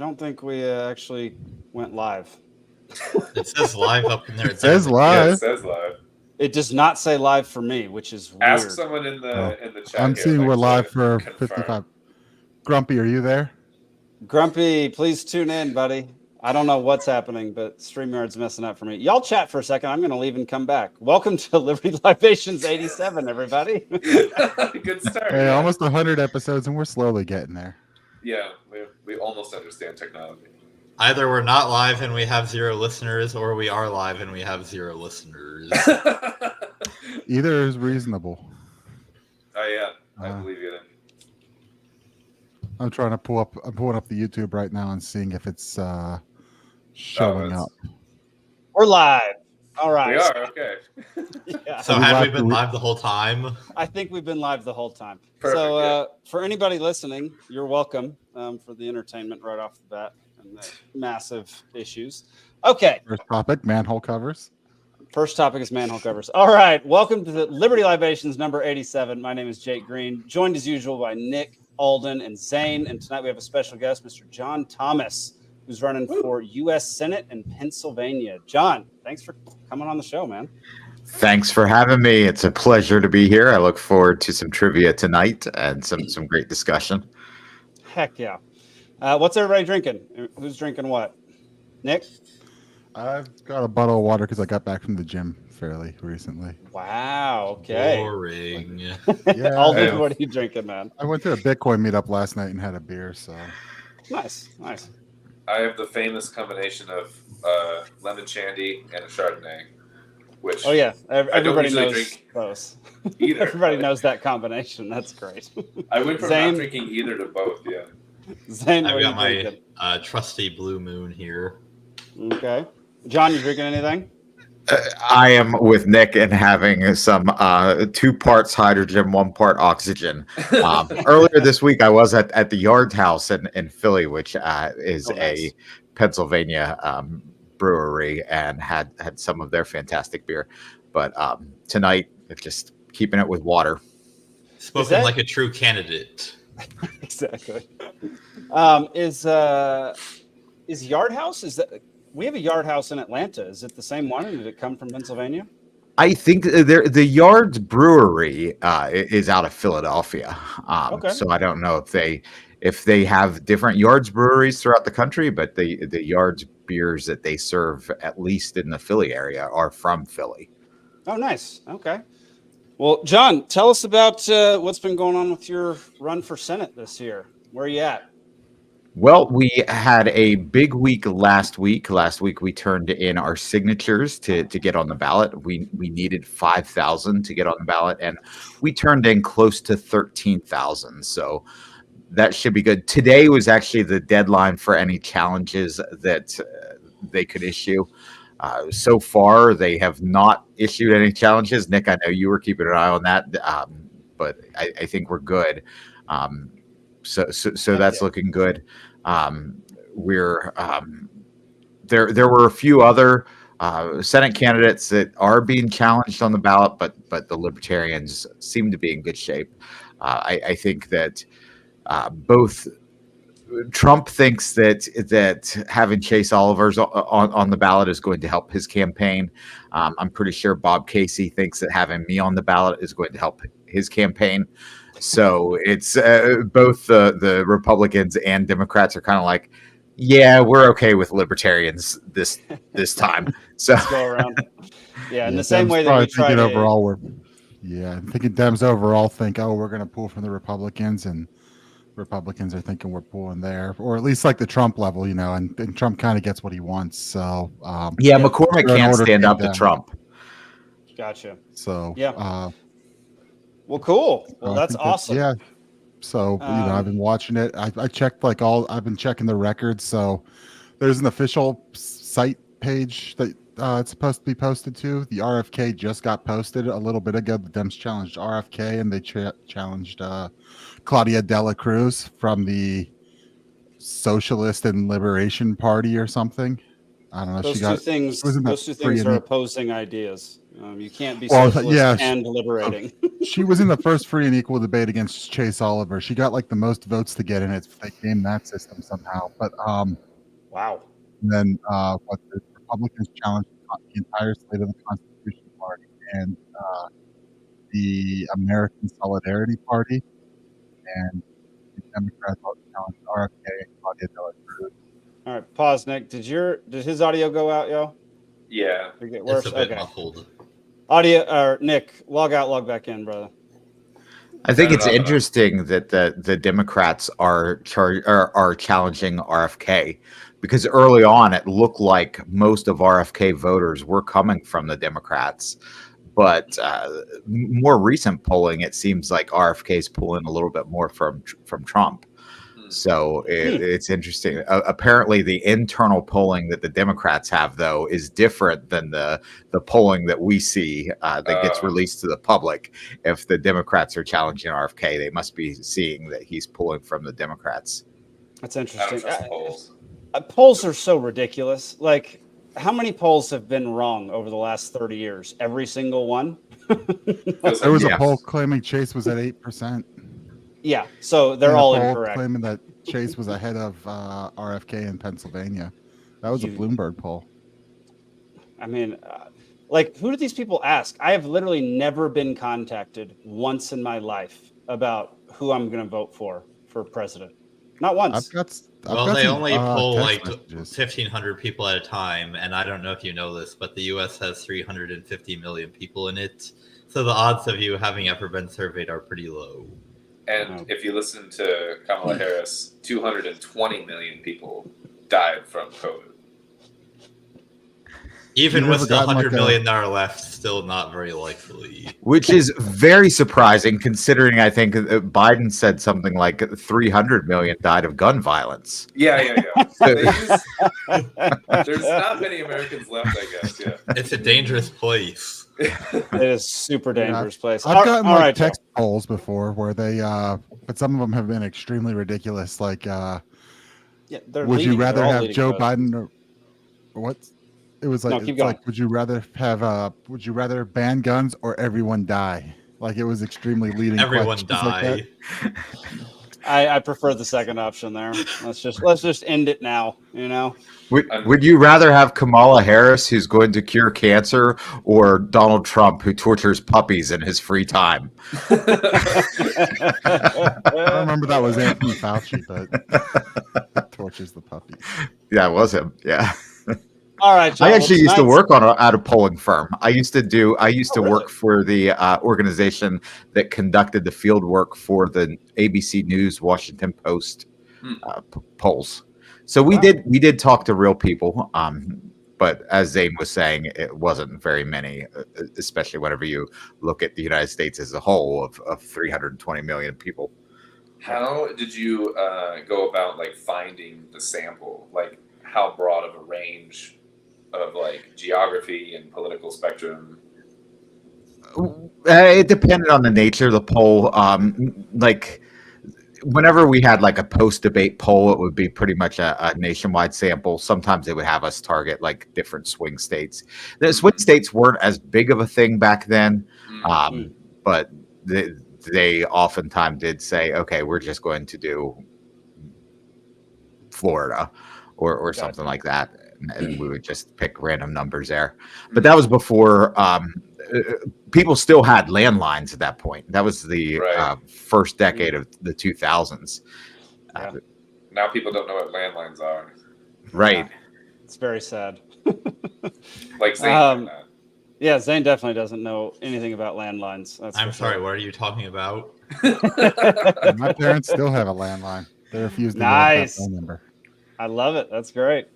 don't think we actually went live. It says live up in there. It says Yeah, live. it says live. It does not say live for me, which is weird. Ask someone in the chat. I'm here, seeing like, we're to live for confirm. 55. Grumpy, are you there? Grumpy, please tune in, buddy. I don't know what's happening, but StreamYard's messing up for me. Y'all chat for a second. I'm going to leave and come back. Welcome to Liberty Libations 87, everybody. Good start. Hey, yeah. almost 100 episodes, and we're slowly getting there. Yeah, we almost understand technology. Either we're not live and we have 0 listeners, or we are live and we have 0 listeners. Either is reasonable. Oh yeah, I believe you. I'm trying to pull up. I'm pulling up the YouTube right now and seeing if it's showing up. We're live. All right. We are okay. Yeah. So have we been live the whole time? I think we've been live the whole time. Perfect, So for anybody listening, you're welcome for the entertainment right off the bat and the massive issues. Okay. First topic: manhole covers. First topic is manhole covers. All right. Welcome to the Liberty Libations number 87. My name is Jake Green, joined as usual by Nick, Alden, and Zane. And tonight we have a special guest, Mr. John Thomas, who's running for U.S. Senate in Pennsylvania. John, thanks for coming on the show, man. Thanks for having me. It's a pleasure to be here. I look forward to some trivia tonight and some great discussion. Heck yeah. What's everybody drinking? Who's drinking what? Nick? I've got a bottle of water because I got back from the gym fairly recently. Wow. Okay. Boring. Yeah, Alden, what are you drinking, man? I went to a Bitcoin meetup last night and had a beer. So Nice. I have the famous combination of lemon shandy and a Chardonnay. Which Oh yeah, everybody usually knows drink those. either. Everybody knows that combination. That's great. I went from Zane? not drinking either to both. Yeah. Zane, what I've are you got my drinking? trusty Blue Moon here. Okay. John, you drinking anything? I am with Nick and having some 2 parts hydrogen, 1 part oxygen. Earlier this week, I was at the Yard House in Philly, which is a Pennsylvania brewery, and had some of their fantastic beer. But tonight, just keeping it with water. Spoken like a true candidate. Exactly. Is Yard House? Is that we have a Yard House in Atlanta? Is it the same one? Did it come from Pennsylvania? I think the Yards Brewery is out of Philadelphia. Okay. So I don't know if they have different Yards breweries throughout the country, but the Yards beers that they serve, at least in the Philly area, are from Philly. Oh, nice. Okay. Well, John, tell us about what's been going on with your run for Senate this year. Where are you at? Well, we had a big week last week. Last week, we turned in our signatures to get on the ballot. We needed 5,000 to get on the ballot, and we turned in close to 13,000. So that should be good. Today was actually the deadline for any challenges that they could issue. So far, they have not issued any challenges. Nick, I know you were keeping an eye on that, but I think we're good. So that's looking good. There were a few other Senate candidates that are being challenged on the ballot, but the Libertarians seem to be in good shape. I think that both Trump thinks that having Chase Oliver's on the ballot is going to help his campaign. I'm pretty sure Bob Casey thinks that having me on the ballot is going to help his campaign. So it's both the Republicans and Democrats are kind of like, yeah, we're okay with Libertarians this time. So Let's go around. Yeah, in the same way that we try to overall, I'm thinking Dems overall think, oh, we're going to pull from the Republicans, and Republicans are thinking we're pulling there, or at least like the Trump level, and Trump kind of gets what he wants. So McCormick can't stand up to Trump. Gotcha. So well, cool. Well, that's awesome. Yeah. So I've been watching it. I checked I've been checking the records. So there's an official site page that it's supposed to be posted to. The RFK just got posted a little bit ago. The Dems challenged RFK, and they challenged Claudia Dela Cruz from the Socialist and Liberation Party or something. I don't know. Those she two got things. was in that Those two free things and are opposing ideas. You can't be Well, socialist yeah, and deliberating. she was in the first free and equal debate against Chase Oliver. She got like the most votes to get in it. They gamed that system somehow. But Wow. then what the Republicans challenged the entire slate of the Constitution Party and the American Solidarity Party, and the Democrats challenged RFK and Claudia de la Cruz. All right, pause, Nick. Did his audio go out, yo? Yeah. Did it get It's worse? a bit Okay. muffled. Audio or Nick, log out, log back in, brother. I think No, it's no, no, no. interesting that the Democrats are challenging RFK, because early on it looked like most of RFK voters were coming from the Democrats, but more recent polling, it seems like RFK is pulling a little bit more from Trump. So it's interesting. Apparently, the internal polling that the Democrats have, though, is different than the polling that we see that gets released to the public. If the Democrats are challenging RFK, they must be seeing that he's pulling from the Democrats. That's I don't interesting. trust polls. Polls are so ridiculous. Like, how many polls have been wrong over the last 30 years? Every single one? There was a Yeah. poll claiming Chase was at 8%. Yeah, so they're And a all poll incorrect. claiming that Chase was ahead of RFK in Pennsylvania. That was a Bloomberg poll. I mean, like, who do these people ask? I have literally never been contacted once in my life about who I'm going to vote for president. Not once. Well, they only poll like messages. 1,500 people at a time, and I don't know if you know this, but the U.S. has 350 million people in it, so the odds of you having ever been surveyed are pretty low. And if you listen to Kamala Harris, 220 million people died from COVID. Even You've with never the gotten, 100 like, million that are left, still not very likely. Which is very surprising, considering I think Biden said something like 300 million died of gun violence. Yeah. There's not many Americans left, I guess. Yeah. It's a dangerous place. It is a super dangerous place. I've gotten all like right, text polls before where they, but some of them have been extremely ridiculous. Like, yeah, they're would you leading. rather They're all have leading Joe votes. Biden or what? It was like, No, keep it's going. like, would you rather ban guns or everyone die? Like, it was extremely leading. Everyone questions like that. die. I prefer the second option there. Let's just end it now. You know. Would you rather have Kamala Harris, who's going to cure cancer, or Donald Trump, who tortures puppies in his free time? I don't remember that was Anthony Fauci, but tortures the puppies. Yeah, it was him. Yeah. All right, John, I actually used to tonight's- work at a polling firm. I used to work for the organization that conducted the field work for the ABC News, Washington Post polls. So we did talk to real people. But as Zane was saying, it wasn't very many, especially whenever you look at the United States as a whole of 320 million people. How did you go about like finding the sample? Like, how broad of a range of like geography and political spectrum? It depended on the nature of the poll. Like whenever we had like a post-debate poll, it would be pretty much a nationwide sample. Sometimes they would have us target like different swing states. The swing states weren't as big of a thing back then, but they oftentimes did say, okay, we're just going to do Florida or something like that. And we would just pick random numbers there. But that was before people still had landlines at that point. That was the first decade of the 2000s. Now people don't know what landlines are. Right. It's very sad. Like Zane. Yeah, Zane definitely doesn't know anything about landlines. That's I'm for sorry, sure. what are you talking about? My parents still have a landline. They refuse to give that phone number. I love it. That's great.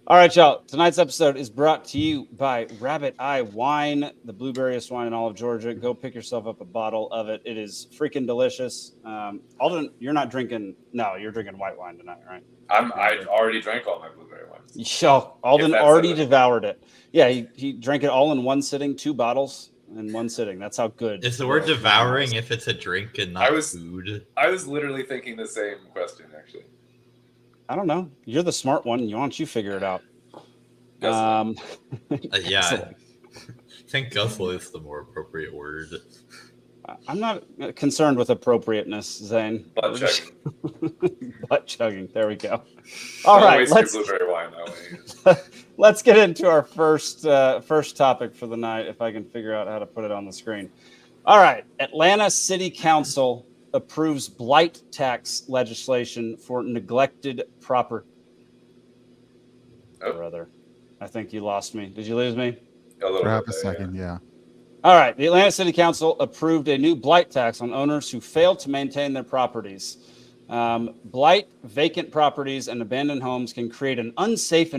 All right, y'all. Tonight's episode is brought to you by Rabbit Eye Wine, the blueberriest wine in all of Georgia. Go pick yourself up a bottle of it. It is freaking delicious. Alden, you're not drinking. No, you're drinking white wine tonight, right? I already drank all my blueberry wines. Alden already devoured it. Yeah, he drank it all in one sitting, 2 bottles in one sitting. That's how good. Is the word devouring if it's a drink and not food? I was literally thinking the same question, actually. I don't know. You're the smart one. Why don't you figure it out? Guzzling. Yeah, Excellent. I think guzzle is the more appropriate word. I'm not concerned with appropriateness, Zane. Butt We're just- chugging. Butt chugging. There we go. All Don't right, waste your blueberry wine that way. let's get into our first topic for the night, if I can figure out how to put it on the screen. All right, Atlanta City Council approves blight tax legislation for neglected property. Oh. Brother, I think you lost me. Did you lose me? A little For half bit a there, second, yeah. All right, the Atlanta City Council approved a new blight tax on owners who fail to maintain their properties. Blight, vacant properties, and abandoned homes can create an unsafe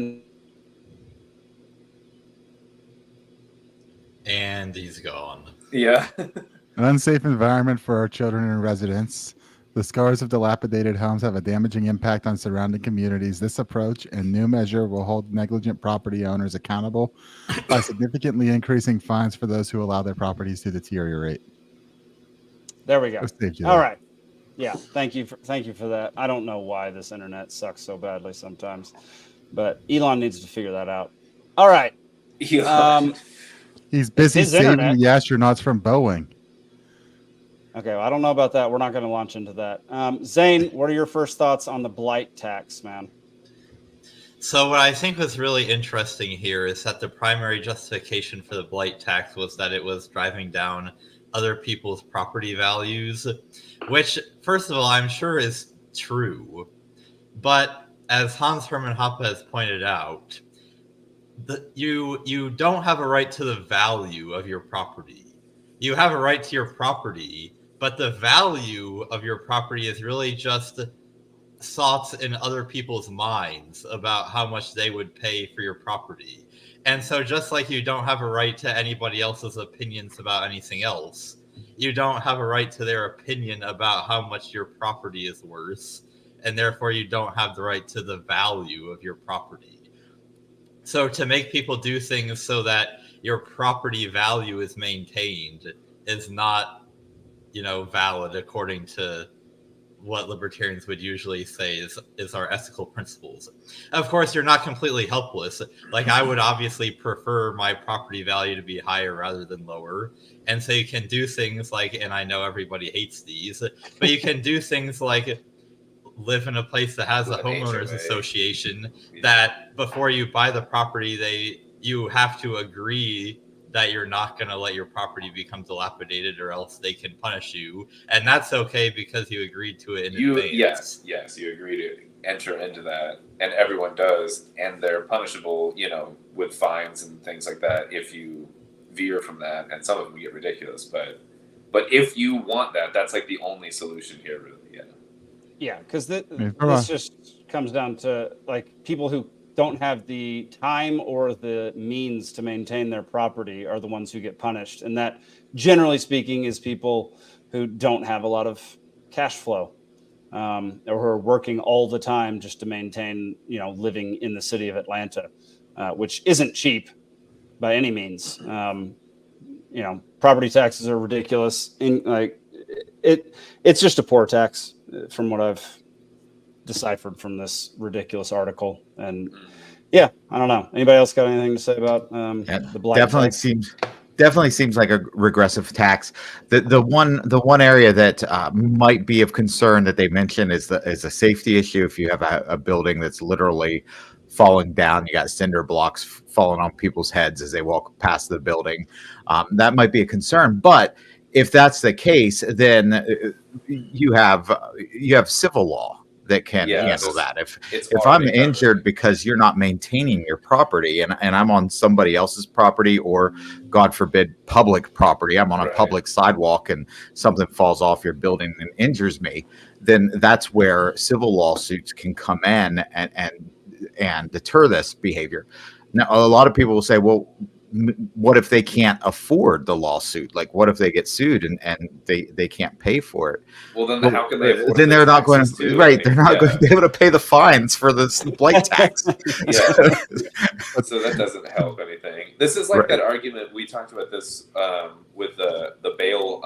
And he's gone. Yeah. An unsafe environment for our children and residents. The scars of dilapidated homes have a damaging impact on surrounding communities. This approach and new measure will hold negligent property owners accountable by significantly increasing fines for those who allow their properties to deteriorate. There we go. Let's save you All there. right. Yeah. Thank you for that. I don't know why this internet sucks so badly sometimes, but Elon needs to figure that out. All right. He's busy his saving internet. the astronauts from Boeing. Okay. Well, I don't know about that. We're not going to launch into that. Zane, what are your first thoughts on the blight tax, man? So what I think was really interesting here is that the primary justification for the blight tax was that it was driving down other people's property values, which, first of all, I'm sure is true. But as Hans Hermann Hoppe has pointed out, you don't have a right to the value of your property. You have a right to your property, but the value of your property is really just thoughts in other people's minds about how much they would pay for your property. And so just like you don't have a right to anybody else's opinions about anything else, you don't have a right to their opinion about how much your property is worth, and therefore you don't have the right to the value of your property. So to make people do things so that your property value is maintained is not, valid according to what libertarians would usually say is our ethical principles. Of course, you're not completely helpless. Like, I would obviously prefer my property value to be higher rather than lower. And so you can do things like, and I know everybody hates these, but you can do things like live in a place that has a With an homeowners HOA. association that before you buy the property, you have to agree that you're not going to let your property become dilapidated or else they can punish you. And that's okay because you agreed to it in advance. Yes, you agree to enter into that, and everyone does, and they're punishable, with fines and things like that if you veer from that, and some of them get ridiculous, but if you want that, that's like the only solution here, really. Yeah, because this on. just comes down to like people who don't have the time or the means to maintain their property are the ones who get punished. And that, generally speaking, is people who don't have a lot of cash flow or who are working all the time just to maintain, living in the city of Atlanta, which isn't cheap by any means. Property taxes are ridiculous. It's just a poor tax from what I've deciphered from this ridiculous article. And yeah, I don't know. Anybody else got anything to say about the blight tax? Definitely seems like a regressive tax. The one area that might be of concern that they mention is a safety issue. If you have a building that's literally falling down, you got cinder blocks falling on people's heads as they walk past the building. That might be a concern, but if that's the case, then you have civil law that can handle that. If I'm injured because you're not maintaining your property and I'm on somebody else's property or, God forbid, public property, I'm on a public sidewalk and something falls off your building and injures me, then that's where civil lawsuits can come in and deter this behavior. Now, a lot of people will say, well, what if they can't afford the lawsuit? Like, what if they get sued and they can't pay for it? Well, then how can they afford it? Then they're not going to they're not going to be able to pay the fines for this blight tax. So that doesn't help anything. This is like that argument we talked about this with the bail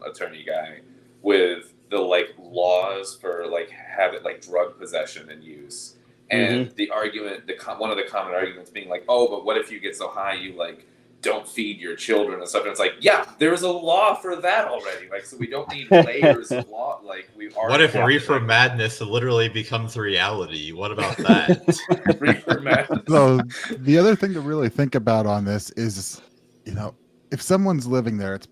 attorney guy with the laws for having drug possession and use. And the argument, one of the common arguments being like, oh, but what if you get so high you like don't feed your children and stuff? And it's like, yeah, there's a law for that already. Like, so we don't need layers of law. Like, we are. What if reefer madness literally becomes reality? What about that? Reefer madness. So the other thing to really think about on this is, if someone's living there, it's,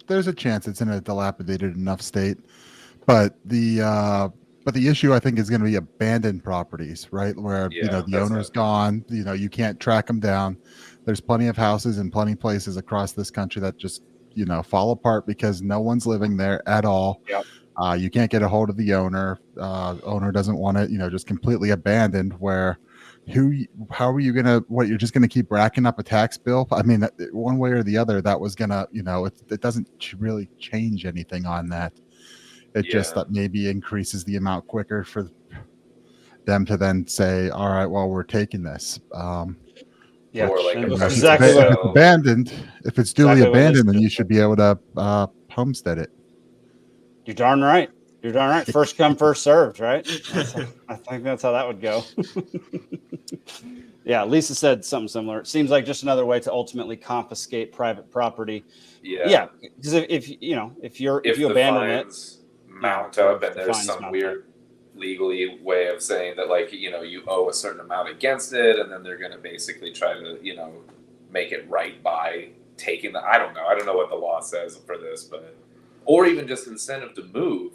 there's a chance it's in a dilapidated enough state, but the issue, I think, is going to be abandoned properties, right? Where the owner's gone, you can't track them down. There's plenty of houses and plenty of places across this country that just fall apart because no one's living there at all. Yep. You can't get a hold of the owner. Owner doesn't want it, just completely abandoned. Where how are you gonna? What, you're just gonna keep racking up a tax bill? I mean, one way or the other, that was gonna, it doesn't really change anything on that. It just that maybe increases the amount quicker for them to then say, all right, well, we're taking this. Yeah, Or like and a that's If exactly it's what, abandoned, if it's duly Exactly what it is. abandoned, then you should be able to homestead it. you're darn right. You're darn right. First come, first served, right? I think that's how that would go. Yeah, Lisa said something similar. It seems like just another way to ultimately confiscate private property. Yeah, because if you abandon it, fines mount up, and the there's fines some mount weird legally way of saying that, like, you owe a certain amount against it, and then they're going to basically try to, make it right by taking the. I don't know what the law says for this, but or even just incentive to move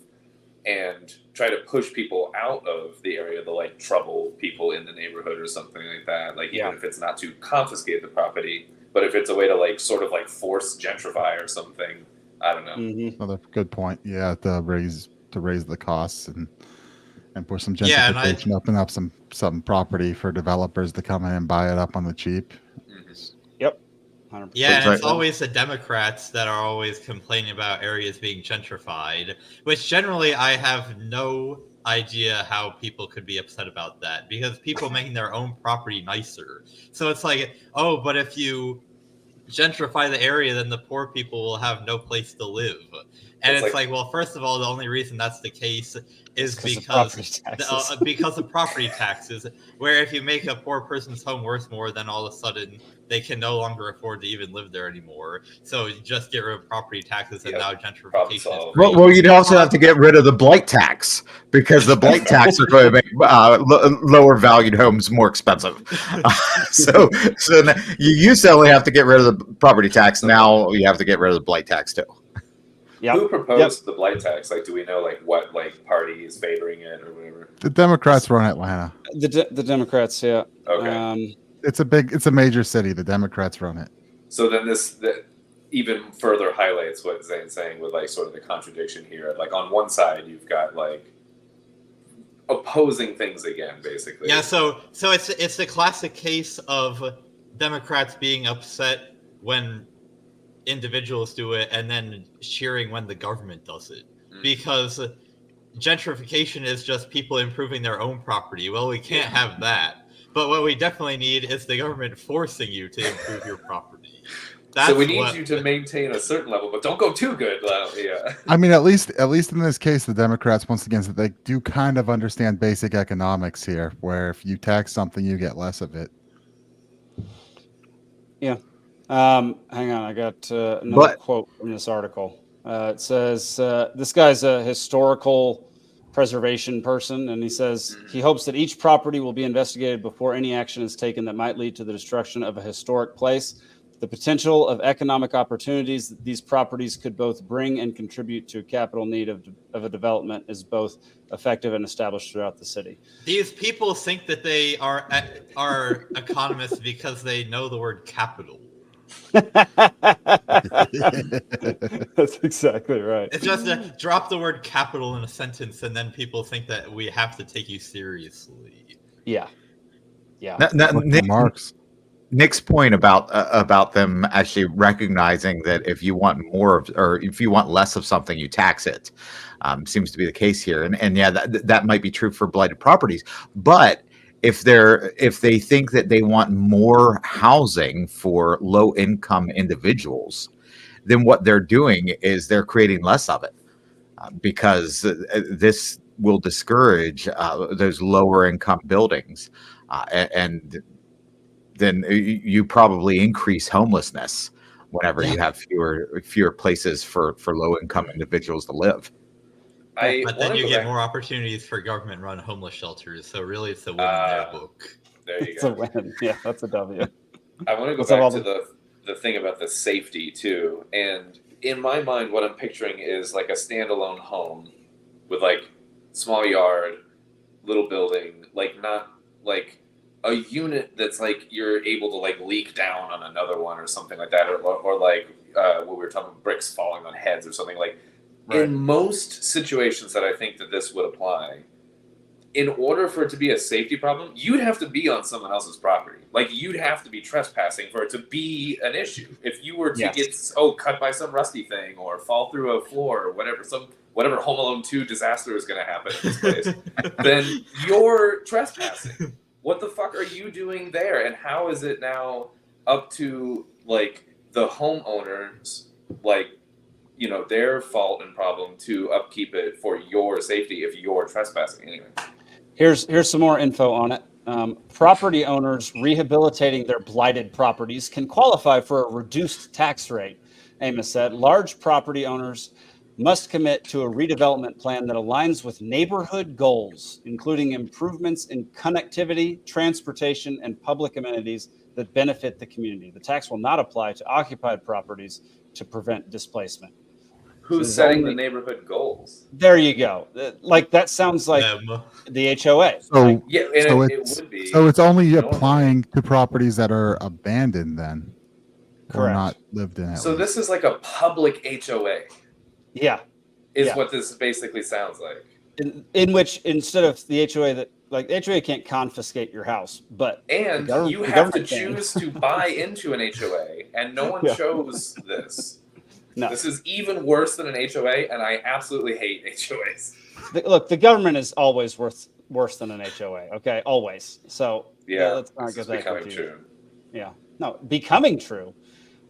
and try to push people out of the area to like trouble people in the neighborhood or something like that. Like, even if it's not to confiscate the property, but if it's a way to like sort of like force gentrify or something. I don't know. Another good point. Yeah, to raise the costs and push some Yeah, and gentrification, open up some property for developers to come in and buy it up on the cheap. Yep. 100%. Yeah, and Right. it's always the Democrats that are always complaining about areas being gentrified, which generally I have no idea how people could be upset about that, because people making their own property nicer. So it's like, oh, but if you gentrify the area, then the poor people will have no place to live. And it's like, well, first of all, the only reason that's the case is because of property taxes, where if you make a poor person's home worth more, then all of a sudden they can no longer afford to even live there anymore. So you just get rid of property taxes, and now gentrification is great. Well, you'd also have to get rid of the blight tax, because the blight tax are going to make lower valued homes more expensive. So now you used to only have to get rid of the property tax. Now you have to get rid of the blight tax too. Yep. Who proposed the blight tax? Like, do we know like what like party is favoring it or whatever? The Democrats run Atlanta. The Democrats, yeah. Okay. It's a major city. The Democrats run it. So then that even further highlights what Zane's saying with like sort of the contradiction here. Like, on one side you've got like opposing things again, basically. Yeah, so it's the classic case of Democrats being upset when individuals do it and then cheering when the government does it, because gentrification is just people improving their own property. Well, we can't have that, but what we definitely need is the government forcing you to improve your property. So we need you to maintain a certain level, but don't go too good. Yeah. I mean, at least in this case, the Democrats, once again, they do kind of understand basic economics here, where if you tax something, you get less of it. Yeah. Hang on, I got another quote from this article. It says, this guy's a historical preservation person, and he says he hopes that each property will be investigated before any action is taken that might lead to the destruction of a historic place. The potential of economic opportunities that these properties could both bring and contribute to a capital need of a development is both effective and established throughout the city. These people think that they are economists because they know the word capital. That's exactly right. It's just drop the word capital in a sentence, and then people think that we have to take you seriously. Yeah. Nick's point about them actually recognizing that if you want more of, or if you want less of something, you tax it, seems to be the case here. And yeah, that might be true for blighted properties, but if they think that they want more housing for low income individuals, then what they're doing is they're creating less of it, because will discourage those lower income buildings, and then you probably increase homelessness whenever you have fewer places for low income individuals to live. But then you get more opportunities for government-run homeless shelters. So really, it's a win in their book. There you It's go. a win. Yeah, that's a W. I want to go back to the thing about the safety too. And in my mind, what I'm picturing is like a standalone home with like small yard, little building, like not like a unit that's like you're able to like leak down on another one or something like that, or like what we were talking about, bricks falling on heads or something like. Right. In most situations that I think that this would apply, in order for it to be a safety problem, you'd have to be on someone else's property. Like you'd have to be trespassing for it to be an issue. If you were to get cut by some rusty thing or fall through a floor or whatever Home Alone 2 disaster is going to happen in this place, then you're trespassing. What the fuck are you doing there? And how is it now up to like the homeowners, like, you know, their fault and problem to upkeep it for your safety if you're trespassing anyway? Here's some more info on it. Property owners rehabilitating their blighted properties can qualify for a reduced tax rate. Amos said large property owners must commit to a redevelopment plan that aligns with neighborhood goals, including improvements in connectivity, transportation, and public amenities that benefit the community. The tax will not apply to occupied properties to prevent displacement. Who's setting the neighborhood goals? There you go. Like that sounds like the HOA. So it would be. So it's only applying to properties that are abandoned then, or not lived in. So this is like a public HOA. Yeah, is what this basically sounds like. In which instead of the HOA the HOA can't confiscate your house, but you have to choose to buy into an HOA, and no one chose this. No. This is even worse than an HOA, and I absolutely hate HOAs. Look, the government is always worse than an HOA. Okay, always. So let's not get that confused. True. Yeah, no, becoming true.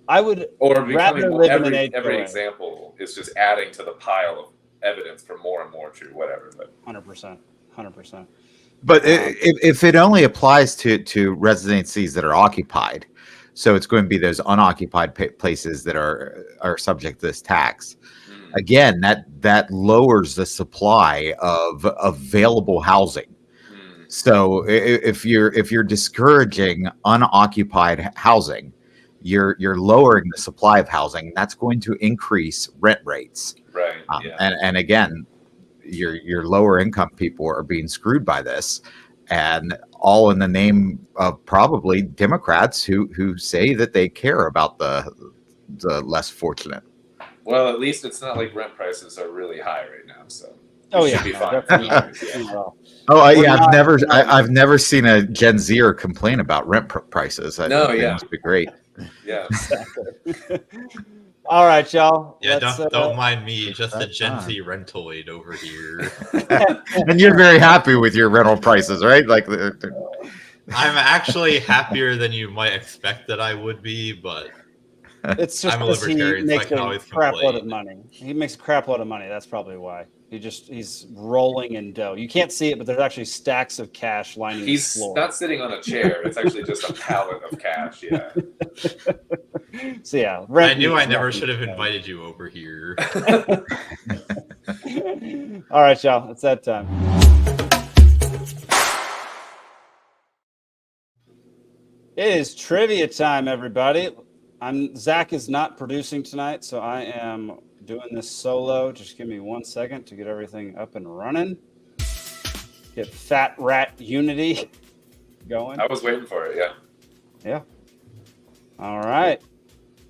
I would rather live in an HOA. Every example is just adding to the pile of evidence for more and more true, whatever. But 100%. But if it only applies to residencies that are occupied. So it's going to be those unoccupied places that are subject to this tax. Again, that lowers the supply of available housing. So if you're discouraging unoccupied housing, you're lowering the supply of housing. That's going to increase rent rates. Right. And again, your lower income people are being screwed by this. And all in the name of probably Democrats who say that they care about the less fortunate. Well, at least it's not like rent prices are really high right now, so should be fine. I've never seen a Gen Zer complain about rent prices. It must be great. Yeah. All right, y'all. Yeah, don't mind me, just a Gen Z rentoid over here. And you're very happy with your rental prices, right? Like, I'm actually happier than you might expect that I would be, but it's just I'm a libertarian, so I can always complain. Load of money. He makes a crap load of money. That's probably why. He's rolling in dough. You can't see it, but there's actually stacks of cash lining the floor. He's not sitting on a chair. It's actually just a pallet of cash. Yeah. So yeah, I knew I never should have invited you over here. All right, y'all. It's that time. It is trivia time, everybody. Zach is not producing tonight, so I am doing this solo. Just give me 1 second to get everything up and running. Get Fat Rat Unity going. I was waiting for it, yeah. All right.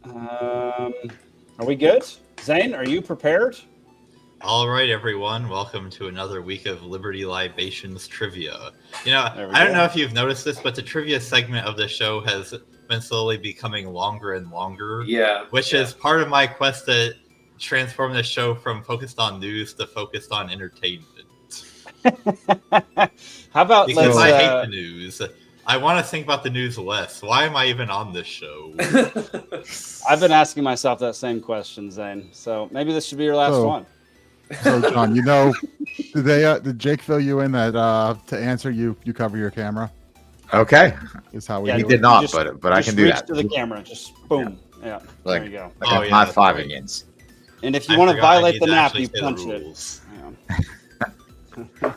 Are we good? Zane, are you prepared? All right, everyone. Welcome to another week of Liberty Libations Trivia. I don't know if you've noticed this, but the trivia segment of the show has been slowly becoming longer and longer. Yeah. Which is part of my quest to transform the show from focused on news to focused on entertainment. How about because I hate the news. I want to think about the news less. Why am I even on this show? I've been asking myself that same question, Zane. So maybe this should be your last one. So, John, did Jake fill you in that to answer you cover your camera? Okay. Is how we Yeah, He do did it. not, just- but I Just can do reach that. to the camera. Just boom. Yeah. Like- there you go. Like Oh, I'm yeah, not that's five right. against. And if you I want to forgot I violate need the to nap, actually you say the punch it. rules. Yeah.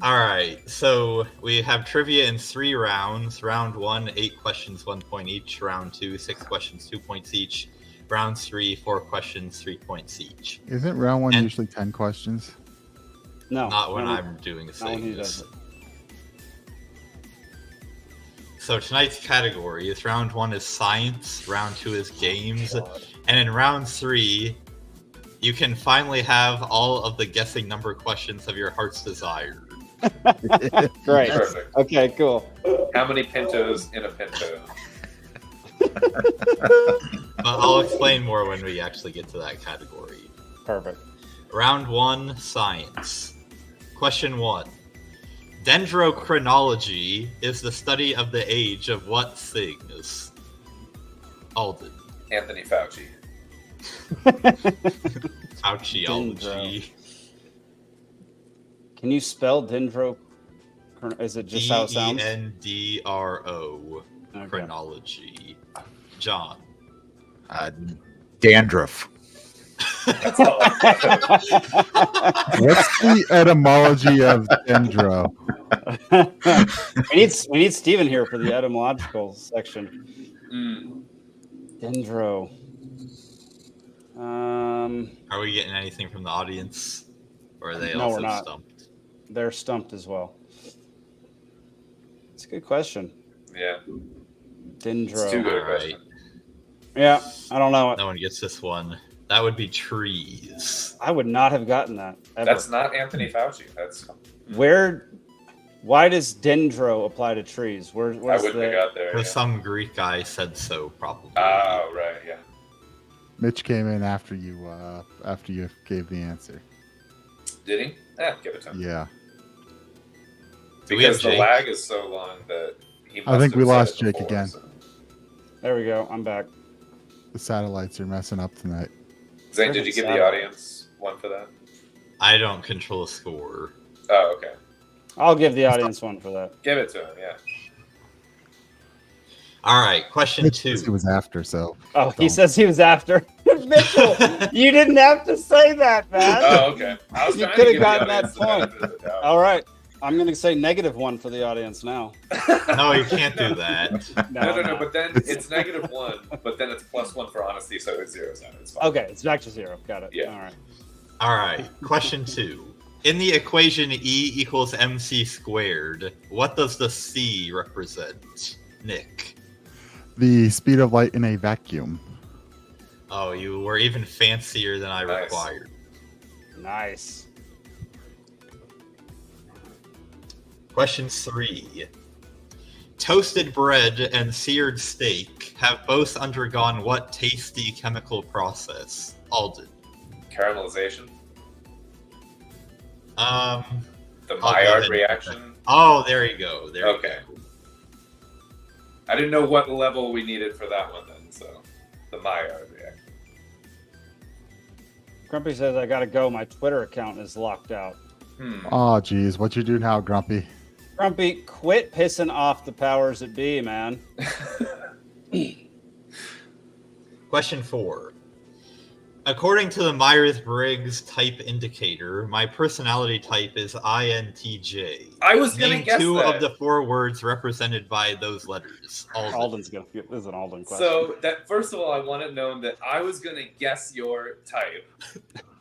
All right, so we have trivia in 3 rounds. Round 1, 8 questions, 1 point each. Round 2, 6 questions, 2 points each. Round 3, 4 questions, 3 points each. Isn't round one And- usually 10 questions? No. Not when no, I'm doing not when he does things. it. So tonight's category is round 1 is science, round 2 is games, and in round 3, you can finally have all of the guessing number questions of your heart's desire. Great. Perfect. Okay, cool. How many pintos in a pinto? But I'll explain more when we actually get to that category. Perfect. Round 1, science. Question 1. Dendrochronology is the study of the age of what things? Alden. Anthony Fauci. Fauciology. Can you spell dendro? Is it just how it sounds? Dendro. Okay. Chronology. John. Dandruff. That's all. What's the etymology of dendro? we need Steven here for the etymological section. Mm. Dendro. Are we getting anything from the audience? Or are they No, also we're not. stumped? They're stumped as well. It's a good question. Yeah. Dendro. It's too good a All question. Yeah, I don't know. No one gets this one. That would be trees. I would not have gotten that ever. That's not Anthony Fauci. That's Why does dendro apply to trees? I Where's wouldn't have got there. Because Yeah. some Greek guy said so, probably. Oh, right, yeah. Mitch came in after you gave the answer. Did he? Yeah, give it to him. Yeah. Do we have Because the Jake? lag is so long that he must I think have we said lost it Jake before, again. so. There we go. I'm back. The satellites are messing up tonight. Zane, did you give the Sad. audience one for that? I don't control a score. Oh, okay. I'll give the audience one for that. Give it to him, yeah. All right, question Mitch says he 2. was after, so Oh, he Don't. says he was after. Mitchell, you didn't have to say that, man. Oh, okay. I was You trying coulda to give the gotten that audience the point. benefit of the doubt. All right. I'm going to say -1 for the audience now. No, you can't do that. No, but then it's -1, but then it's +1 for honesty, so it zeroes out. It's fine. Okay, it's back to 0. Got it. Yeah. All right. All right, question 2. In the equation E equals mc squared, what does the C represent? Nick. the speed of light in a vacuum. Oh, you were even fancier than I Nice. required. Nice. Question 3. Toasted bread and seared steak have both undergone what tasty chemical process? Alden. Caramelization. The The go ahead Maillard and- reaction. Oh, there you go. There Okay. you go. I didn't know what level we needed for that one then, so the Maillard reaction. Grumpy says, I got to go. My Twitter account is locked out. Oh, geez, what you do now, Grumpy? Grumpy, quit pissing off the powers that be, man. Question 4. According to the Myers-Briggs type indicator, my personality type is INTJ. I was gonna Name guess 2 that. of the 4 words represented by those letters. Alden. Alden's going to get this is an Alden question. So that first of all, I want it known that I was gonna guess your type,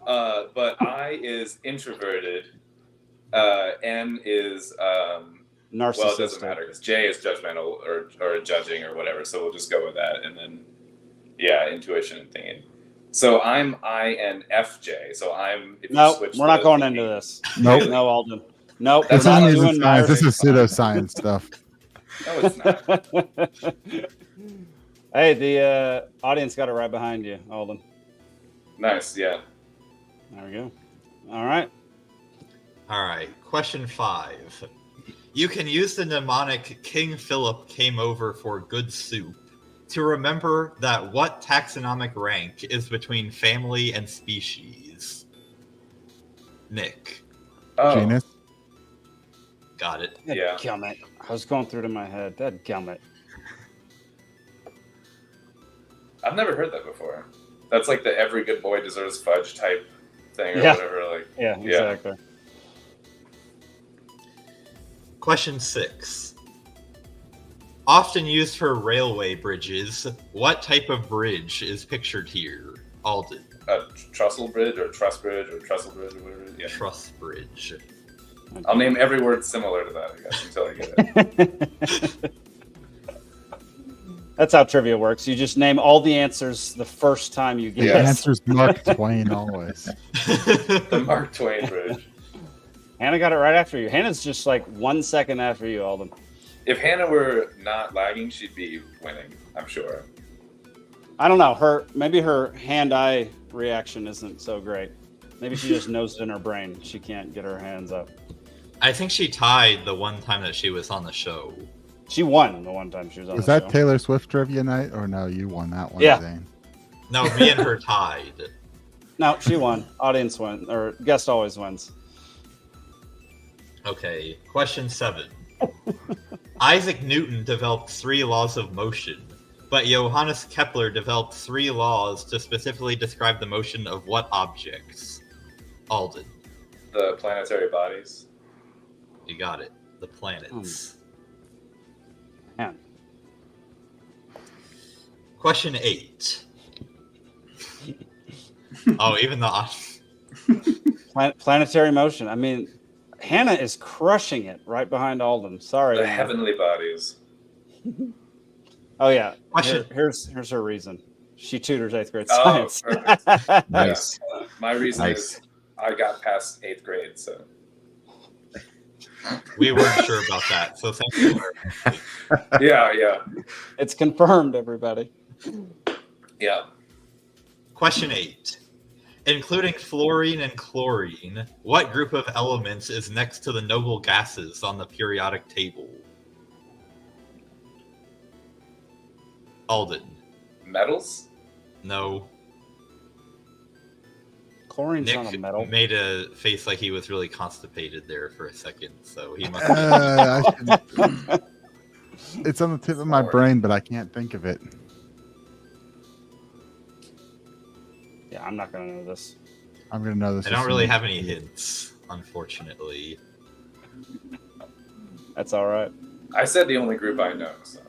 but I is introverted, N is narcissistic. well, it doesn't matter because J is judgmental or judging or whatever. So we'll just go with that, and then yeah, intuition and thinking. So I'm INFJ. So I'm. If you No, switch we're not the going thinking- into this. Nope. No, Alden. Nope. That's This we're not not isn't doing even science. This is Myers. pseudoscience stuff. No, it's not. Hey, the audience got it right behind you, Alden. Nice. Yeah. There we go. All right. All right. Question 5. You can use the mnemonic King Philip came over for good soup to remember that what taxonomic rank is between family and species? Nick. Oh, Genus. Got it. Yeah. Gummit. I was going through it in my head. That gummit. I've never heard that before. That's like the every good boy deserves fudge type thing or Yeah. whatever. Like, Yeah, exactly. Question 6. Often used for railway bridges, what type of bridge is pictured here? Alden. a trestle bridge or truss bridge or trestle bridge or whatever it is. Yeah. Truss bridge. I'll name every word similar to that, I guess, until I get it. That's how trivia works. You just name all the answers the first time you The get it. answer's Mark Twain always. The Mark Twain bridge. Hannah got it right after you. Hannah's just like 1 second after you, Alden. If Hannah were not lagging, she'd be winning, I'm sure. I don't know. Maybe her hand-eye reaction isn't so great. Maybe she just knows it in her brain. She can't get her hands up. I think she tied the one time that she was on the show. She won the one time she was on Was the that show. Taylor Swift trivia night, or no? You won that one, Yeah. Zane. No, me and her tied. No, she won. Audience win, or guest always wins. Okay, question 7. Isaac Newton developed 3 laws of motion, but Johannes Kepler developed 3 laws to specifically describe the motion of what objects? Alden, The planetary bodies. you got it. The planets. Man. Question 8. Oh, even the Planetary motion. I mean, Hannah is crushing it right behind Alden. Sorry. The Hannah. heavenly bodies. Oh yeah. Question- Here's her reason. She tutors 8th grade Oh, science. perfect. Nice. Yeah. My reason Nice. is I got past 8th grade, so. we weren't sure about that, so thank you. Yeah. It's confirmed, everybody. Yeah. Question 8. Including fluorine and chlorine, what group of elements is next to the noble gases on the periodic table? Alden. Metals? No. Chlorine's Nick not a metal. made a face like he was really constipated there for a second, so he must It's on the tip of my brain, but I can't think of it. Yeah, I'm not gonna know this. I'm gonna know this. I as don't soon really as- have any hints, unfortunately. That's all right. I said the only group I know, so.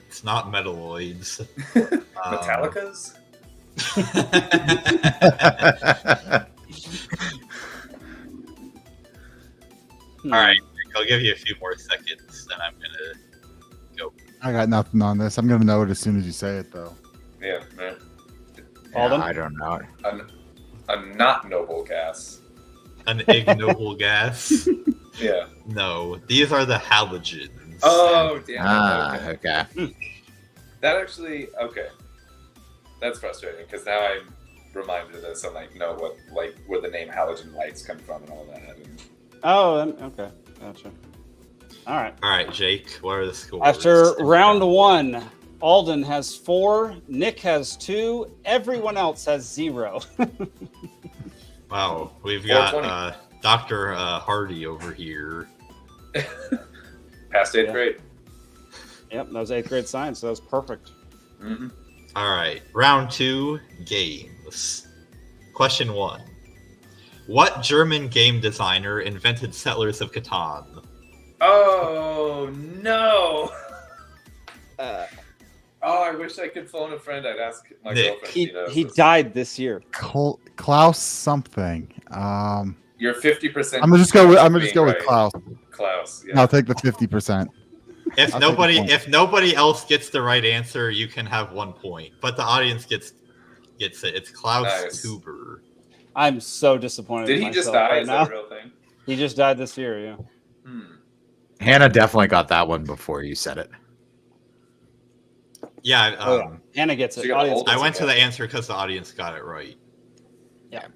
It's not metalloids. Metallicas? Hmm. All right, I'll give you a few more seconds, and I'm gonna go. I got nothing on this. I'm gonna know it as soon as you say it, though. Yeah, man. Alden? I don't know. A not noble gas. An ignoble gas. Yeah. No, these are the halogens. Oh, damn. Ah, Okay. okay. That actually, okay. That's frustrating because now I'm reminded of this and know what, where the name halogen lights come from and all that. And Oh, okay. Gotcha. All right. All right, Jake, what are the scores? After round 1, Alden has 4, Nick has 2, everyone else has 0. Wow, we've got 420. Dr. Hardee over here. past 8th Yeah. grade. Yep, that was 8th grade science, so that was perfect. Mm-hmm. All right, round 2, games. Question 1. What German game designer invented Settlers of Catan? Oh, no. Oh, I wish I could phone a friend. I'd ask my Nick. girlfriend. if she knows He this. died this year. Klaus something. You're 50%. I'm gonna just go with right. Klaus. Klaus. Yeah. I'll take the 50%. If I'll take the point. nobody else gets the right answer, you can have 1 point, but the audience gets it. It's Klaus Nice. Tuber. I'm so disappointed. Did in he just myself die? right Is now. that a real thing? He just died this year, yeah. Hmm. Hannah definitely got that one before you said it. Yeah, Oh, yeah. Hannah gets so it. you got Audience old- I gets went it. to the answer because the audience got it right. Yeah.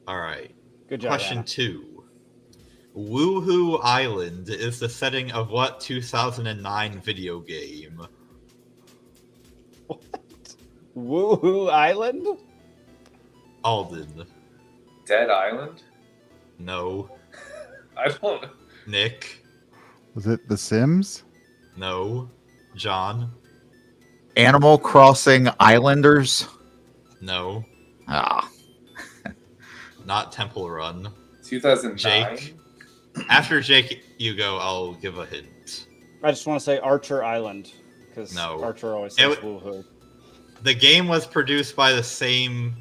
All right. Good job. Question Hannah. 2. Woohoo Island is the setting of what 2009 video game? Woohoo Island? Alden. Dead Island? No. I don't. Nick? Was it The Sims? No. John? Animal Crossing Islanders. No. Ah, Not Temple Run. 2009? Jake? After Jake, you go, I'll give a hint. I just want to say Archer Island because No. Archer always It says w- woohoo. The game was produced by the same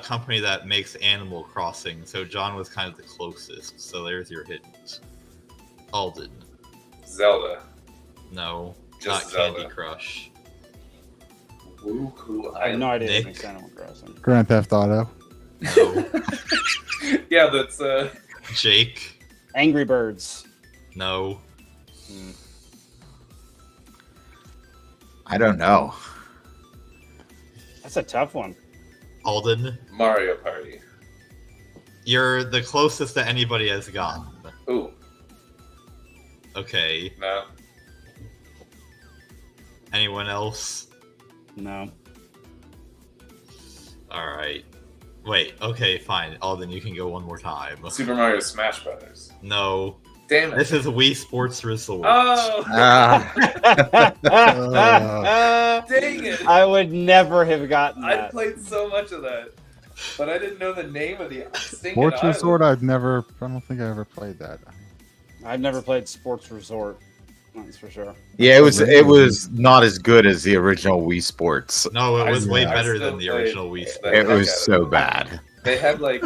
company that makes Animal Crossing, so John was kind of the closest. So there's your hint. Alden. Zelda. No. Just Not Zelda. Candy Crush. Woohoo I have no Island. idea what Nick? makes Animal Crossing. Grand Theft Auto. No. Yeah, that's Jake. Angry Birds. No. I don't know. That's a tough one. Alden. Mario Party. You're the closest that anybody has gotten. Ooh, Okay. no. Anyone else? No. Alright. Wait, okay, fine. Alden, you can go one more time. Super Mario Smash Brothers. No. Damn it. This is Wii Sports Resort. Oh, Ah, dang it. I would never have gotten I that. played so much of that, but I didn't know the name of the stinking Sports island. Resort. I don't think I ever played that. I've never played Sports Resort. That's for sure. yeah, it was not as good as the original Wii Sports. No, it was way I better still than the played original Wii the Sports. It heck was out of so it. bad. They had like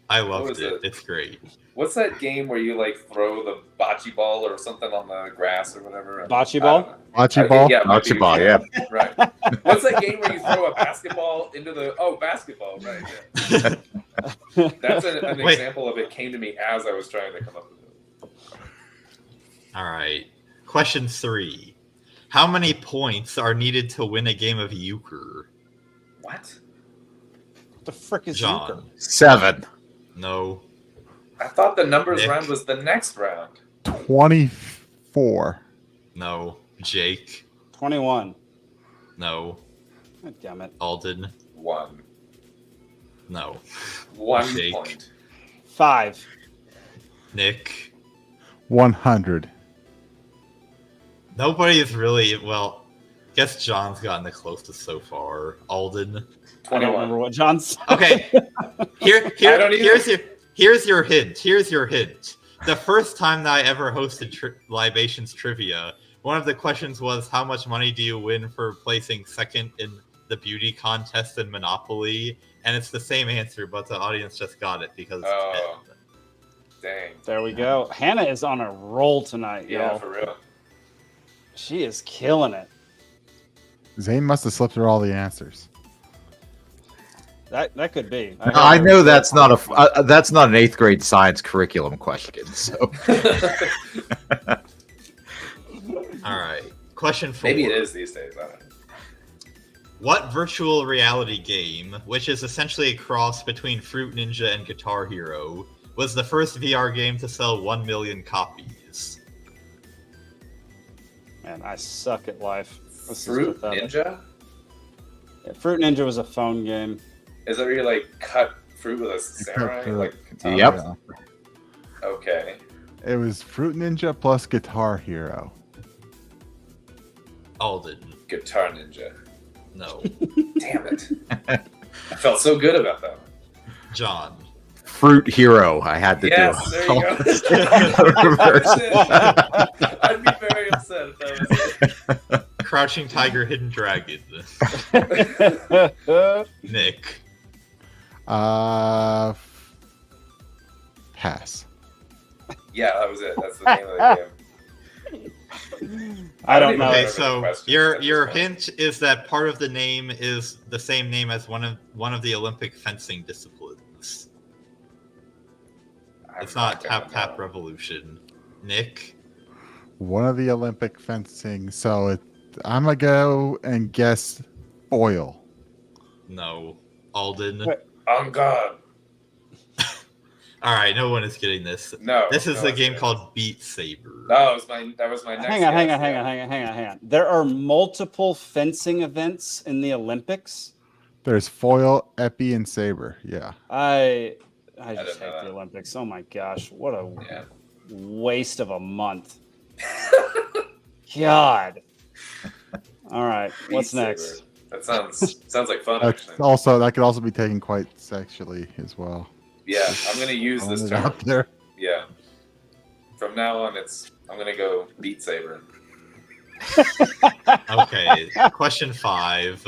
I What loved was it. it? It's great. what's that game where you like throw the bocce ball or something on the grass or whatever? Bocce I ball? don't know. Bocce ball. Yeah, it might Bocce be- ball, yeah. Right. What's that game where you throw a basketball into the? Oh, basketball. Right. Yeah. That's an Wait. example of it came to me as I was trying to come up with it. All right. Question 3. How many points are needed to win a game of euchre? What? What the frick is John. euchre? 7. No. I thought the numbers Nick. round was the next round. 24. No. Jake. 21. No. God damn it. Alden. 1. No. 1 Jake. point. 5. Nick. 100. Nobody is really, well, guess John's gotten the closest so far. Alden. I don't remember 21. what John's. Okay. Here, I don't either. here's your hint. Here's your hint. The first time that I ever hosted Libations Trivia, one of the questions was, how much money do you win for placing second in the beauty contest in Monopoly? And it's the same answer, but the audience just got it because it's Oh. 10. Dang. There we go. Hannah is on a roll tonight, Yeah, y'all. for real. She is killing it. Zane must have slipped through all the answers. That could be. I know that's not that's not an 8th grade science curriculum question. So All right. Question 4. Maybe it is these days. I don't know. What virtual reality game, which is essentially a cross between Fruit Ninja and Guitar Hero, was the first VR game to sell 1 million copies? Man, I suck at life. This is Fruit pathetic. Ninja? Yeah, Fruit Ninja was a phone game. Is that where you like cut fruit with a samurai? fruit. Like katana? Yep. Yeah. Okay. It was Fruit Ninja plus Guitar Hero. Alden. Guitar Ninja. No. Damn it. I felt so good about that one. John. Fruit Hero, I had to Yes, do. there you go. Reverse. I'd be very upset if that was it. Crouching Tiger, Hidden Dragon. Nick. Pass. Yeah, that was it. That's the name of the game. I don't even know. Okay, remember the so question. your That's hint is that part of the name is the same name as one of the Olympic fencing disciplines. I'm It's not gonna Tap Tap know. Revolution. Nick. One of the Olympic fencing. So I'm going to go and guess foil. No. Alden. Wait. On God. All right, no one is getting this. No. This is no, a game it's- called Beat Saber. No, that was my next Hang on. guess, yeah. There are multiple fencing events in the Olympics. There's foil, epi, and saber. Yeah. I just didn't know hate the that. Olympics. Oh my gosh, what a Yeah. waste of a month. God. All right, what's Beat next? Saber. That sounds like fun. That's Actually, also that could also be taken quite sexually as well. yeah. I'm gonna use Throwing this it term. out there. Yeah. From now on, I'm gonna go Beat Saber. Okay, question 5.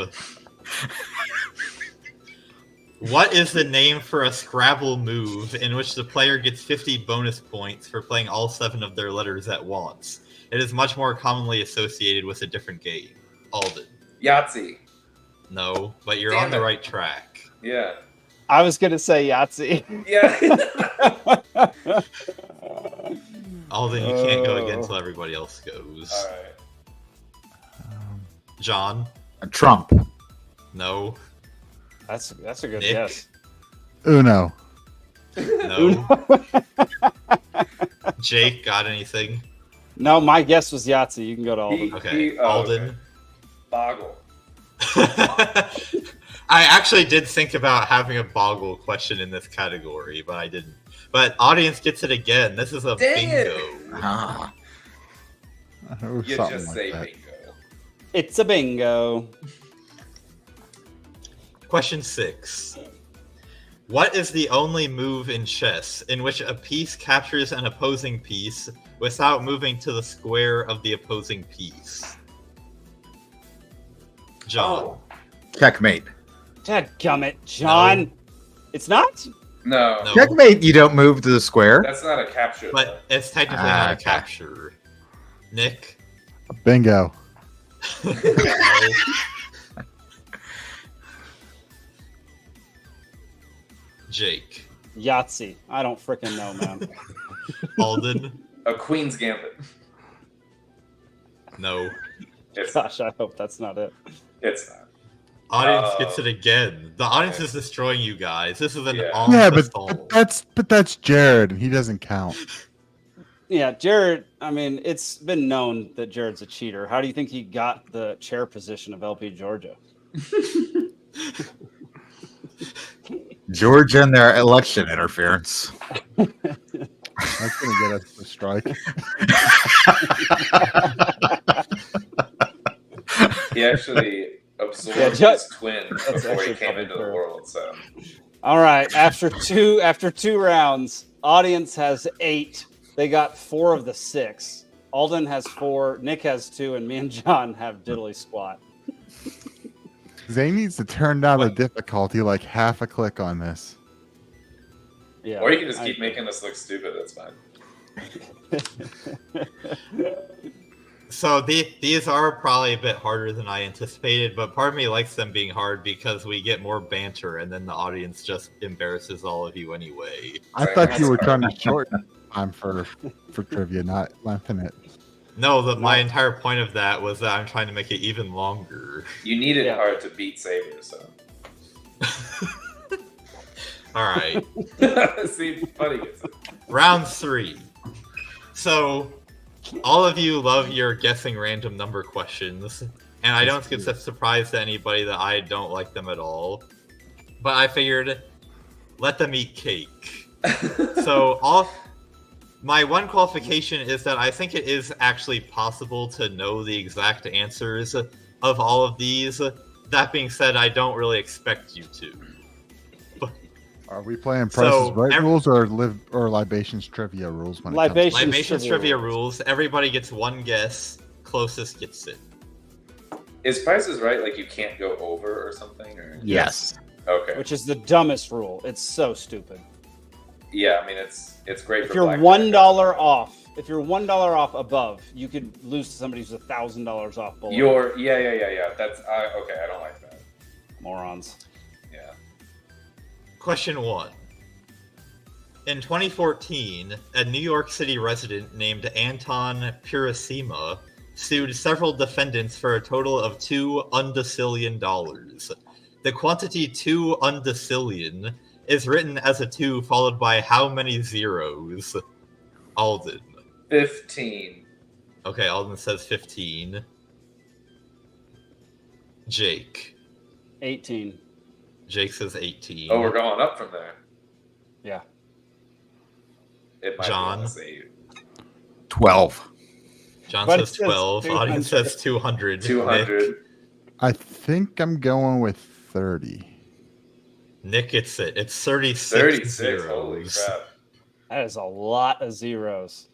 What is the name for a Scrabble move in which the player gets 50 bonus points for playing all 7 of their letters at once? It is much more commonly associated with a different game. Alden. Yahtzee. No, but you're Damn on the it. right track. Yeah. I was gonna say Yahtzee. Yeah. Alden, you can't go again until everybody else goes. All right. John. Trump. No. That's a good Nick? guess. Uno. No. Jake, got anything? No, my guess was Yahtzee. You can go to Alden. Okay. Oh, Alden. okay. Boggle. I actually did think about having a boggle question in this category, but I didn't. But audience gets it again. This is a Dang it. bingo. Ah. Or You something just like say that. bingo. It's a bingo. Question 6. What is the only move in chess in which a piece captures an opposing piece without moving to the square of the opposing piece? John. Oh. Checkmate. Dadgummit, John. No. It's not? No, No. Checkmate, you don't move to the square. that's not a capture. But it's technically Ah, not a okay. capture. Nick. Bingo. No. Jake. Yahtzee. I don't freaking know, man. Alden. A Queen's Gambit. No. It's Gosh, I hope that's not it. it's not. Audience gets it again. The audience is destroying you guys. This is an Yeah. on Yeah, the but that's Jared, and he doesn't count. Yeah, Jared, I mean, it's been known that Jared's a cheater. How do you think he got the chair position of LP Georgia? Georgia and their election interference. That's gonna get us a strike. He actually absorbed Yeah, his twin that's before he actually came into the probably world. So All right, after two rounds, audience has 8. They got 4 of the 6. Alden has 4, Nick has 2, and me and John have diddly squat. Zane needs to turn down the What? difficulty like half a click on this. Yeah. or you can just I- keep making us look stupid. That's fine. So these are probably a bit harder than I anticipated, but part of me likes them being hard because we get more banter and then the audience just embarrasses all of you anyway. I Right, thought you were that's trying to shorten time for trivia, not lengthen it. No, my entire point of that was that I'm trying to make it even longer. You need it Yeah. hard to beat Saber. So All right. see, Buddy gets it. Round 3. So, all of you love your guessing random number questions, and I don't get a surprise to anybody that I don't like them at all. But I figured, let them eat cake. So, my one qualification is that I think it is actually possible to know the exact answers of all of these. That being said, I don't really expect you to. Are we playing So, Price is Right rules or Libations trivia rules? When it comes to Libations Libations trivia trivia rules. rules. Everybody gets one guess. Closest gets it. Is Price is Right like you can't go over or something? Or Yes. okay, Which is the dumbest rule. It's so stupid. yeah. I mean, it's great. If for you're blackjack. $1 off, if you're $1 off above, you could lose to somebody who's $1,000 off below. Yeah. That's okay. I don't like that. Morons. Yeah. Question 1. In 2014, a New York City resident named Anton Purasima sued several defendants for a total of $2 undecillion. The quantity 2 undecillion is written as a 2 followed by how many zeros? Alden. 15. Okay, Alden says 15. Jake. 18. Jake says 18. Oh, we're going up from there. Yeah. It might John? be less 8. 12. John But says it says 12. 200. Audience says 200. 200. I think I'm going with 30. Nick gets it. It's 36. 36. zeros. Holy crap. That is a lot of zeros.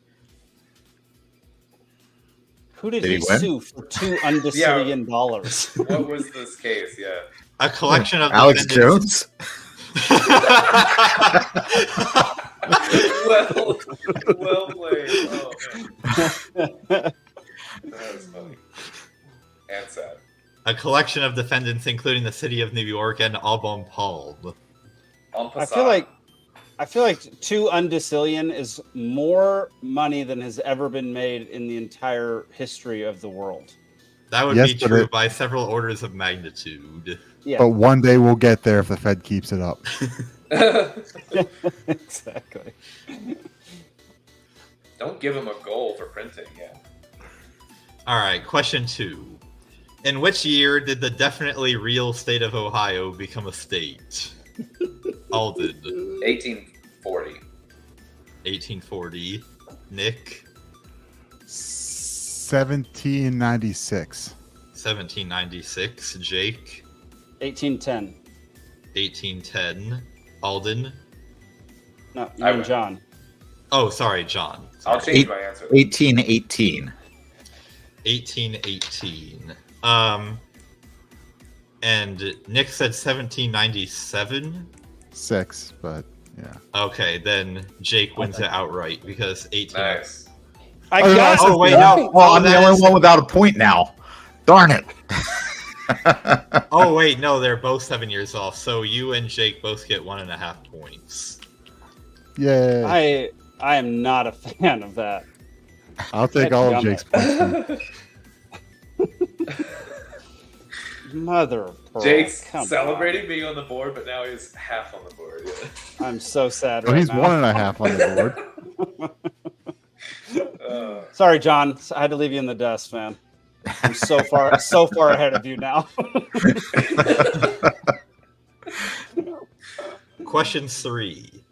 Who did Did he he win? sue for $2 undecillion? What was this case? Yeah. A collection of Alex defendants. Jones? Well played. Oh, man. That was funny. And sad. A collection of defendants, including the city of New York and Aubon Paul. I feel like $2 undecillion is more money than has ever been made in the entire history of the world. That would Yes, be but true it- by several orders of magnitude. Yeah, But one day we'll get there if the Fed keeps it up. exactly. Don't give him a goal for printing. Yeah. All right, question 2. In which year did the definitely real state of Ohio become a state? Alden. 1840. 1840. Nick. 1796. 1796. Jake. 1810. 1810. Alden. No, you I and win. John. Oh, sorry, John. I'll change my answer. 1818. 1818. And Nick said 1797. 6, but yeah. Okay, then Jake wins it outright because 18. Nice. I Oh, got Oh, wait, no. Well, I'm the that only is- one without a point now. Darn it. Oh, wait, no, they're both 7 years off. So you and Jake both get 1.5 points. Yay. I am not a fan of that. I'll take all of Jake's points. then. Mother of pearl, Jake's come celebrating being on the board, but now he's half on the board. Yeah. on. I'm so sad So right he's now. 1.5 on the board. Sorry, John. I had to leave you in the dust, man. I'm so far ahead of you now. Question 3.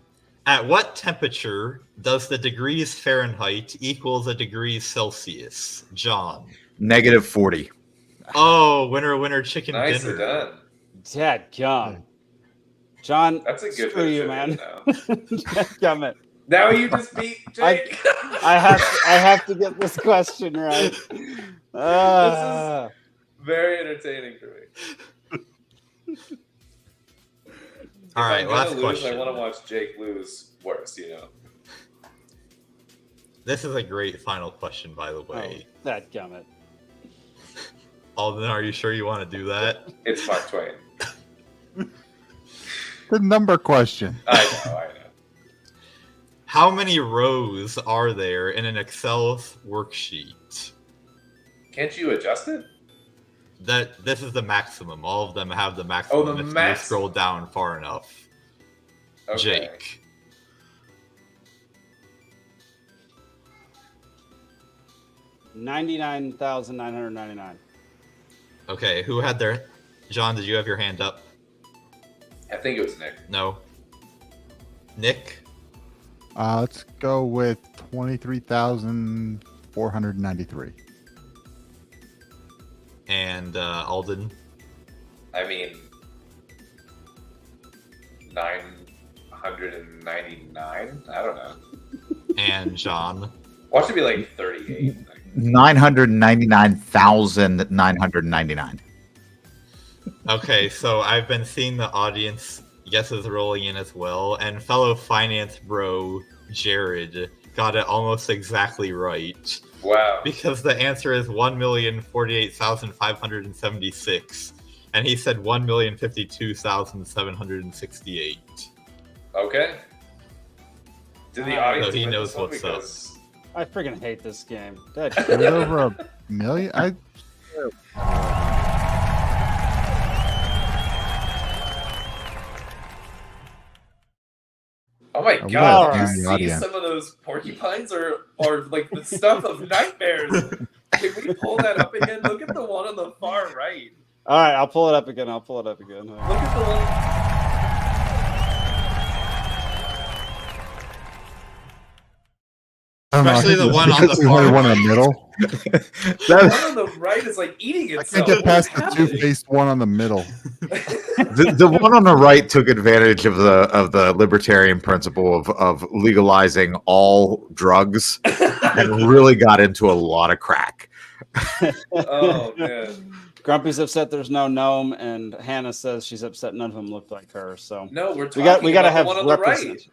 At what temperature does the degrees Fahrenheit equals a degrees Celsius? John. Negative 40. Oh, winner, chicken Nicely dinner. done. Dadgum. John, That's a good screw you, bit of man. trivia now. Dadgummit. Now you just beat Jake. I have to get this question right. Very entertaining for me. All right, If I'm last gonna lose, question. I want to watch Jake lose worse, you know. This is a great final question, by the way. Dadgummit. Alden, are you sure you want to do that? It's Mark Twain. The number question. I know. How many rows are there in an Excel worksheet? Can't you adjust it? This is the maximum. All of them have the maximum. Oh, the if you max- scroll down far enough. Okay. Jake. $99,999. Okay, who had their... John, did you have your hand up? I think it was Nick. No. Nick? Let's go with 23,493. And Alden? I mean, 999. I don't know. And John? Watch it be like 38. 999,999. Okay, so I've been seeing the audience guesses rolling in as well, and fellow finance bro Jared got it almost exactly right. Wow. Because the answer is 1,048,576, and he said 1,052,768. Okay. Did the audience So he win knows this one what's up. because I freaking hate this game. Is it over a million? Oh my I'm god, glad did you the see audience. some of those porcupines are like the stuff of nightmares? Can we pull that up again? Look at the one on the far right. All right, I'll pull it up again. Look at the one. I don't know, I Especially think the one on the there's far only one in right. the middle. The one on the right is like eating I itself. can't get past What is the two-faced one on the middle. The one on the right took advantage of the libertarian principle of legalizing all drugs and really got into a lot of crack. Oh man. Grumpy's upset there's no gnome, and Hannah says she's upset none of them look like her. So No, we're talking we got to about have the one on the right. representation.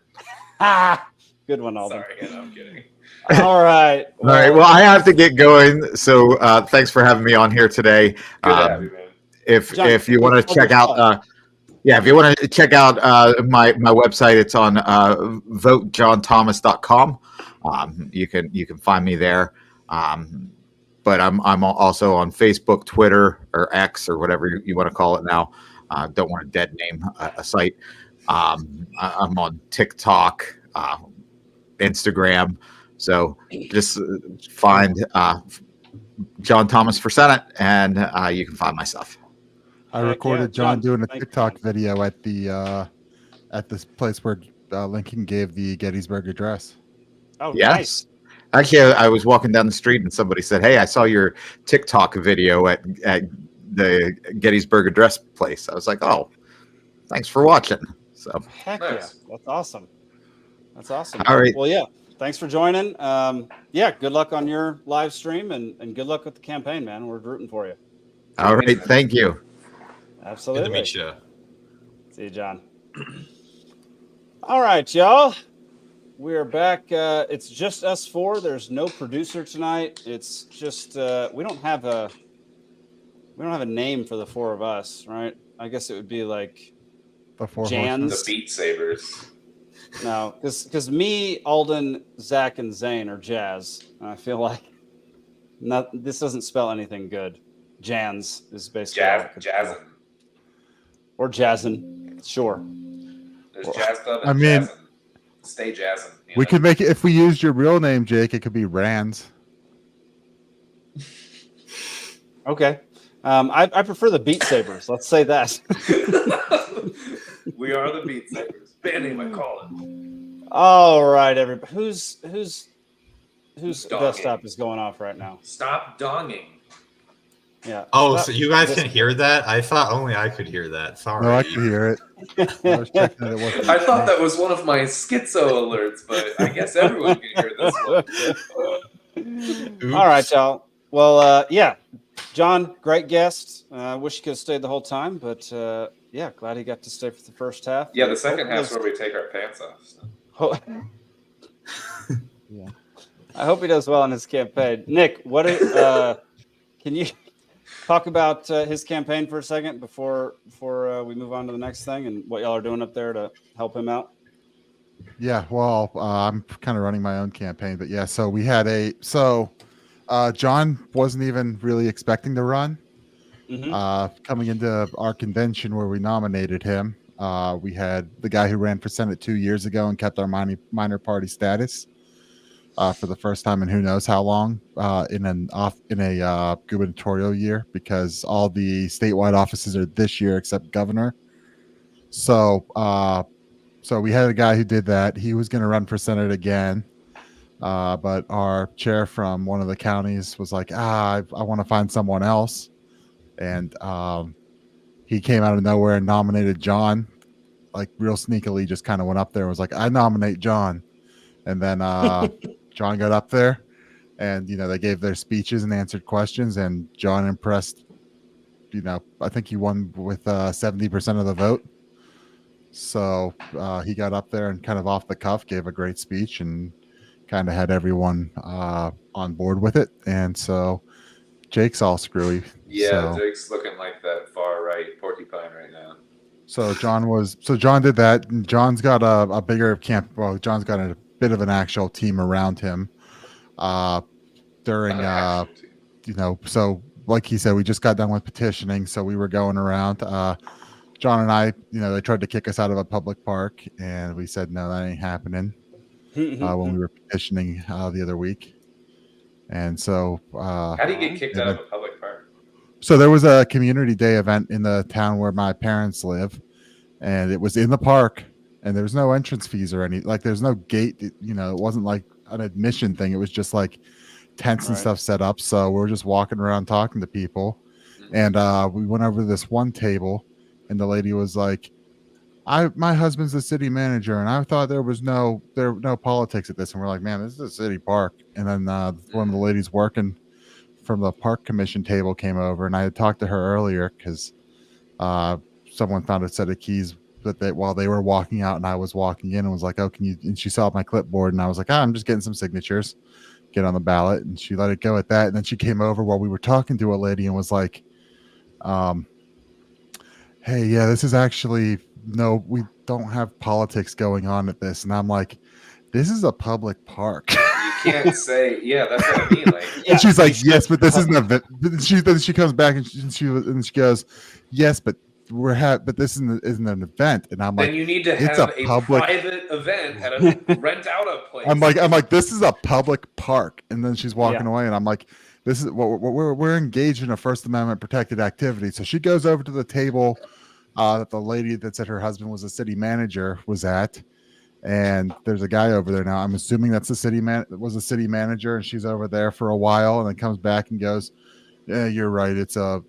Ah, good one, Alden. Sorry, Hannah, I'm kidding. All right. All right. Well, I have to get going. So thanks for having me on here today. Good to have you, man. John, If you want to check out, if you want to check out my website, it's on votejohnthomas.com. You can find me there. But I'm also on Facebook, Twitter, or X, or whatever you want to call it now. Don't want to dead name a site. I'm on TikTok, Instagram. So just find John Thomas for Senate, and you can find my stuff. I Heck recorded yeah, John John, doing a thank you, TikTok John. video at this place where Lincoln gave the Gettysburg Address. Oh, Yes. nice. Actually, I was walking down the street and somebody said, "Hey, I saw your TikTok video at the Gettysburg Address place." I was like, "Oh, thanks for watching." So, Heck Nice. yeah, that's awesome. That's awesome. All right. Well, yeah. Thanks for joining. Yeah, good luck on your live stream, and good luck with the campaign, man. We're rooting for you. all right, thank you. Good Absolutely. to meet you. See you, John. All right, y'all. We are back. It's just us four. There's no producer tonight. It's just we don't have a name for the four of us, right? I guess it would be like The four Jans. horsemen. The Beat Sabers. no, because me, Alden, Zach, and Zane are Jazz. And I feel like this doesn't spell anything good. Jans is basically all I could spell. Jazzin. Or Jazzin. Sure. There's Jazz Club and I mean, Jazzin. Stay jazzin'. We could make it, if we used your real name, Jake, it could be Rands. Okay. I prefer the Beat Sabers. Let's say that. We are the Beat Sabers. Band name I call it. All right, everybody. Whose Donging. desktop is going off right now? Stop donging. Yeah. Oh, so you guys can hear that? I thought only I could hear that. Sorry. No, I can hear it. I was checking that it wasn't. I thought that was one of my schizo alerts, but I guess everyone can hear this one. All right, y'all. Well, yeah, John, great guest. Wish you could have stayed the whole time, but yeah, glad he got to stay for the first half. Yeah, the second half's where we take our pants off. So. Yeah. I hope he does well in his campaign. Nick, can you talk about his campaign for a second before we move on to the next thing and what y'all are doing up there to help him out? Yeah, well, I'm kind of running my own campaign, but yeah, so we had John wasn't even really expecting to run. Mm-hmm. Coming into our convention where we nominated him, we had the guy who ran for Senate 2 years ago and kept our minor party status for the first time in who knows how long in a gubernatorial year, because all the statewide offices are this year except governor. So we had a guy who did that. He was going to run for Senate again. But our chair from one of the counties was like, I want to find someone else. And he came out of nowhere and nominated John, like real sneakily, just kind of went up there and was like, I nominate John. And then John got up there and, they gave their speeches and answered questions, and John impressed, I think he won with 70% of the vote. So he got up there and kind of off the cuff gave a great speech and kind of had everyone on board with it. And so Jake's all screwy. Yeah, so, Jake's looking like that far right porcupine right now. So John did that, and John's got a bigger camp. Well, John's got a bit of an actual team around him. During so like he said, we just got done with petitioning, so we were going around. John and I, they tried to kick us out of a public park, and we said no, that ain't happening. When we were petitioning the other week, and so how do you get kicked out of a public park? So there was a community day event in the town where my parents live, and it was in the park, and there's no entrance fees or any, like, there's no gate. It wasn't like an admission thing. It was just like tents and stuff set up. So we're just walking around talking to people, and we went over to this one table, and the lady was like, my husband's the city manager, and I thought there was no politics at this. And we're like, man, this is a city park. And then one of the ladies working from the park commission table came over, and I had talked to her earlier because someone found a set of keys while they were walking out, and I was walking in, and was like, oh, can you? And she saw my clipboard, and I was like, I'm just getting some signatures, get on the ballot, and she let it go at that. And then she came over while we were talking to a lady and was like, hey, yeah, this is actually, no, we don't have politics going on at this. And I'm like, this is a public park. You can't say, yeah, that's what I mean. Like, and she's like, yes, but this isn't an event. Then she comes back and she goes, yes, but but this isn't an event. And I'm like, then you need to have a private event at a rent out a place. I'm like, this is a public park. And then she's walking away, and I'm like, this is what we're engaged in a First Amendment protected activity. So she goes over to the table that the lady that said her husband was a city manager was at, and there's a guy over there now. I'm assuming that's the city manager, and she's over there for a while, and then comes back and goes, yeah, you're right. It's a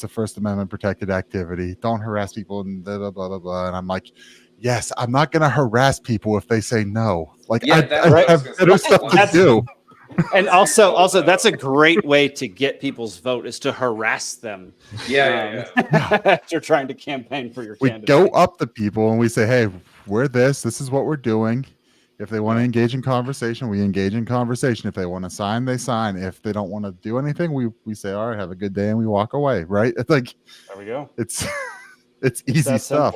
First Amendment protected activity. Don't harass people and blah, blah, blah, blah, blah. And I'm like, yes, I'm not going to harass people if they say no. Like, I have better stuff to do. And also, that's a great way to get people's vote, is to harass them. Yeah. After trying to campaign for your candidate. We go up to people and we say, hey, we're this is what we're doing. If they want to engage in conversation, we engage in conversation. If they want to sign, they sign. If they don't want to do anything, we say, all right, have a good day, and we walk away. Right? It's like, there we go. It's easy stuff.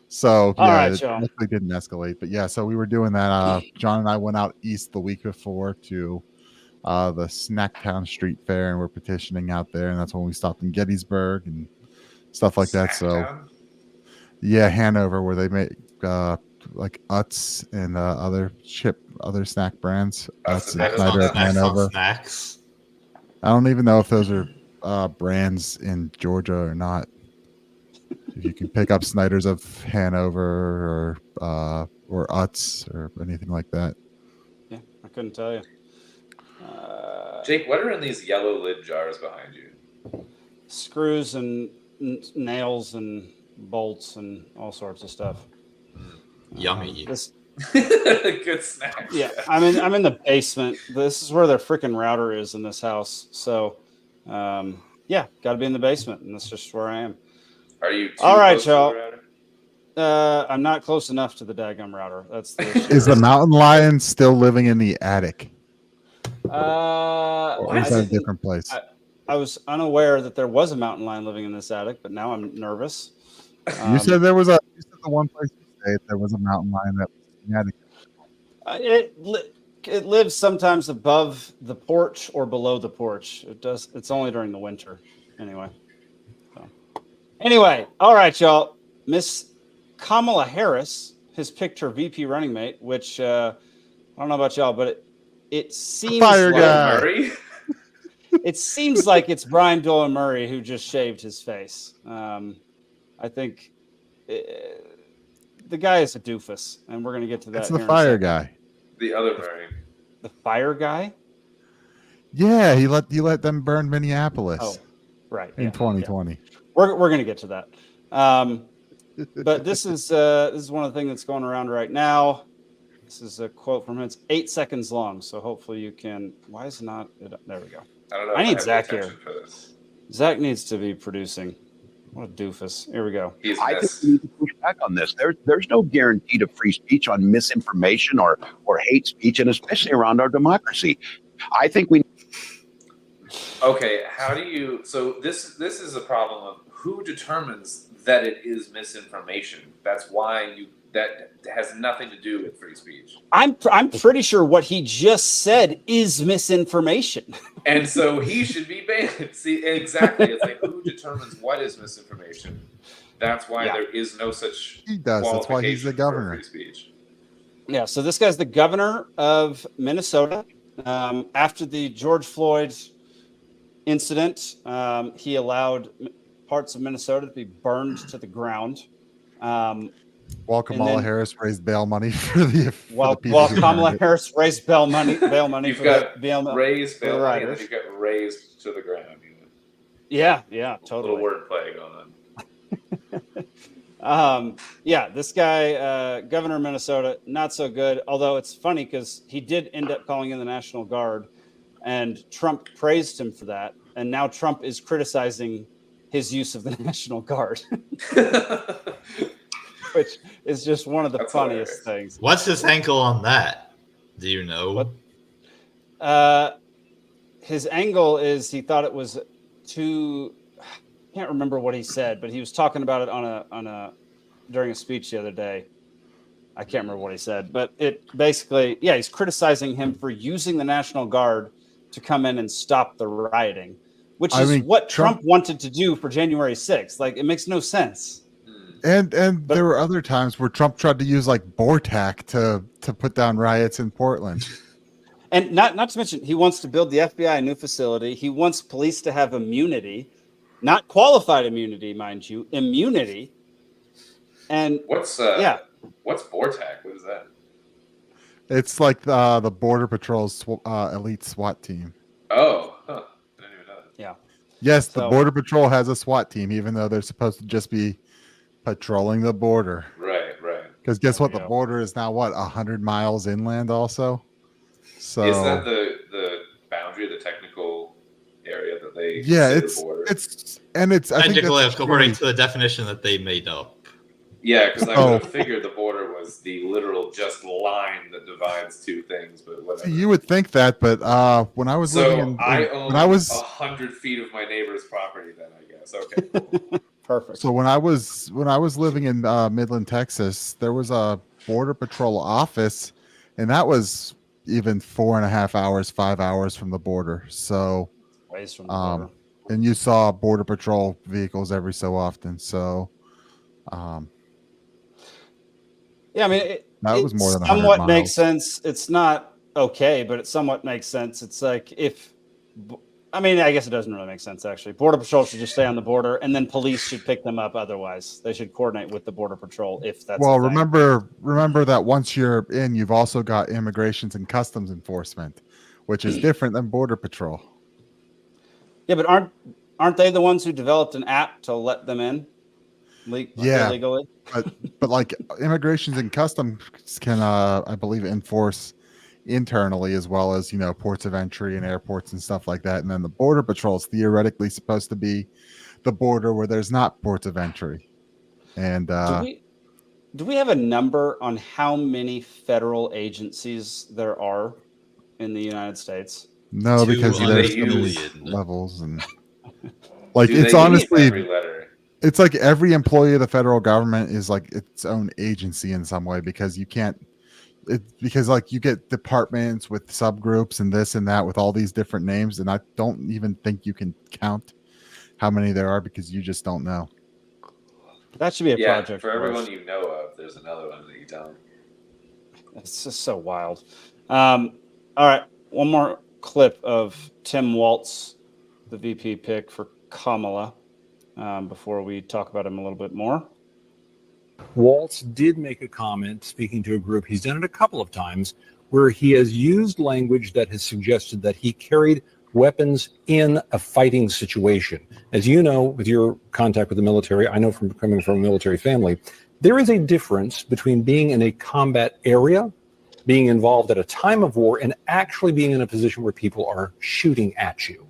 So all yeah, right, it definitely didn't escalate. But yeah, so we were doing that. John and I went out east the week before to the Snacktown Street Fair, and we're petitioning out there, and that's when we stopped in Gettysburg and stuff like that. So yeah, Hanover, where they make like Utz and other snack brands. Utz and Snyder at Hanover. Snacks. I don't even know if those are brands in Georgia or not. If you can pick up Snyder's of Hanover or Utz or anything like that. Yeah, I couldn't tell you. Jake, what are in these yellow lid jars behind you? Screws and nails and bolts and all sorts of stuff. Yummy. Good snacks. Yeah, I'm in the basement. This is where their freaking router is in this house. So, yeah, got to be in the basement, and that's just where I am. Are you all right, y'all? I'm not close enough to the daggum router. That's the issue. Is the mountain lion still living in the attic? Or is that a different place? I was unaware that there was a mountain lion living in this attic, but now I'm nervous. You said there was the one place you stayed, there was a mountain lion that was in the attic. It lives sometimes above the porch or below the porch. It's only during the winter, anyway. Anyway, all right, y'all. Miss Kamala Harris has picked her VP running mate, which I don't know about y'all, but it seems Fire like Murray. It seems like it's Brian Dolan Murray who just shaved his face. I think the guy is a doofus, and we're going to get to that. It's the fire guy. The other Murray. The fire guy? Yeah, he let them burn Minneapolis. Oh, right. In 2020. Yeah. We're going to get to that. But this is one of the things that's going around right now. This is a quote from him. It's 8 seconds long, so hopefully you can. Why is it not? There we go. I don't know. I need Zach here. Zach needs to be producing. What a doofus. Here we go. I think we need to push back on this. There's no guarantee to free speech on misinformation or hate speech, and especially around our democracy. I think we. Okay, how do you? So this is a problem of who determines that it is misinformation. That's why that has nothing to do with free speech. I'm pretty sure what he just said is misinformation. And so he should be banned. See, exactly. It's like who determines what is misinformation? That's why there is no such. He does. That's why he's the governor. Free speech. Yeah. So this guy's the governor of Minnesota. After the George Floyd incident. He allowed parts of Minnesota to be burned to the ground. While Kamala then- Harris raised bail money for the While people who Kamala burned it. Harris raised bail money You've for got the bail raised for the bail money, and then riders. you've got raised to the ground. Yeah, Little totally. wordplay going on. This guy, governor of Minnesota, not so good. Although it's funny because he did end up calling in the National Guard, and Trump praised him for that. And now Trump is criticizing his use of the National Guard, which is just one of the That's funniest hilarious. things. What's his angle on that? Do you know? His angle is he thought it was too. I can't remember what he said, but he was talking about it on a during a speech the other day. I can't remember what he said, but it basically, he's criticizing him for using the National Guard to come in and stop the rioting, which is what Trump wanted to do for January 6th. Like, it makes no sense. And there were other times where Trump tried to use like BORTAC to put down riots in Portland. And not to mention, he wants to build the FBI a new facility. He wants police to have immunity, not qualified immunity, mind you, immunity. And what's BORTAC? What is that? It's like the Border Patrol's elite SWAT team. Oh, I didn't even know that. Yeah. Yes, the Border Patrol has a SWAT team, even though they're supposed to just be patrolling the border. Right. Because guess what? The border is now 100 miles inland also. So is that the boundary, the technical area that they it's border? it's technically according to the definition that they made up. Yeah, because I would have figured the border was the literal just line that divides two things, but whatever. You would think that, but when I was living in, I own when I was 100 feet of my neighbor's property, then I guess. Okay, cool. Perfect. So when I was living in Midland, Texas, there was a Border Patrol office, and that was even 4.5 hours, 5 hours from the border. So ways from the border. And you saw Border Patrol vehicles every so often. So I mean, that was more than 100 somewhat miles. makes sense. It's not okay, but it somewhat makes sense. It's like I guess it doesn't really make sense, actually. Border Patrol should just stay on the border, and then police should pick them up otherwise. They should coordinate with the Border Patrol if that's well, remember that once you're in, you've also got Immigrations and Customs Enforcement, which is different than Border Patrol. Yeah, but aren't they the ones who developed an app to let them in illegally? But like Immigrations and Customs can, I believe, enforce internally as well as ports of entry and airports and stuff like that. And then the Border Patrol is theoretically supposed to be the border where there's not ports of entry. And do we have a number on how many federal agencies there are in the United States? No, because there's levels and like it's honestly every letter. It's like every employee of the federal government is like its own agency in some way, because you can't. Because like you get departments with subgroups and this and that with all these different names, and I don't even think you can count how many there are because you just don't know. That should be a project for everyone you know of. There's another one that you don't. It's just so wild. All right, one more clip of Tim Walz, the VP pick for Kamala, before we talk about him a little bit more. Walz did make a comment speaking to a group. He's done it a couple of times where he has used language that has suggested that he carried weapons in a fighting situation. As you know, with your contact with the military, I know from coming from a military family, there is a difference between being in a combat area, being involved at a time of war, and actually being in a position where people are shooting at you.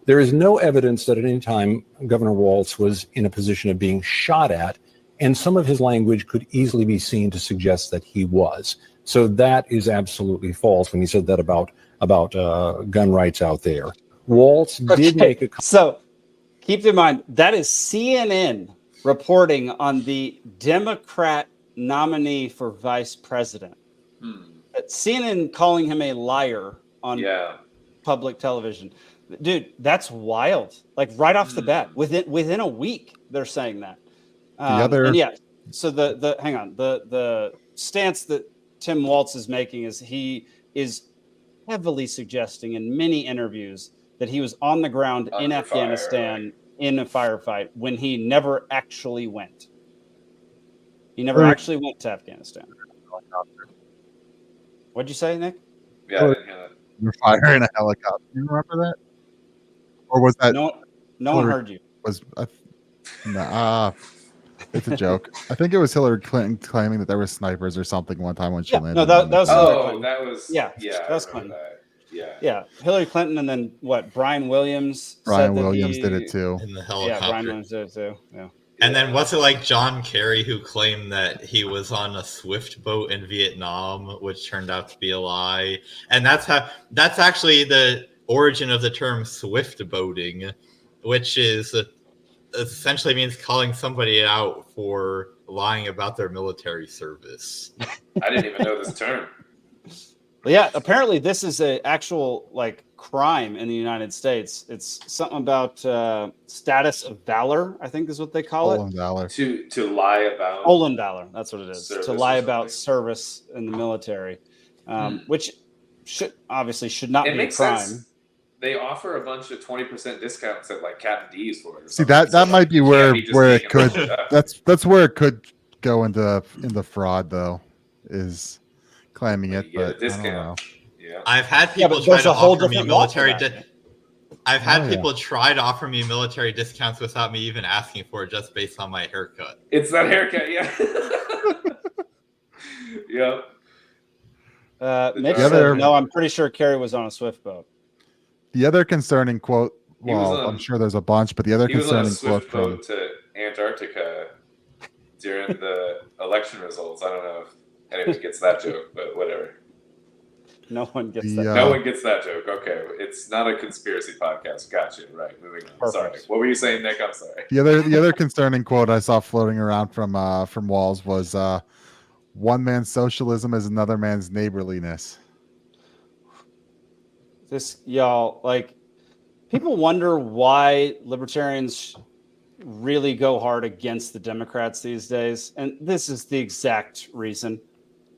There is no evidence that at any time Governor Walz was in a position of being shot at, and some of his language could easily be seen to suggest that he was. So that is absolutely false when he said that about gun rights out there. Walz did make a... So keep in mind, that is CNN reporting on the Democrat nominee for vice president. CNN calling him a liar on public television. Dude, that's wild. Like right off the bat, within a week, they're saying that. So the stance that Tim Walz is making is he is heavily suggesting in many interviews that he was on the ground in Under fire, Afghanistan in a firefight when he never actually went. He never Right. actually went to Afghanistan. What'd you say, Nick? Yeah, I didn't hear that. You're firing a helicopter. You remember that? Or was that No one Hillary- heard you. was it's a joke. I think it was Hillary Clinton claiming that there were snipers or something one time when she Yeah, landed. no, that on was the- Hillary Oh, Clinton. that was Yeah, yeah. that I was remember Clinton. that. Yeah, Hillary Clinton, and then what? Brian Williams. Brian said that Williams he- did it too. in the Yeah, helicopter. Brian Williams did it too. Yeah. And then was it like John Kerry who claimed that he was on a Swift boat in Vietnam, which turned out to be a lie? And that's actually the origin of the term Swift boating, which is essentially means calling somebody out for lying about their military service. I didn't even know this term. But yeah, apparently this is a actual like crime in the United States. It's something about status of valor, I think is what they call it. Stolen valor. To lie about Stolen valor. That's what it is. Service To or lie about something. service in the military, which should not It be a makes crime. sense. They offer a bunch of 20% discounts at like Captain D's for it. or See something. that So might be you can't where just it making could. shit up. That's where it could go into fraud though, is claiming When it. you get a But I don't know. discount. Yeah. I've had Yeah, people but try there's to a whole offer me different law for military. that. I've had Oh, yeah. people try to offer me military discounts without me even asking for it, just based on my haircut. It's that haircut, yeah. Yep. Mitch The said, other- no, I'm pretty sure Kerry was on a Swift boat. The other concerning quote. He was Well, on- I'm sure there's a bunch, but the other He was on a concerning quote swift from boat to Antarctica during the election results. I don't know if anyone gets that joke, but whatever. No one gets The, that. No one gets that joke. Okay, it's not a conspiracy podcast. Gotcha. Right. Moving on. Perfect. Sorry. What were you saying, Nick? I'm sorry. the other concerning quote I saw floating around from Walz was one man's socialism is another man's neighborliness. This, y'all, like, people wonder why libertarians really go hard against the Democrats these days. And this is the exact reason.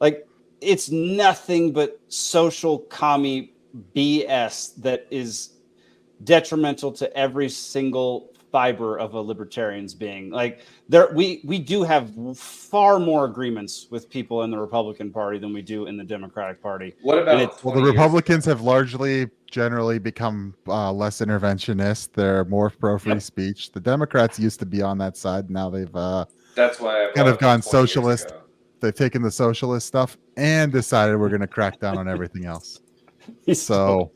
Like, it's nothing but social commie BS that is detrimental to every single fiber of a libertarian's being. Like, we do have far more agreements with people in the Republican Party than we do in the Democratic Party. What And about it's- Well, the 20 years Republicans ago? have largely, generally become less interventionist. They're more pro free Yep. speech. The Democrats used to be on that side. Now they've That's why I kind of brought gone up 20 years socialist. ago. they've taken the socialist stuff and decided we're going to crack down on everything else. So,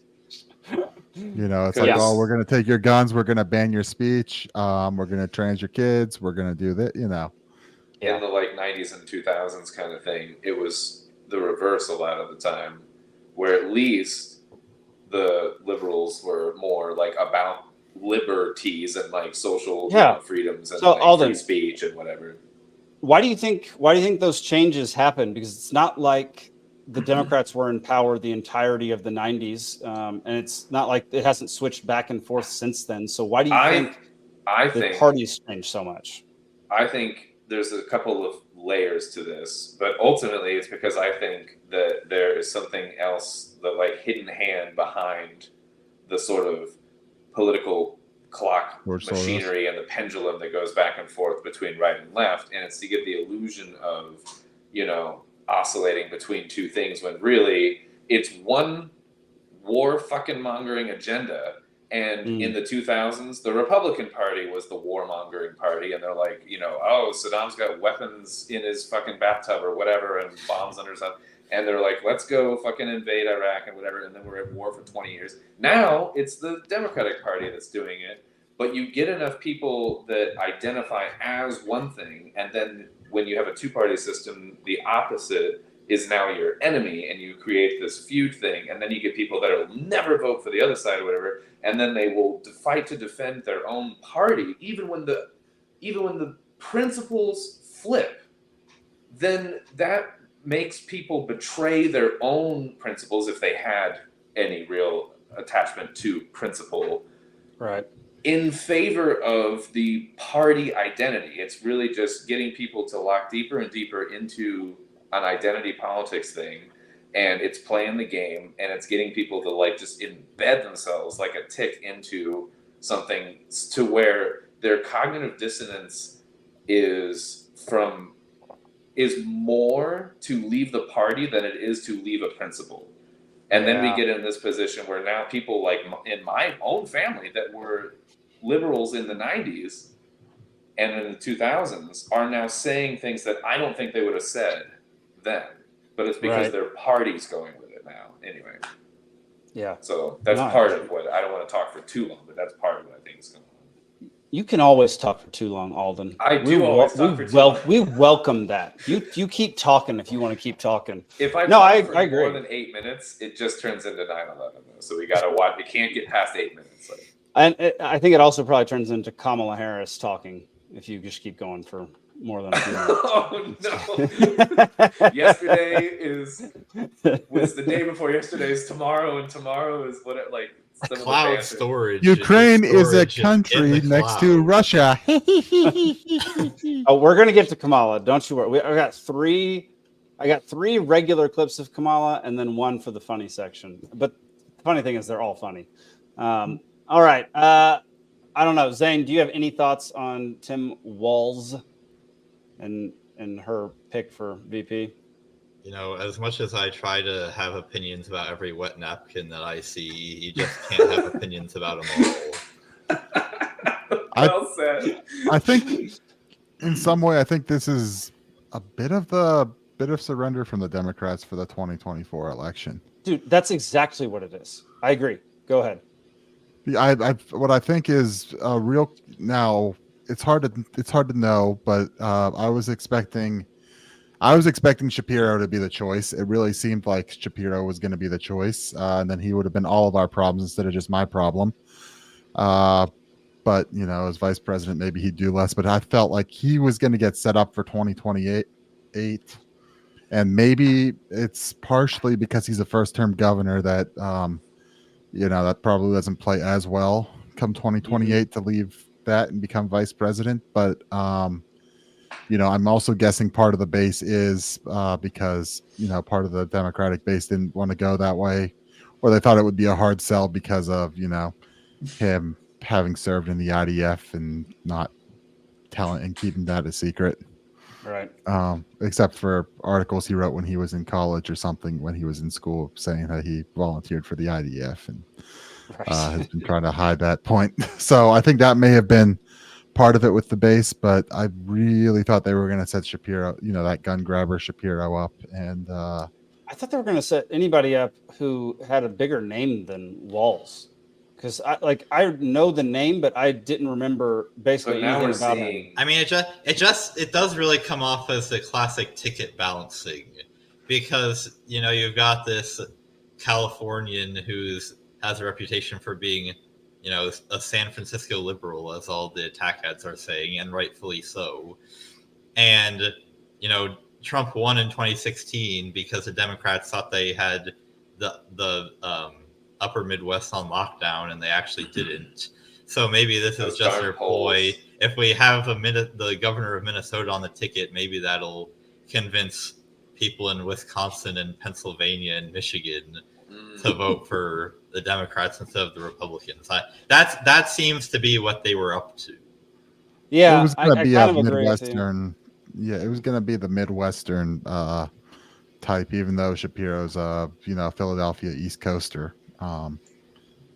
you know, it's like, Yes. oh, we're going to take your guns, we're going to ban your speech, we're going to trans your kids, we're going to do that, you know. Yeah. In the like 90s and 2000s kind of thing, it was the reverse a lot of the time, where at least the liberals were more like about liberties and like social freedoms and So, like Alden, free speech and whatever. Why do you think those changes happened? Because it's not like the Democrats were in power the entirety of the 90s, and it's not like it hasn't switched back and forth since then. So why do you think I the think parties changed so much? I think there's a couple of layers to this, but ultimately it's because I think that there is something else, the like hidden hand behind the sort of political clock George Soros. machinery and the pendulum that goes back and forth between right and left, and it's to give the illusion of, you know, oscillating between two things when really it's one war fucking mongering agenda. And in the 2000s, the Republican Party was the warmongering party, and they're like, you know, oh, Saddam's got weapons in his fucking bathtub or whatever, and bombs under his house, and they're like, let's go fucking invade Iraq and whatever, and then we're at war for 20 years. Now it's the Democratic Party that's doing it, but you get enough people that identify as one thing, and then when you have a two-party system, the opposite is now your enemy, and you create this feud thing, and then you get people that will never vote for the other side or whatever, and then they will fight to defend their own party, even when the principles flip. Then that makes people betray their own principles if they had any real attachment to principle, Right. in favor of the party identity. It's really just getting people to lock deeper and deeper into an identity politics thing. and it's playing the game, and it's getting people to like just embed themselves like a tick into something to where their cognitive dissonance is more to leave the party than it is to leave a principle. And then we get in this position where now people like in my own family that were liberals in the 90s and in the 2000s are now saying things that I don't think they would have said then, but it's because their party's going with it now. Anyway. Yeah. So that's part of what, I don't want to talk for too long, but that's part of what I think is going on. You can always talk for too long, Alden. I do always talk for too long. We welcome that. You keep talking if you want to keep talking. If I I for agree. more than 8 minutes, it just turns into 9/11 though. So we gotta watch. It can't get past 8 minutes. Like. And I think it also probably turns into Kamala Harris talking if you just keep going for more than a few minutes. Oh no! Yesterday was the day before yesterday's tomorrow, and tomorrow is what it like. Cloud storage. Ukraine is a country next to Russia. Oh, we're gonna get to Kamala. Don't you worry. I got three regular clips of Kamala, and then one for the funny section. But the funny thing is, they're all funny. All right. I don't know, Zane. Do you have any thoughts on Tim Walz and her pick for VP? You know, as much as I try to have opinions about every wet napkin that I see, you just can't have opinions about them all. Well said. I think, in some way, I think this is a bit of surrender from the Democrats for the 2024 election. Dude, that's exactly what it is. I agree. Go ahead. What I think is real now. It's hard to know, but I was expecting Shapiro to be the choice. It really seemed like Shapiro was going to be the choice, and then he would have been all of our problems instead of just my problem. But you know, as vice president, maybe he'd do less. But I felt like he was going to get set up for 2028, and maybe it's partially because he's a first-term governor that that probably doesn't play as well come 2028 to leave that and become vice president. But I'm also guessing part of the base is because, part of the Democratic base didn't want to go that way, or they thought it would be a hard sell because of, him having served in the IDF and not telling and keeping that a secret. Right. Except for articles he wrote when he was in college or something, when he was in school, saying that he volunteered for the IDF and has been trying to hide that point. So I think that may have been part of it with the base, but I really thought they were going to set Shapiro, that gun grabber Shapiro up. And I thought they were going to set anybody up who had a bigger name than Walz. Because I know the name, but I didn't remember basically anything about him. I mean, it does really come off as the classic ticket balancing, because you've got this Californian who has a reputation for being, a San Francisco liberal, as all the attack ads are saying, and rightfully so. And Trump won in 2016 because the Democrats thought they had the upper Midwest on lockdown, and they actually didn't. So maybe this is just their ploy. If we have the governor of Minnesota on the ticket, maybe that'll convince people in Wisconsin and Pennsylvania and Michigan to vote for the Democrats instead of the Republicans. That seems to be what they were up to. Yeah, it was going to be a Midwestern. Yeah, it was going to be the Midwestern type, even though Shapiro's Philadelphia East Coaster.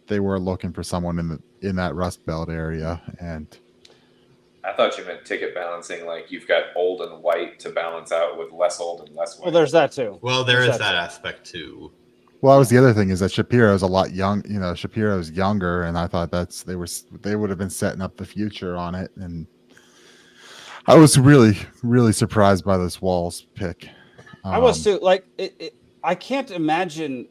They were looking for someone in that Rust Belt area, and I thought you meant ticket balancing, like you've got old and white to balance out with less old and less white. Well, there's that too. Well, there's that aspect too. Well, that was the other thing, is that Shapiro's a lot young. Shapiro's younger, and I thought they would have been setting up the future on it, and I was really, really surprised by this Walz pick. I was too. I can't imagine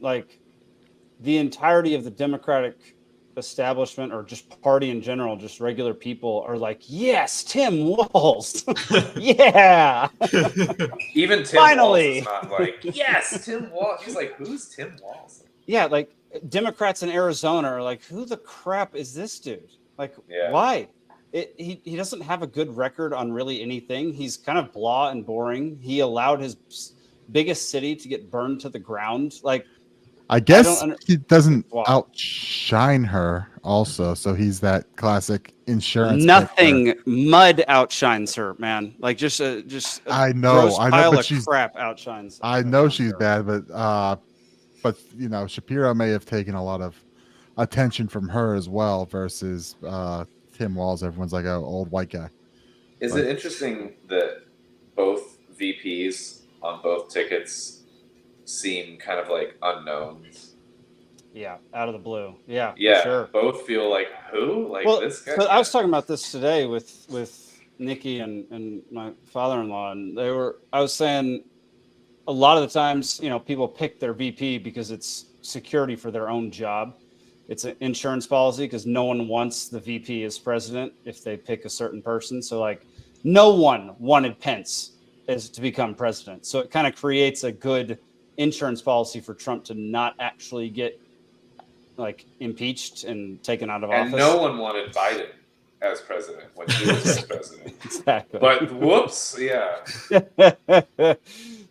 the entirety of the Democratic establishment or just party in general, just regular people are like, yes, Tim Walz. Yeah. Even Tim Finally. Walz is not like, yes, Tim Walz. He's like, who's Tim Walz? Yeah, Democrats in Arizona are like, who the crap is this dude? Why? He doesn't have a good record on really anything. He's kind of blah and boring. He allowed his biggest city to get burned to the ground. Like, I guess don't he doesn't Wow. outshine her also, so he's that classic insurance picker. nothing mud outshines her, man. Like just a I know, gross pile but of she's crap outshines. I know she's her. bad, but you know, Shapiro may have taken a lot of attention from her as well versus Tim Walz. Everyone's like, oh, old white guy. Is it interesting that both VPs on both tickets seem kind of like unknowns? Yeah, out of the blue. Yeah, Yeah, sure. both feel like who? Like Well, this guy? but I was talking about this today with Nikki and my father-in-law, and I was saying a lot of the times, you know, people pick their VP because it's security for their own job. It's an insurance policy because no one wants the VP as president if they pick a certain person. So like no one wanted Pence as to become president. So it kind of creates a good insurance policy for Trump to not actually get like impeached and taken out of office. And no one wanted Biden as president when he was vice president. Exactly. But whoops, yeah.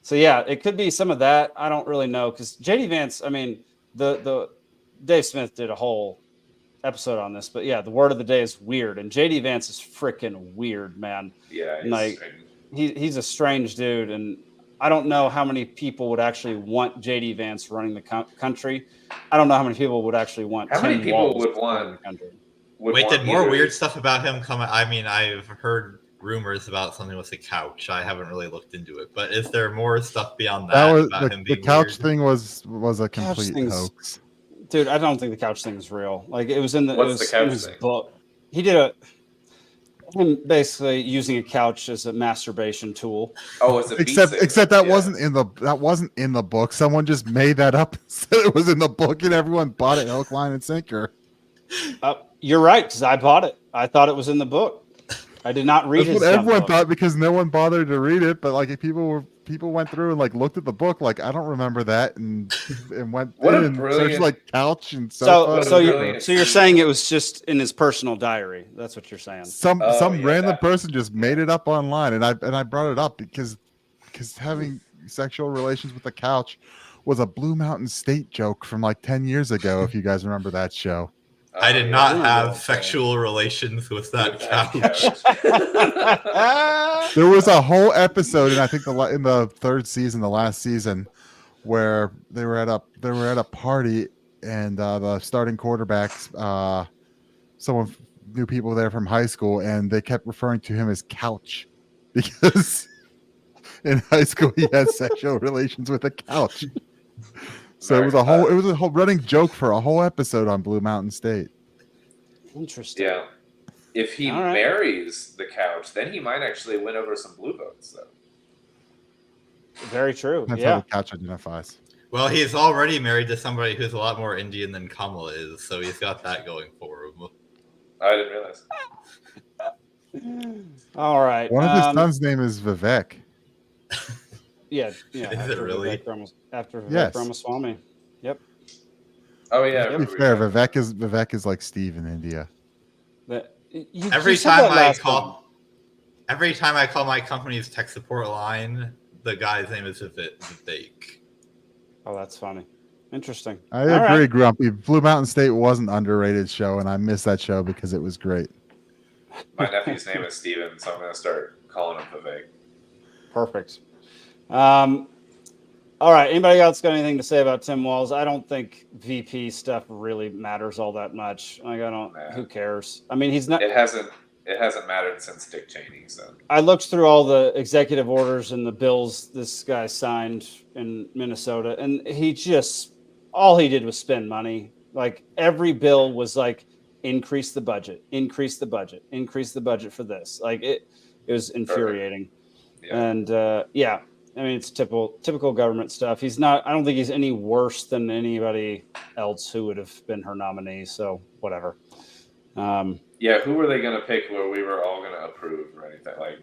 So yeah, it could be some of that. I don't really know because JD Vance. I mean, the Dave Smith did a whole episode on this, but yeah, the word of the day is weird, and JD Vance is freaking weird, man. Yeah, he's a strange dude, and I don't know how many people would actually want JD Vance running the country. I don't know how many people would actually want. How many people would want the country? Wait, did more weird stuff about him come? I mean, I've heard rumors about something with the couch. I haven't really looked into it, but is there more stuff beyond that? That was about him the being couch weird? thing was a complete hoax. Dude, I don't think the couch thing is real. Like it was in the, What's the couch in his thing? book. He did him basically using a couch as a masturbation tool. Oh, it's a except that wasn't in the book. Someone just made that up and said it was in the book, and everyone bought it hook, line, and sinker. You're right, because I bought it. I thought it was in the book. I did not read That's it. what everyone thought because no one bothered to read it. But like, if people went through and like looked at the book, like I don't remember that, and went What a in and brilliant- searched like couch and sofa. So you're saying it was just in his personal diary. That's what you're saying. Some yeah, random person just made it up online, and I brought it up because having sexual relations with the couch was a Blue Mountain State joke from like 10 years ago. If you guys remember that show. I did not have okay. sexual relations with that couch. There was a whole episode, and I think in the third season, the last season, where they were at a party, and the starting quarterbacks, someone knew people there from high school, and they kept referring to him as Couch because in high school he had sexual relations with a couch. So it was a whole running joke for a whole episode on Blue Mountain State. Interesting. Yeah. If he All right. marries the couch, then he might actually win over some blue votes, though. Very true. That's yeah. how the couch identifies. Well, he's already married to somebody who's a lot more Indian than Kamala is, so he's got that going for him. I didn't realize. All right. One of his sons' name is Vivek. Yeah. Is it really? After Vivek Yes. Ramaswamy. Yep. Oh, yeah. To be fair, Vivek is like Steve in India. Every time I call my company's tech support line, the guy's name is Vivek. Oh, that's funny. Interesting. I All agree, right. Grumpy. Blue Mountain State was an underrated show, and I missed that show because it was great. My nephew's name is Steven, so I'm going to start calling him Vivek. Perfect. All right. Anybody else got anything to say about Tim Walz? I don't think VP stuff really matters all that much. Like, I don't. Nah. Who cares? I mean, he's not. It hasn't mattered since Dick Cheney. So I looked through all the executive orders and the bills this guy signed in Minnesota, and all he did was spend money. Like every bill was like, increase the budget for this. Like it was infuriating. Yeah. And I mean, it's typical government stuff. I don't think he's any worse than anybody else who would have been her nominee. So whatever. Yeah, who were they going to pick where we were all going to approve or anything like?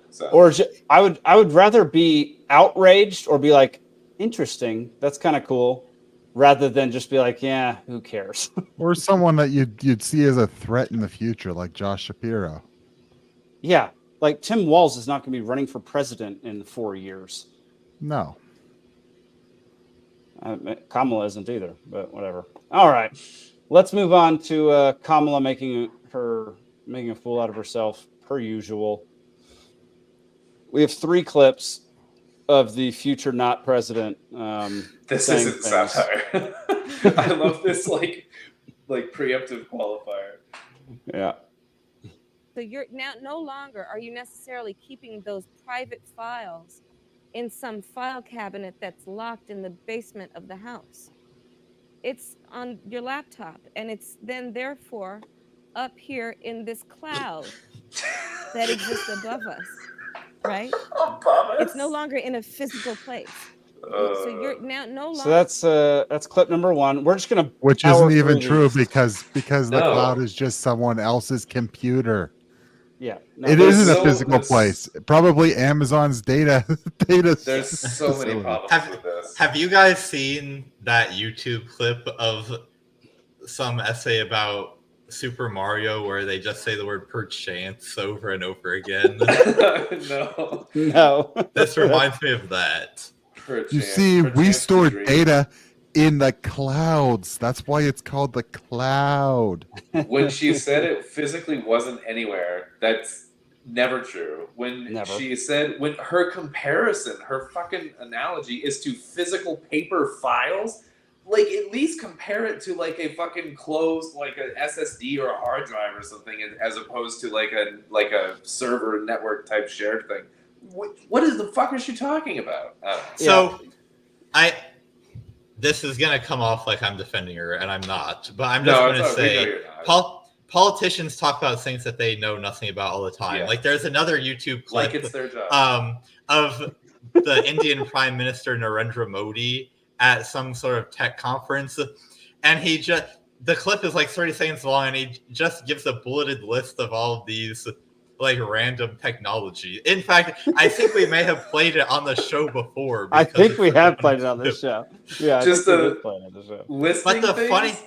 So. Or I would rather be outraged or be like, interesting. That's kind of cool, rather than just be like, yeah, who cares? Or someone that you'd see as a threat in the future, like Josh Shapiro. Yeah, like Tim Walz is not going to be running for president in 4 years. No. Kamala isn't either, but whatever. All right, let's move on to Kamala making a fool out of herself per usual. We have 3 clips of the future not president. This saying isn't things. satire. I love this like preemptive qualifier. Yeah. So you're now no longer are you necessarily keeping those private files in some file cabinet that's locked in the basement of the house. It's on your laptop, and it's then therefore up here in this cloud that exists above us, right? It's no longer in a physical place. So you're now no longer. So that's clip number 1. We're just gonna Which power isn't even through true these. because the No. cloud is just someone else's computer. Yeah, It there's isn't a so- physical there's- place. Probably Amazon's data. There's so many problems with this. Have you guys seen that YouTube clip of some essay about Super Mario where they just say the word perchance over and over again? No. No. This reminds me of that. You see, we store data in the clouds. That's why it's called the cloud. When she said it physically wasn't anywhere, that's never true. Never. She said, when her comparison, her fucking analogy is to physical paper files, like at least compare it to like a fucking closed, like an SSD or a hard drive or something, as opposed to like a server network type shared thing. What is the fuck is she talking about? So, this is gonna come off like I'm defending her, and I'm not. But I'm just gonna say, politicians talk about things that they know nothing about all the time. Yeah. Like there's another YouTube clip, like it's their job. of the Indian Prime Minister Narendra Modi at some sort of tech conference, and the clip is like 30 seconds long, and he just gives a bulleted list of all of these like random technology. In fact, I think we may have played it on the show before. I think we have played it on this show. Yeah, Just I think we did play it on the show. Listing But the things?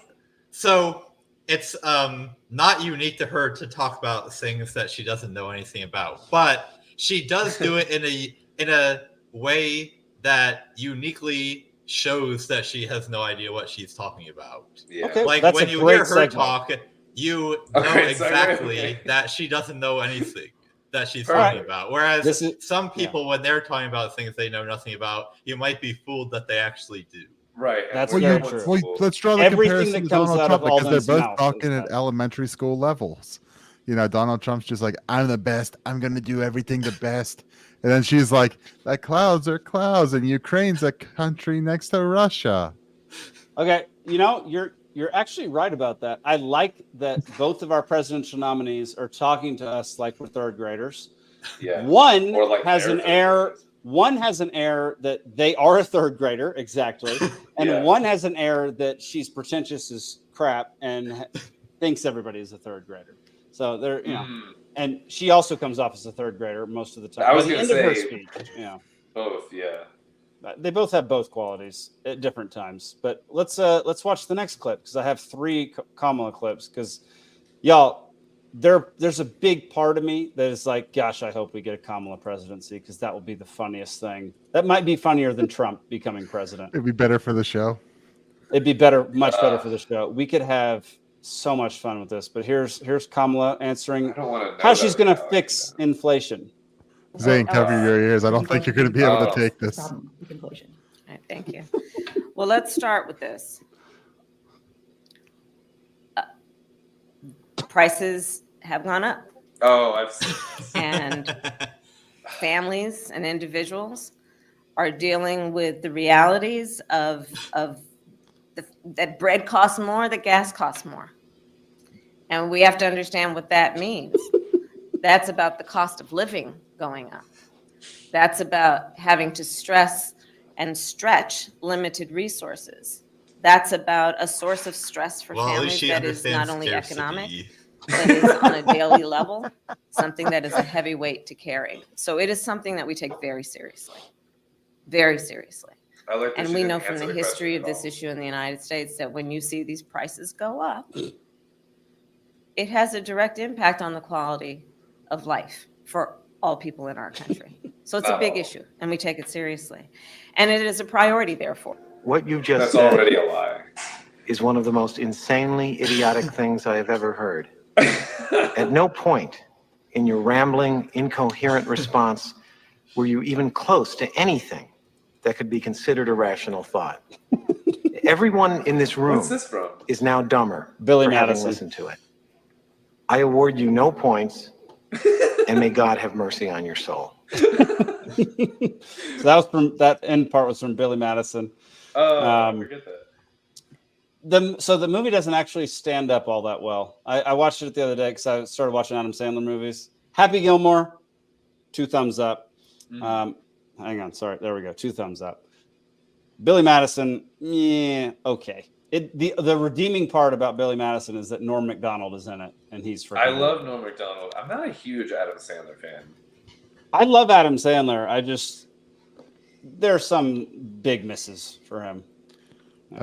so it's not unique to her to talk about things that she doesn't know anything about, but she does do it in a way that uniquely shows that she has no idea what she's talking about. Yeah. Okay. Like That's when a you great hear her segue. talk, you know Okay, exactly okay. that she doesn't know anything that she's All right. talking about. Whereas This is- some people, when they're talking about things they know nothing about, you might be fooled that they actually do. Right. and That's we're very the true. ones who- Let's draw the Everything comparison that to comes Donald out Trump of because Alden's they're both mouth talking is at that. elementary school levels. You know, Donald Trump's just like, I'm the best. I'm going to do everything the best. And then she's like, the clouds are clouds, and Ukraine's a country next to Russia. Okay, you're actually right about that. I like that both of our presidential nominees are talking to us like we're third graders. Yeah. One Or like has they're an third air. graders. One has an air that they are a third grader, exactly, and Yeah. one has an air that she's pretentious as crap and thinks everybody is a third grader. So they're, and she also comes off as a third grader most of the time. I was By the gonna end of her say- speech, Both, yeah. they both have both qualities at different times. But let's watch the next clip because I have 3 Kamala clips because y'all. There's a big part of me that is like, gosh, I hope we get a Kamala presidency because that will be the funniest thing. That might be funnier than Trump becoming president. It'd be better for the show. It'd be better, much better for the show. We could have so much fun with this. But here's Kamala answering I don't want to know how she's that going to reality, fix though. inflation. Zane, cover your ears. I don't think you're going to be able to Oh. take this. Problem with inflation. All right, thank you. Well, let's start with this. Prices have gone up, Oh, I've seen this. and families and individuals are dealing with the realities of that bread costs more, that gas costs more. And we have to understand what that means. That's about the cost of living going up. That's about having to stress and stretch limited resources. That's about a source of stress for Well, at least families she that is not understands only scarcity. economic, that is on a daily level, something that is a heavy weight to carry. So it is something that we take very seriously, very seriously. I like that And she we didn't know from answer the question history at of this all. issue in the United States that when you see these prices go up, it has a direct impact on the quality of life for all people in our country. So it's a big issue, and we take it seriously. And it is a priority, therefore. What you just That's said already a lie. is one of the most insanely idiotic things I have ever heard. At no point in your rambling, incoherent response were you even close to anything that could be considered a rational thought. Everyone in this room What's this from? is now dumber Billy for having Madison. listened to it. I award you no points, and may God have mercy on your soul. So that end part was from Billy Madison. Oh, I forget that. So the movie doesn't actually stand up all that well. I watched it the other day because I started watching Adam Sandler movies. Happy Gilmore, 2 thumbs up. Hang on, sorry, there we go, 2 thumbs up. Billy Madison, yeah, okay. The redeeming part about Billy Madison is that Norm Macdonald is in it, and he's freaking. I love Norm Macdonald. I'm not a huge Adam Sandler fan. I love Adam Sandler. There's some big misses for him.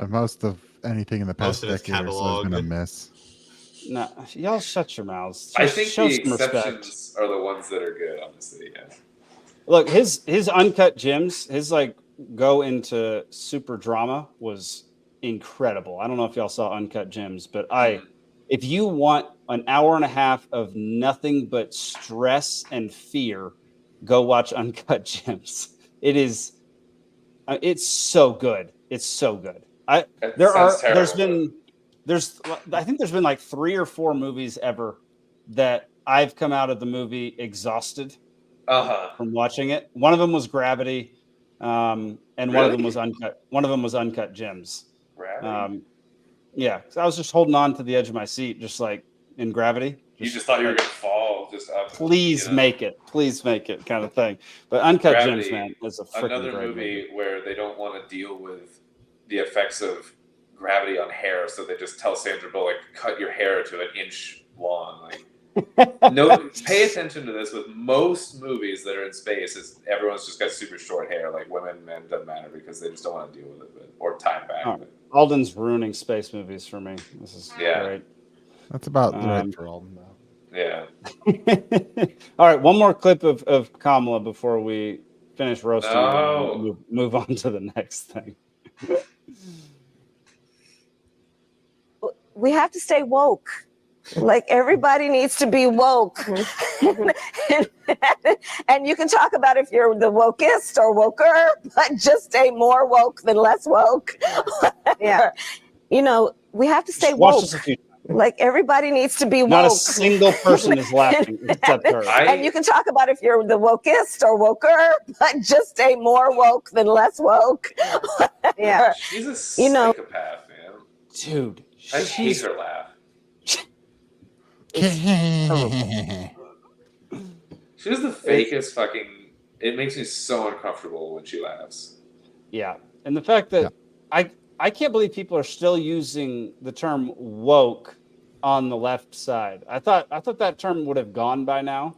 Most of anything in the past Most of his decade or so has been a catalog. miss. No, y'all shut your mouths. I Just think show the some respect. exceptions are the ones that are good, honestly. Yeah. Look, his uncut gems, his like go into super drama was incredible. I don't know if y'all saw Uncut Gems, but if you want an hour and a half of nothing but stress and fear, go watch Uncut Gems. It's so good. It's so good. I think there's been like 3 or 4 movies ever that I've come out of the movie exhausted from watching it. One of them was Gravity, and one of them was Uncut. One of them was Uncut Gems. Yeah, so I was just holding on to the edge of my seat, just like in Gravity. You just thought you were going to fall just up. Please make it, kind of thing. But Uncut Gravity, Gems, man, is a freaking another great movie where they don't want to deal with the effects of gravity on hair, so they just tell Sandra Bullock, cut your hair to 1 inch long. Like, no, pay attention to this. With most movies that are in space, is everyone's just got super short hair. Like women, men, doesn't matter because they just don't want to deal with it, or time back. Oh, Alden's ruining space movies for me. This is great. That's about right for Alden, though. Yeah. All right, one more clip of Kamala before we finish roasting. No. And move on to the next thing. We have to stay woke. Like everybody needs to be woke. And you can talk about if you're the wokest or woker, but just stay more woke than less woke. Yeah. You know, we have to stay Watch woke. this a few times. Like everybody needs to be woke. Not a single person is laughing except her. And you can talk about if you're the wokest or woker, but just stay more woke than less woke. Yeah. She's a psychopath, man. Dude. I hate her laugh. She was the fakest fucking. It makes me so uncomfortable when she laughs. Yeah, and the fact that I can't believe people are still using the term woke on the left side. I thought that term would have gone by now.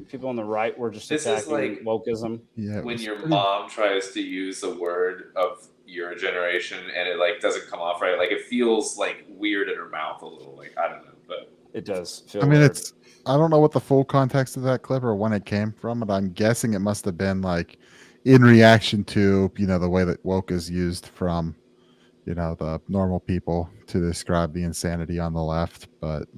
People on the right were just attacking like wokeism. Yeah, when your mom tries to use a word of your generation and it like doesn't come off right, like it feels like weird in her mouth a little. Like I don't know, but it does feel. I mean, weird. I don't know what the full context of that clip or when it came from, but I'm guessing it must have been like in reaction to, the way that woke is used from, the normal people to describe the insanity on the left. But,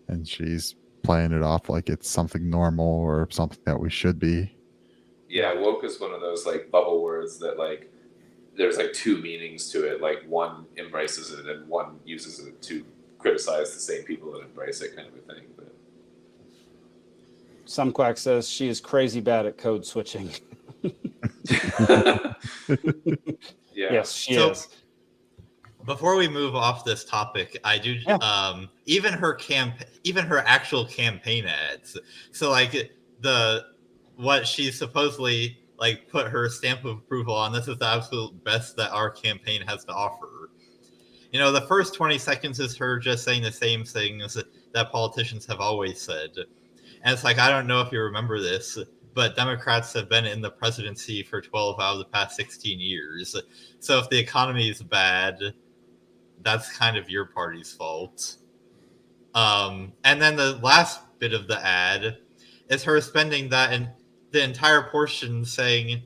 and she's playing it off like it's something normal or something that we should be. Yeah, woke is one of those like bubble words that like there's like 2 meanings to it. Like one embraces it and one uses it to criticize the same people that embrace it, kind of a thing. But Some quack says she is crazy bad at code switching. yeah. Yes, she is. Before we move off this topic, I do even her actual campaign ads. So like what she supposedly like put her stamp of approval on. This is the absolute best that our campaign has to offer. The first 20 seconds is her just saying the same things that politicians have always said. And it's like, I don't know if you remember this, but Democrats have been in the presidency for 12 out of the past 16 years. So if the economy is bad, that's kind of your party's fault. And then the last bit of the ad is her spending that and the entire portion saying,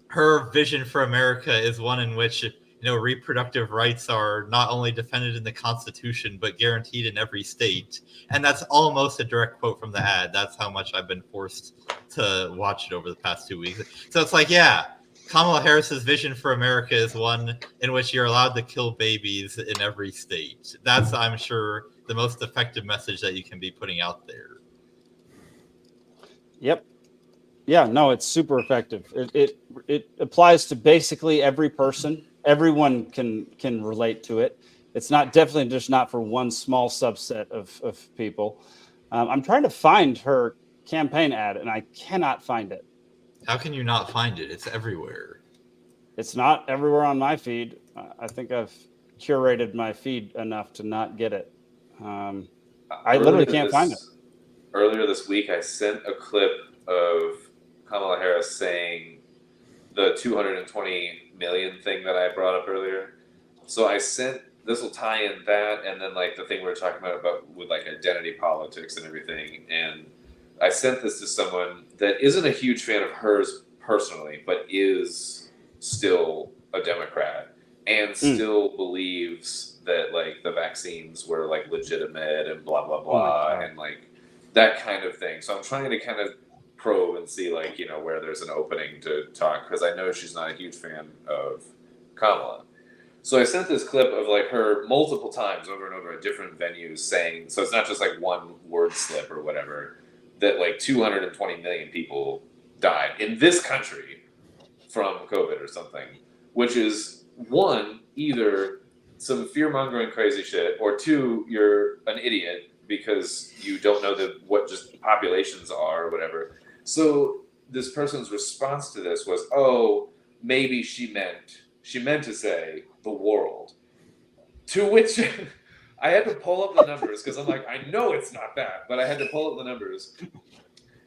her vision for America is one in which reproductive rights are not only defended in the Constitution but guaranteed in every state. And that's almost a direct quote from the ad. That's how much I've been forced to watch it over the past 2 weeks. So it's like, yeah, Kamala Harris's vision for America is one in which you're allowed to kill babies in every state. That's, I'm sure, the most effective message that you can be putting out there. Yep. Yeah, no, it's super effective. It applies to basically every person. Everyone can relate to it. It's definitely just not for one small subset of people. I'm trying to find her campaign ad and I cannot find it. How can you not find it? It's everywhere. It's not everywhere on my feed. I think I've curated my feed enough to not get it. I literally can't find it. Earlier this week, I sent a clip of Kamala Harris saying the 220 million thing that I brought up earlier. So I sent, this will tie in that and then like the thing we were talking about with like identity politics and everything. And I sent this to someone that isn't a huge fan of hers personally, but is still a Democrat and still believes that like the vaccines were like legitimate and blah, blah, blah. And like that kind of thing. So I'm trying to kind of probe and see like, where there's an opening to talk because I know she's not a huge fan of Kamala. So I sent this clip of like her multiple times over and over at different venues saying, so it's not just like one word slip or whatever, that like 220 million people died in this country from COVID or something, which is one, either some fear-mongering crazy shit, or two, you're an idiot because you don't know what just populations are or whatever. So this person's response to this was, oh, maybe she meant to say the world. To which I had to pull up the numbers because I'm like, I know it's not that, but I had to pull up the numbers.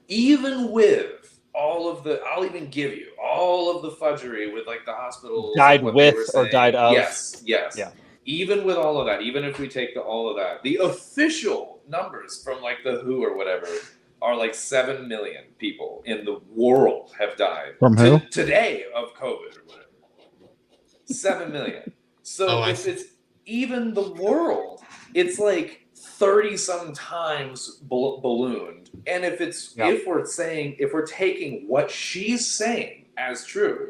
Even with all of I'll even give you all of the fudgery with like the hospitals. Died with or died of. Yes. Yeah. Even with all of that, even if we take all of that, the official numbers from like the WHO or whatever are like 7 million people in the world have died from who? Today of COVID or whatever. 7 million. So if it's even the world, it's like 30 some times ballooned. And if we're taking what she's saying as true,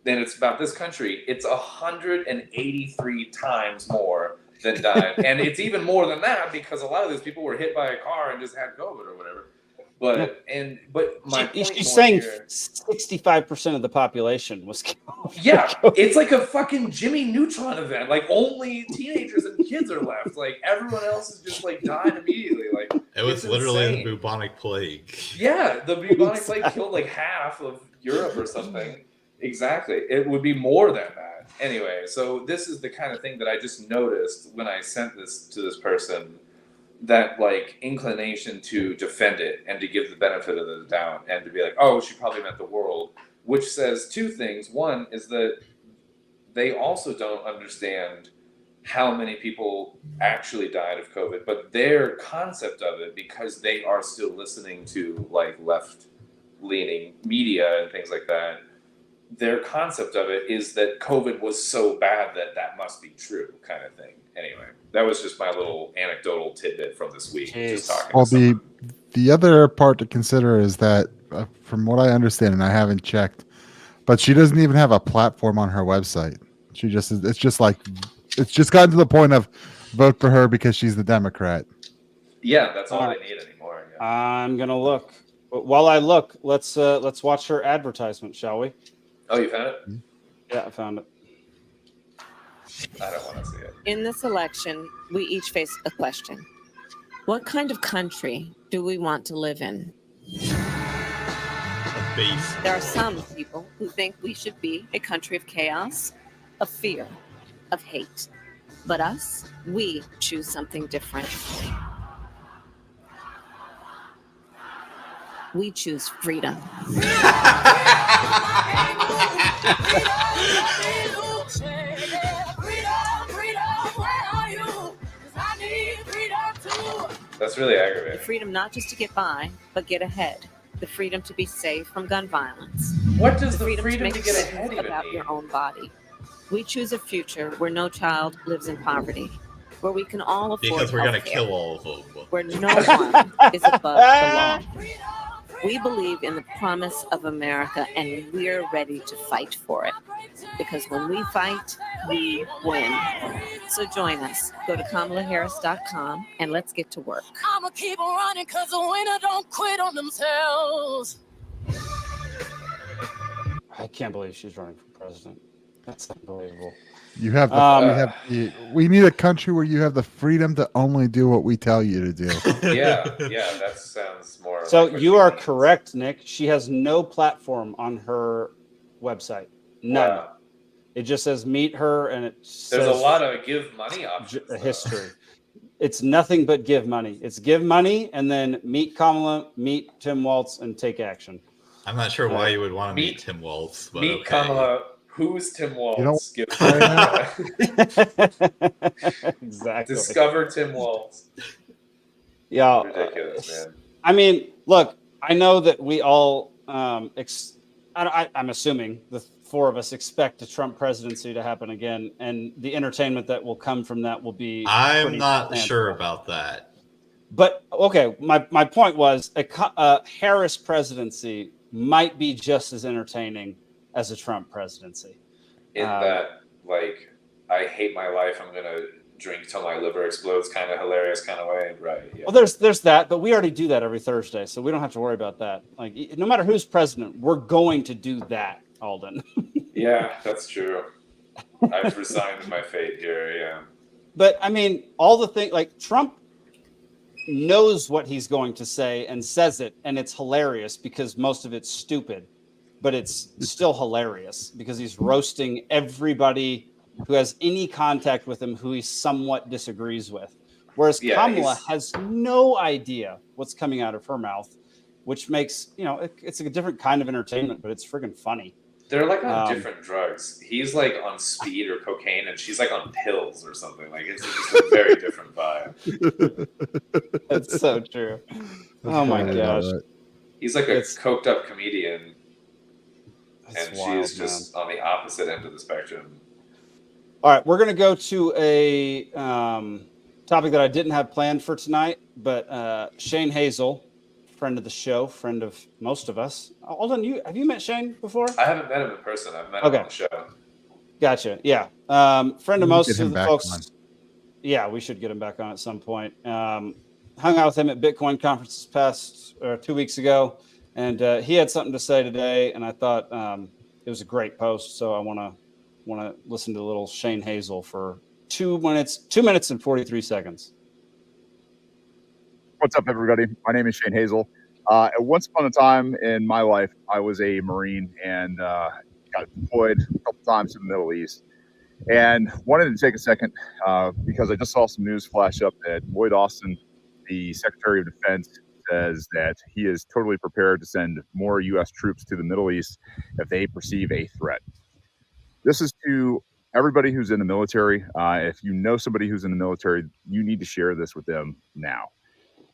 then it's about this country. It's 183 times more than died. And it's even more than that because a lot of these people were hit by a car and just had COVID or whatever. But she's saying 65% of the population was killed. Yeah, it's like a fucking Jimmy Neutron event. Like only teenagers and kids are left. Like everyone else is just like died immediately. Like it was literally the bubonic plague. Yeah, the bubonic plague killed like half of Europe or something. Exactly. It would be more than that. Anyway, so this is the kind of thing that I just noticed when I sent this to this person. That like inclination to defend it and to give the benefit of the doubt and to be like, oh, she probably meant the world, which says two things. One is that they also don't understand how many people actually died of COVID, but their concept of it, because they are still listening to like left-leaning media and things like that, their concept of it is that COVID was so bad that must be true kind of thing. Anyway, that was just my little anecdotal tidbit from this week. Just talking well, the other part to consider is that, from what I understand, and I haven't checked, but she doesn't even have a platform on her website. She just it's just gotten to the point of vote for her because she's the Democrat. Yeah, that's all they need anymore. Yeah. I'm gonna look. But while I look, let's watch her advertisement, shall we? Oh, you found it? Yeah, I found it. I don't want to see it. In this election, we each face a question. What kind of country do we want to live in? There are some people who think we should be a country of chaos, of fear, of hate. But us, we choose something different. We choose freedom. That's really The aggravating. freedom not just to get by, but get ahead. The freedom to be safe from gun violence. What does The the freedom to make get ahead decisions even about mean? your own body. We choose a future where no child lives in poverty, where we can all afford Because we're gonna healthcare, kill all of them. where no one is above the law. We believe in the promise of America, and we're ready to fight for it. Because when we fight, we win. So join us. Go to KamalaHarris.com and let's get to work. I'ma keep on running because the winner don't quit on themselves. I can't believe she's running for president. That's unbelievable. You have we need a country where you have the freedom to only do what we tell you to do. Yeah, that sounds more. So like what you she are means. correct, Nick. She has no platform on her website. None. Wow. It just says meet her, and it There's says a lot of give money options. a history. It's nothing but give money. It's give money and then meet Kamala, meet Tim Walz, and take action. I'm not sure why you would want to meet Tim Walz. But Meet okay. Kamala. Who's Tim Walz? You know- Exactly. Discover Tim Walz. Yeah. Ridiculous, man. I mean, look, I know that we all, I'm assuming the four of us expect a Trump presidency to happen again, and the entertainment that will come from that will be. I'm not sure about that. But okay, my point was a Harris presidency might be just as entertaining as a Trump presidency. In that, like, I hate my life. I'm gonna drink till my liver explodes, kind of hilarious kind of way, right? Yeah. Well, there's that, but we already do that every Thursday, so we don't have to worry about that. Like, no matter who's president, we're going to do that, Alden. Yeah, that's true. I've resigned my fate here. Yeah. But I mean, all the things like Trump knows what he's going to say and says it, and it's hilarious because most of it's stupid, but it's still hilarious because he's roasting everybody who has any contact with him who he somewhat disagrees with. Whereas Kamala has no idea what's coming out of her mouth, which makes, it's a different kind of entertainment, but it's friggin' funny. They're like on different drugs. He's like on speed or cocaine, and she's like on pills or something. Like it's just a very different vibe. That's so true. Oh my gosh. He's like a coked up comedian, and wild, she's just on the opposite end of the spectrum. All right, we're going to go to a topic that I didn't have planned for tonight, but Shane Hazel, friend of the show, friend of most of us. Alden, have you met Shane before? I haven't met him in person. I've met him on the show. Gotcha. Yeah. Friend of most of the folks. On. Yeah, we should get him back on at some point. Hung out with him at Bitcoin conference past 2 weeks ago, and he had something to say today, and I thought it was a great post. So I want to listen to a little Shane Hazel for 2 minutes and 43 seconds. What's up, everybody? My name is Shane Hazel. Once upon a time in my life, I was a Marine and got deployed a couple times to the Middle East. And wanted to take a second because I just saw some news flash up that Lloyd Austin, the Secretary of Defense, says that he is totally prepared to send more U.S. troops to the Middle East if they perceive a threat. This is to everybody who's in the military. If you know somebody who's in the military, you need to share this with them now.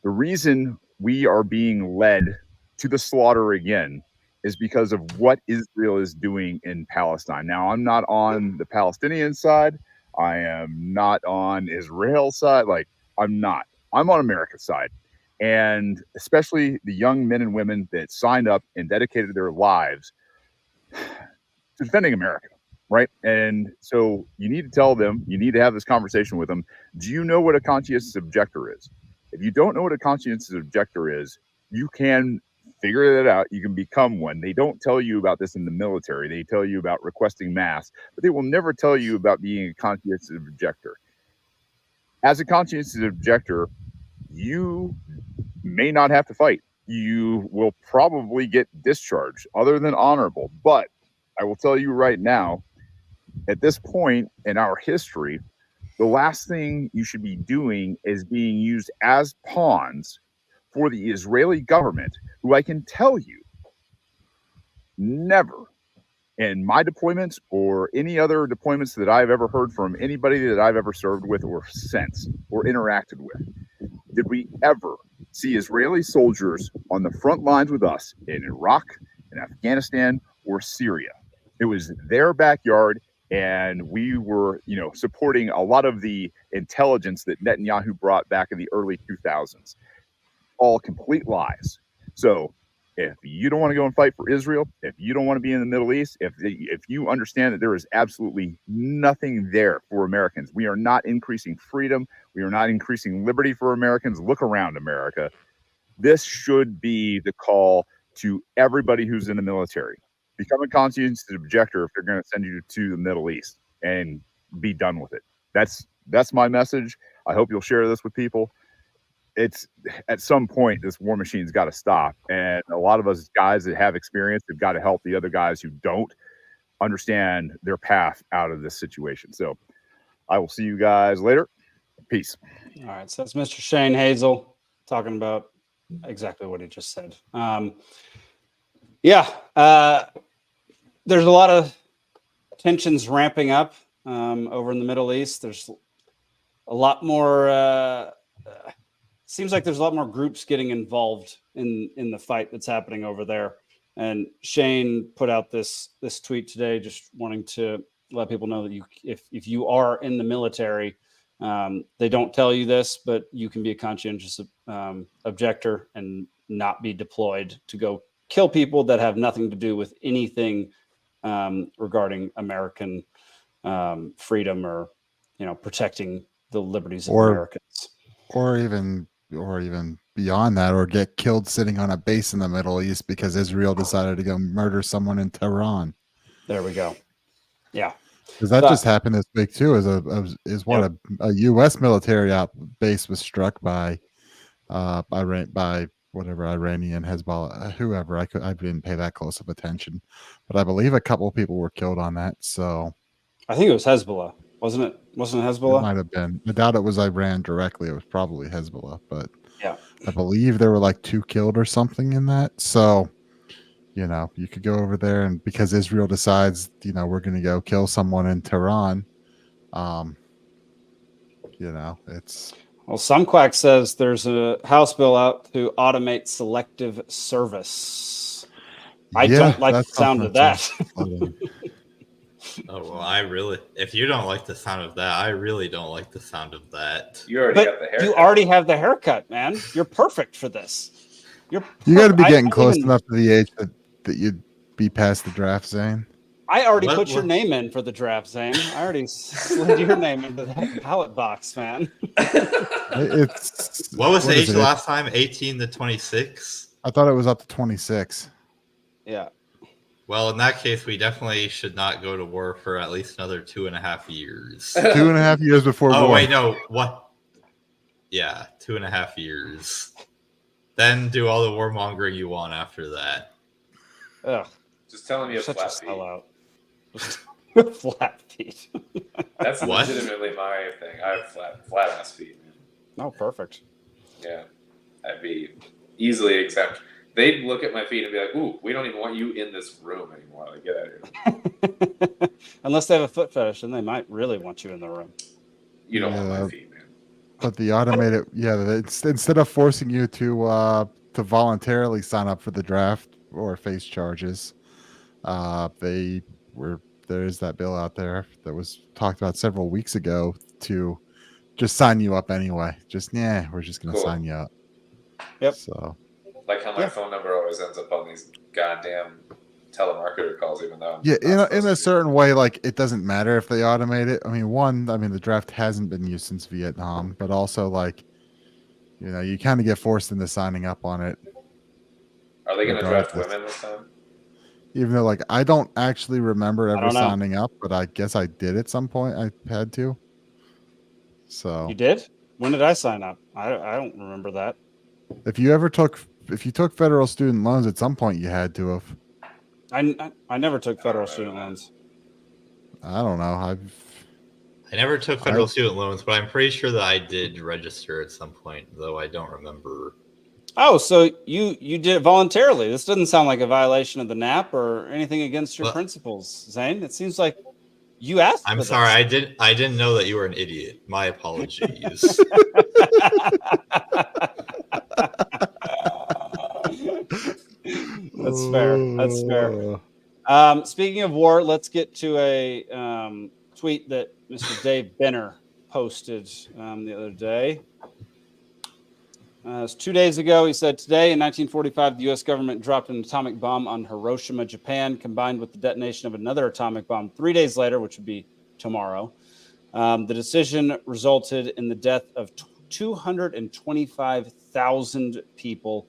The reason we are being led to the slaughter again is because of what Israel is doing in Palestine. Now, I'm not on the Palestinian side. I am not on Israel's side. I'm not. I'm on America's side. And especially the young men and women that signed up and dedicated their lives to defending America, right? And so you need to tell them, you need to have this conversation with them. Do you know what a conscientious objector is? If you don't know what a conscientious objector is, you can figure that out. You can become one. They don't tell you about this in the military. They tell you about requesting mass, but they will never tell you about being a conscientious objector. As a conscientious objector, you may not have to fight. You will probably get discharged, other than honorable. But I will tell you right now, at this point in our history, the last thing you should be doing is being used as pawns for the Israeli government, who I can tell you never in my deployments or any other deployments that I've ever heard from anybody that I've ever served with or since or interacted with, did we ever see Israeli soldiers on the front lines with us in Iraq, in Afghanistan, or Syria. It was their backyard, and we were, supporting a lot of the intelligence that Netanyahu brought back in the early 2000s. All complete lies. So if you don't want to go and fight for Israel, if you don't want to be in the Middle East, if you understand that there is absolutely nothing there for Americans, we are not increasing freedom, we are not increasing liberty for Americans. Look around America. This should be the call to everybody who's in the military. Become a conscientious objector if they're going to send you to the Middle East, and be done with it. That's my message. I hope you'll share this with people. It's at some point this war machine's got to stop, and a lot of us guys that have experience have got to help the other guys who don't understand their path out of this situation. So I will see you guys later. Peace. All right, so that's Mr. Shane Hazel talking about exactly what he just said. There's a lot of tensions ramping up over in the Middle East. There's a lot more seems like there's a lot more groups getting involved in the fight that's happening over there. And Shane put out this tweet today, just wanting to let people know that if you are in the military, they don't tell you this, but you can be a conscientious objector and not be deployed to go kill people that have nothing to do with anything regarding American freedom or protecting the liberties of Americans, or even beyond that, or get killed sitting on a base in the Middle East because Israel decided to go murder someone in Tehran. There we go. Yeah, because that just happened this week too. A U.S. military base was struck by whatever Iranian Hezbollah, whoever. I didn't pay that close of attention, but I believe a couple of people were killed on that. So I think it was Hezbollah, wasn't it? Wasn't it Hezbollah? It might have been. I doubt it was Iran directly. It was probably Hezbollah, but yeah, I believe there were like 2 killed or something in that. So you could go over there, and because Israel decides, we're going to go kill someone in Tehran, it's. Well, some quack says there's a House bill out to automate selective service. I don't like the sound of that. Oh, well, if you don't like the sound of that, I really don't like the sound of that. You already got the haircut. You already have the haircut, man. You're perfect for this. You got to be getting close enough to the age that you'd be past the draft, Zane. I already put your name in for the draft, Zane. I already slid your name into that ballot box, man. What was the age last time? 18 to 26? I thought it was up to 26. Yeah. Well, in that case, we definitely should not go to war for at least another 2.5 years. 2.5 years before war. Oh, wait, no. What? Yeah, 2.5 years. Then do all the warmongering you want after that. Ugh. Just telling me a flat feet. Flat feet. That's legitimately my thing. I have flat ass feet, man. Oh, perfect. Yeah. I'd be easily exempt. They'd look at my feet and be like, "Ooh, we don't even want you in this room anymore. Like, get out of here." Unless they have a foot fetish, then they might really want you in the room. You don't want my feet, man. But the automated, instead of forcing you to voluntarily sign up for the draft or face charges, there is that bill out there that was talked about several weeks ago to just sign you up anyway. We're just going to sign you up. Yep. So. Like how my phone number always ends up on these goddamn telemarketer calls, even though in a certain way, like it doesn't matter if they automate it. I mean, the draft hasn't been used since Vietnam, but also like, you kind of get forced into signing up on it. Are they going to draft women this time? Even though, like, I don't actually remember ever signing up, but I guess I did at some point. I had to. So you did? When did I sign up? I don't remember that. If you took federal student loans at some point, you had to have. I never took federal student loans. I don't know. I never took federal student loans, but I'm pretty sure that I did register at some point, though I don't remember. Oh, so you did it voluntarily. This doesn't sound like a violation of the NAP or anything against your principles, Zane. It seems like you asked. I'm sorry, I didn't know that you were an idiot. My apologies. That's fair. That's fair. Speaking of war, let's get to a tweet that Mr. Dave Benner posted the other day. It's 2 days ago. He said, today in 1945, the U.S. government dropped an atomic bomb on Hiroshima, Japan, combined with the detonation of another atomic bomb 3 days later, which would be tomorrow. The decision resulted in the death of 225,000 people,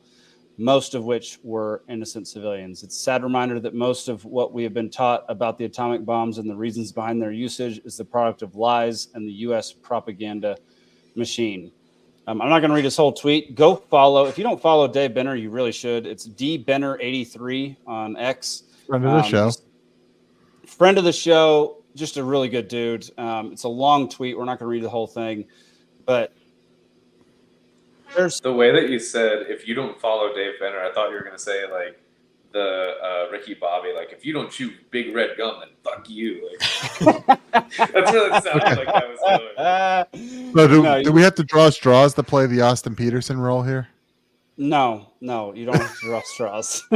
most of which were innocent civilians. It's a sad reminder that most of what we have been taught about the atomic bombs and the reasons behind their usage is the product of lies and the U.S. propaganda machine. I'm not going to read his whole tweet. Go follow. If you don't follow Dave Benner, you really should. It's dbenner83 on X. Friend of the show. Friend of the show. Just a really good dude. It's a long tweet. We're not going to read the whole thing, but there's the way that you said, if you don't follow Dave Benner, I thought you were going to say like the Ricky Bobby, like if you don't chew big red gum, then fuck you. Like, that's what it sounded like that was doing. So do we have to draw straws to play the Austin Peterson role here? No, you don't have to draw straws.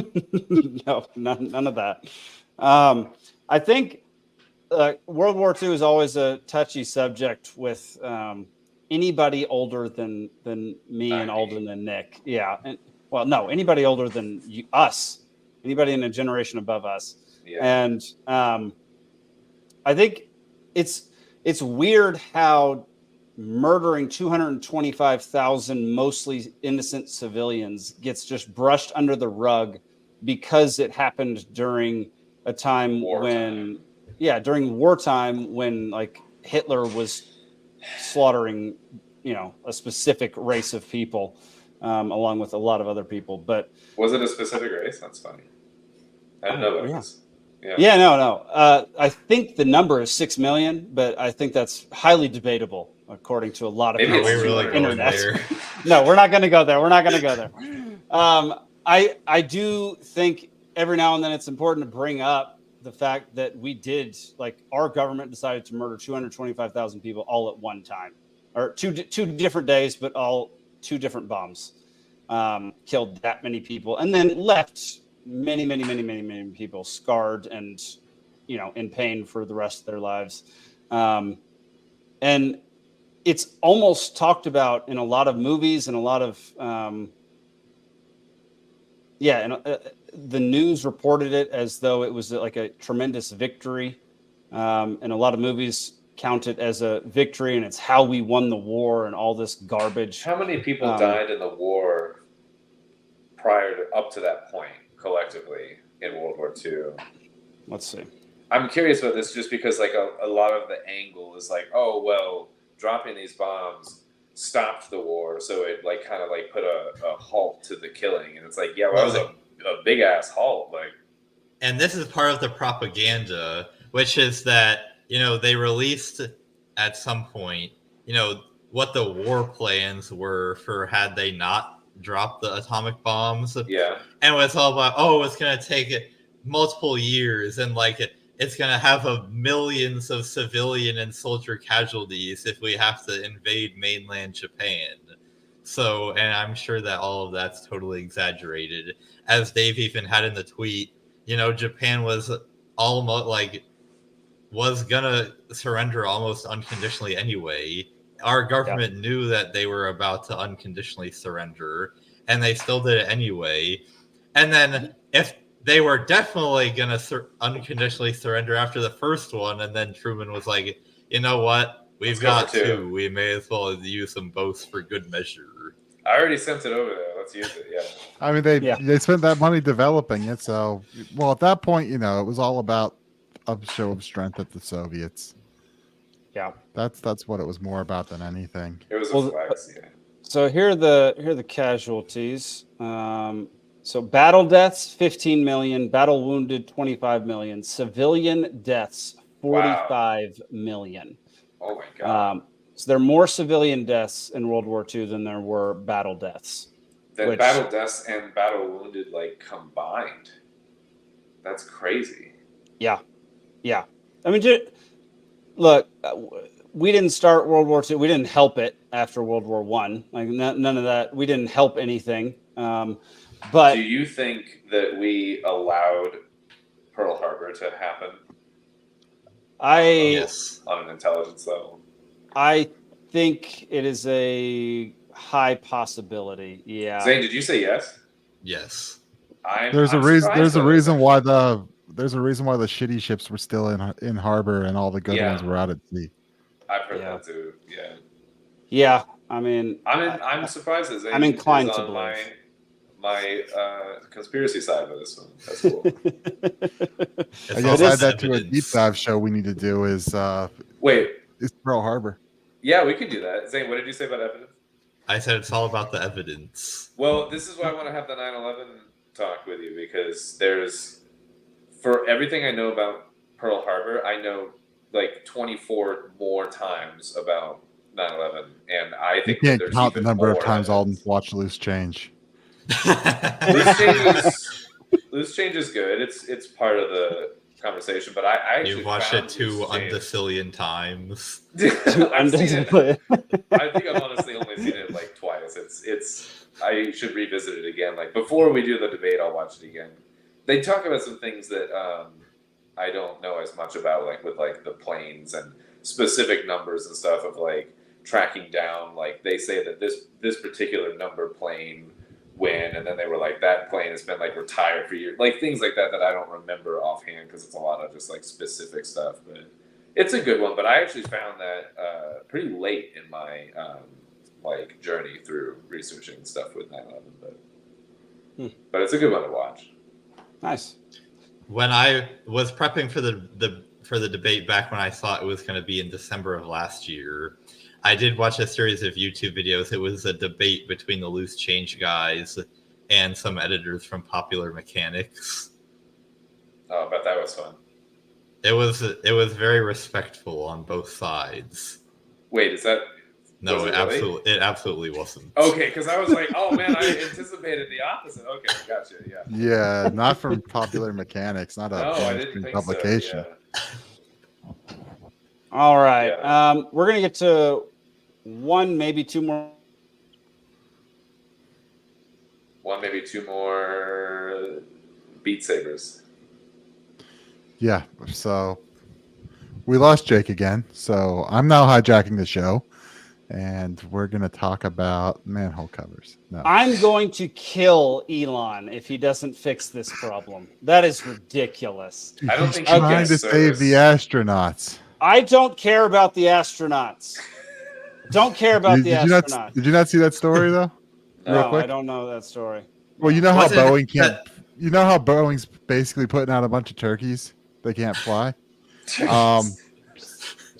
No, none of that. I think World War II is always a touchy subject with anybody older than me and Alden and Nick. Yeah. Anybody older than us, anybody in a generation above us. Yeah. And I think it's weird how murdering 225,000 mostly innocent civilians gets just brushed under the rug because it happened during a time during wartime when like Hitler was slaughtering, a specific race of people, along with a lot of other people. But was it a specific race? That's funny. I didn't know that. Yeah. No. I think the number is 6 million, but I think that's highly debatable according to a lot of people on the internet. No, we're not going to go there. I do think every now and then it's important to bring up the fact that we did, like, our government decided to murder 225,000 people all at one time, or two different days, but all two different bombs killed that many people, and then left many people scarred and, in pain for the rest of their lives. And it's almost talked about in a lot of movies and a lot of, the news reported it as though it was like a tremendous victory. And a lot of movies count it as a victory, and it's how we won the war and all this garbage. How many people died in the war up to that point collectively in World War II? Let's see. I'm curious about this just because like a lot of the angle is like, oh, well, dropping these bombs stopped the war. So it like kind of like put a halt to the killing. And it's like, yeah, well, that was a big ass halt. Like, and this is part of the propaganda, which is that, they released at some point, what the war plans were for had they not dropped the atomic bombs. Yeah. And it's all about, it's going to take multiple years and like it's going to have millions of civilian and soldier casualties if we have to invade mainland Japan. So, and I'm sure that all of that's totally exaggerated. As Dave even had in the tweet, Japan was almost was gonna surrender almost unconditionally anyway. Our government knew that they were about to unconditionally surrender, and they still did it anyway. And then if they were definitely gonna unconditionally surrender after the first one, and then Truman was like, you know what? We've got two. We may as well use them both for good measure. I already sent it over there. Let's use it. Yeah. I mean, they spent that money developing it. So, well, at that point, it was all about a show of strength at the Soviets. Yeah. That's what it was more about than anything. It was a flex, yeah. So here are the casualties. So battle deaths, 15 million. Battle wounded, 25 million. Civilian deaths, 45 million. Oh my God. So there are more civilian deaths in World War II than there were battle deaths. Battle deaths and battle wounded combined. That's crazy. Yeah. I mean, look, we didn't start World War II. We didn't help it after World War I. Like none of that. We didn't help anything. But do you think that we allowed Pearl Harbor to happen? Yes. On an intelligence level. I think it is a high possibility. Yeah. Zane, did you say yes? Yes. There's a reason why the shitty ships were still in harbor and all the good ones were out at sea. I've heard that too. Yeah. Yeah. I mean, I'm surprised that Zane I'm inclined is to on believe. my conspircy side of this one. That's cool. I guess add that to a deep dive show we need to do is Pearl Harbor. Yeah, we could do that. Zane, what did you say about evidence? I said it's all about the evidence. Well, this is why I want to have the 9/11 talk with you, because for everything I know about Pearl Harbor, I know like 24 more times about 9/11, and I think you can't there's count the even number of more times Alden's watched Loose Change. Loose Change is good. It's part of the conversation, but I actually You've watched found it 2 Loose Change- undecillion times. I've seen it. I think I've honestly only seen it like twice. It's I should revisit it again. Like before we do the debate, I'll watch it again. They talk about some things that I don't know as much about, like with like the planes and specific numbers and stuff of like tracking down. Like they say that this particular number plane win, and then they were like that plane has been like retired for years, like things like that I don't remember offhand because it's a lot of just like specific stuff. But it's a good one. But I actually found that pretty late in my like journey through researching stuff with 9/11. But it's a good one to watch. Nice. When I was prepping for the debate back when I thought it was going to be in December of last year, I did watch a series of YouTube videos. It was a debate between the Loose Change guys and some editors from Popular Mechanics. Oh, I bet that was fun. It was very respectful on both sides. Wait, is that? No, it it absolutely wasn't. Okay, because I was like, oh man, I anticipated the opposite. Okay, gotcha. Yeah. Yeah, not from Popular Mechanics, not a mainstream publication. So, yeah. All right. We're going to get to one, maybe two more. One, maybe two more Beat Sabers. Yeah. So we lost Jake again. So I'm now hijacking the show. And we're going to talk about manhole covers. No. I'm going to kill Elon if he doesn't fix this problem. That is ridiculous. I don't think he's trying to save the astronauts. I don't care about the astronauts. Don't care about the astronauts. Did you not see that story though? No, I don't know that story. Well, you know how Boeing can't. You know how Boeing's basically putting out a bunch of turkeys. They can't fly.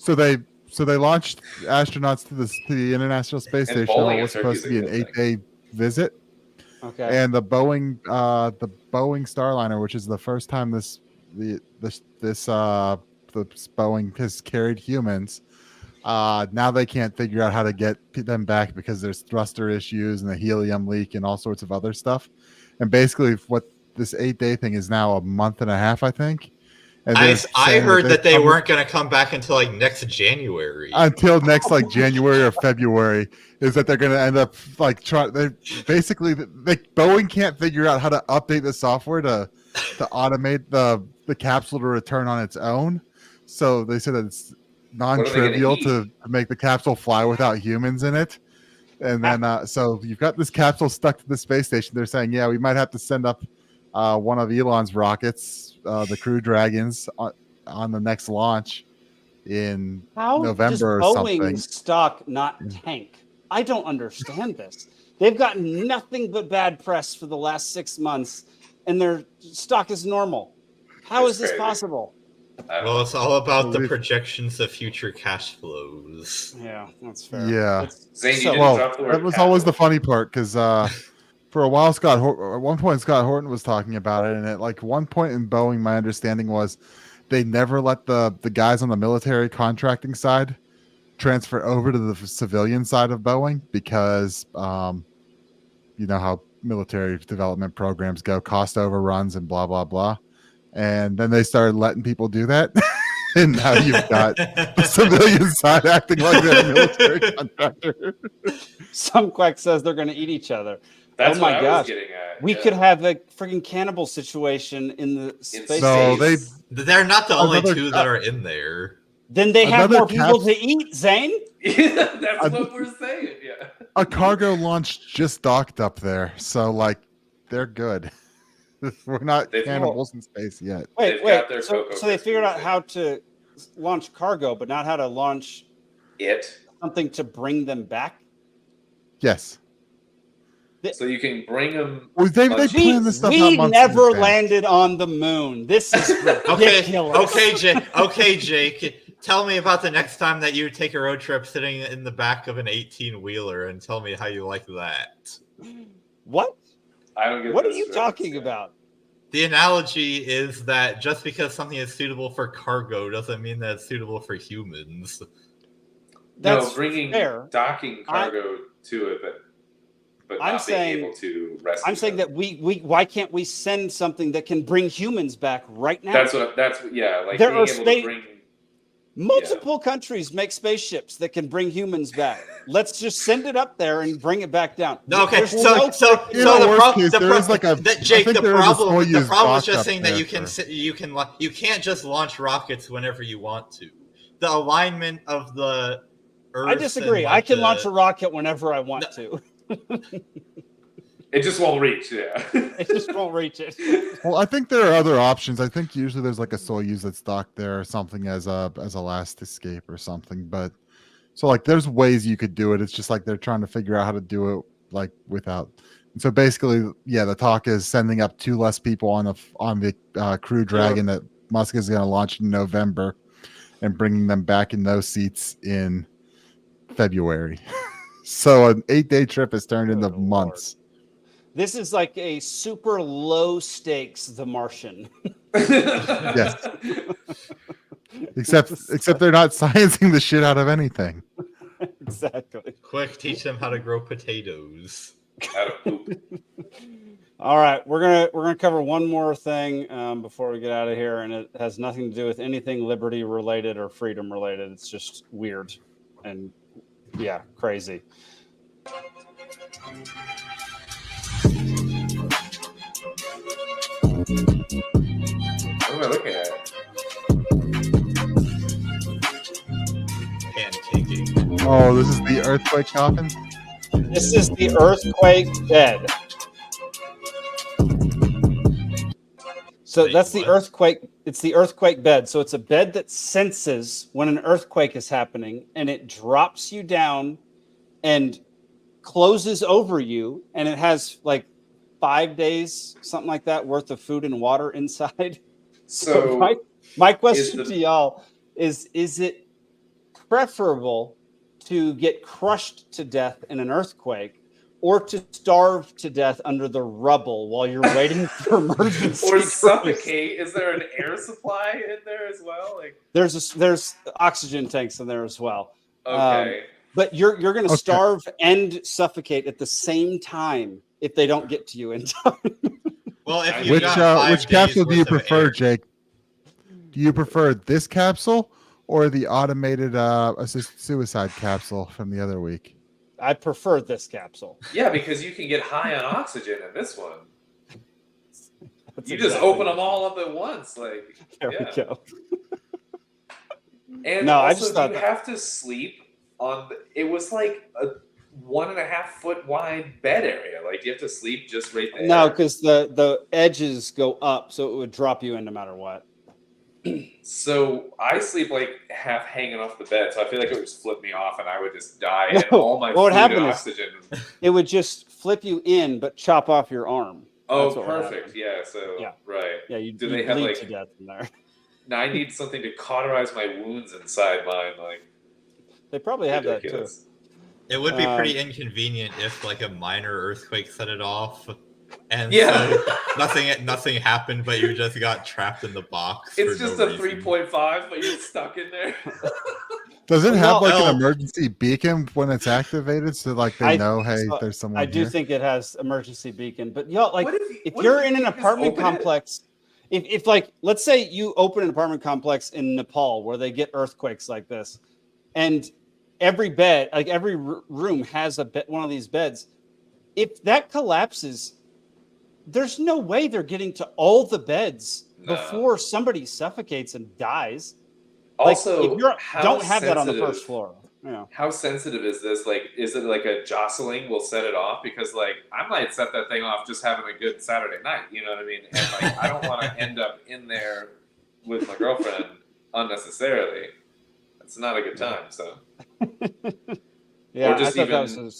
So they launched astronauts to the International Space Station. It was supposed to be an 8-day visit. Okay. And the Boeing Starliner, which is the first time the Boeing has carried humans, now they can't figure out how to get them back because there's thruster issues and the helium leak and all sorts of other stuff. And basically, what this 8-day thing is now a month and a half, I think. And I heard that they weren't going to come back until like next January. Until next like January or February is that they're going to end up like Boeing can't figure out how to update the software to automate the capsule to return on its own. So they said that it's non-trivial to make the capsule fly without humans in it. And then so you've got this capsule stuck to the space station. They're saying, yeah, we might have to send up one of Elon's rockets, the Crew Dragons, on the next launch in November or something. How does Boeing stock not tank? I don't understand this. They've gotten nothing but bad press for the last 6 months, and their stock is normal. How is this possible? Well, it's all about the projections of future cash flows. Yeah, that's fair. Yeah. Zane, that was always the funny part because for a while, at one point, Scott Horton was talking about it, and at like one point in Boeing, my understanding was they never let the guys on the military contracting side transfer over to the civilian side of Boeing because you know how military development programs go, cost overruns and blah blah blah. And then they started letting people do that and now you've got the civilian side acting like they're a military contractor. Some quack says they're going to eat each other. That's oh my what I gosh. was getting at. We could have a freaking cannibal situation in the space. No, they're not the only Another- two that are in there. Then they have Another more people to eat, Zane. Yeah, that's what we're saying. Yeah. A cargo launch just docked up there, so like they're good. We're not cannibals in space yet. Wait. So they figured out how to launch cargo, but not how to launch something to bring them back. Yes. So you can bring them. Well, they planned this stuff out We months in never advance. landed on the moon. This is ridiculous. Okay, Jake. Tell me about the next time that you take a road trip sitting in the back of an 18-wheeler, and tell me how you like that. What? I don't get. What are you talking about? The analogy is that just because something is suitable for cargo doesn't mean that it's suitable for humans. That's no, bringing fair. docking cargo to it, but I'm not saying, being able to rescue. I'm saying that we why can't we send something that can bring humans back right now? Like there being are able to bring. Multiple countries make spaceships that can bring humans back. Let's just send it up there and bring it back down. Okay, There's so no- the problem is Soyuz just docked saying up that there you can't just launch rockets whenever you want to. The alignment of the Earth. I disagree. I can launch a rocket whenever I want to. It just won't reach. Yeah, it just won't reach it. Well, I think there are other options. I think usually there's like a Soyuz that's docked there or something as a last escape or something. But so like there's ways you could do it. It's just like they're trying to figure out how to do it like without. And so basically, yeah, the talk is sending up 2 less people on the Crew Dragon that Musk is going to launch in November, and bringing them back in those seats in February. So an 8-day trip has turned into months. This is like a super low stakes The Martian. Yes. Except they're not sciencing the shit out of anything. Exactly. Quick, teach them how to grow potatoes. All right, we're gonna cover one more thing before we get out of here, and it has nothing to do with anything liberty related or freedom related. It's just weird and crazy. What am I looking at? Pancaking. Oh, this is the earthquake coffin? This is the earthquake bed. So that's the earthquake. It's the earthquake bed. So it's a bed that senses when an earthquake is happening, and it drops you down and closes over you, and it has like 5 days, something like that, worth of food and water inside. So my question to y'all is it preferable to get crushed to death in an earthquake, or to starve to death under the rubble while you're waiting for emergency? Or suffocate? Is there an air supply in there as well? Like there's oxygen tanks in there as well. Okay. But you're going to starve and suffocate at the same time if they don't get to you in time. Well, if which capsule do you prefer, Jake? Do you prefer this capsule or the automated assisted suicide capsule from the other week? I prefer this capsule. Yeah, because you can get high on oxygen in this one. You just open them all up at once, like there we go. And no, also, I just thought you have to sleep on. It was like a 1.5 foot wide bed area. Like you have to sleep just right there. No, because the edges go up, so it would drop you in no matter what. So I sleep like half hanging off the bed, so I feel like it would just flip me off, and I would just die. And all my food and oxygen. It would just flip you in, but chop off your arm. Oh, perfect. Yeah. So right. Yeah. Do they have bleed like to death in there? Now I need something to cauterize my wounds inside mine. Like they probably have that too. It would be pretty inconvenient if like a minor earthquake set it off. And so nothing happened, but you just got trapped in the box. It's just a 3.5, but you're stuck in there. Does it have an emergency beacon when it's activated, so like they know, hey, there's someone I do here? think it has emergency beacon, but y'all, like if you're in an apartment complex, if like, let's say you open an apartment complex in Nepal where they get earthquakes like this, and every bed, like every room has one of these beds. If that collapses, there's no way they're getting to all the beds before somebody suffocates and dies. Also, like, if you don't have that on the first floor. Yeah. How sensitive is this? Like, is it like a jostling will set it off? Because like I might set that thing off just having a good Saturday night. You know what I mean? And like I don't want to end up in there with my girlfriend unnecessarily. It's not a good time. So yeah, or just I thought that was a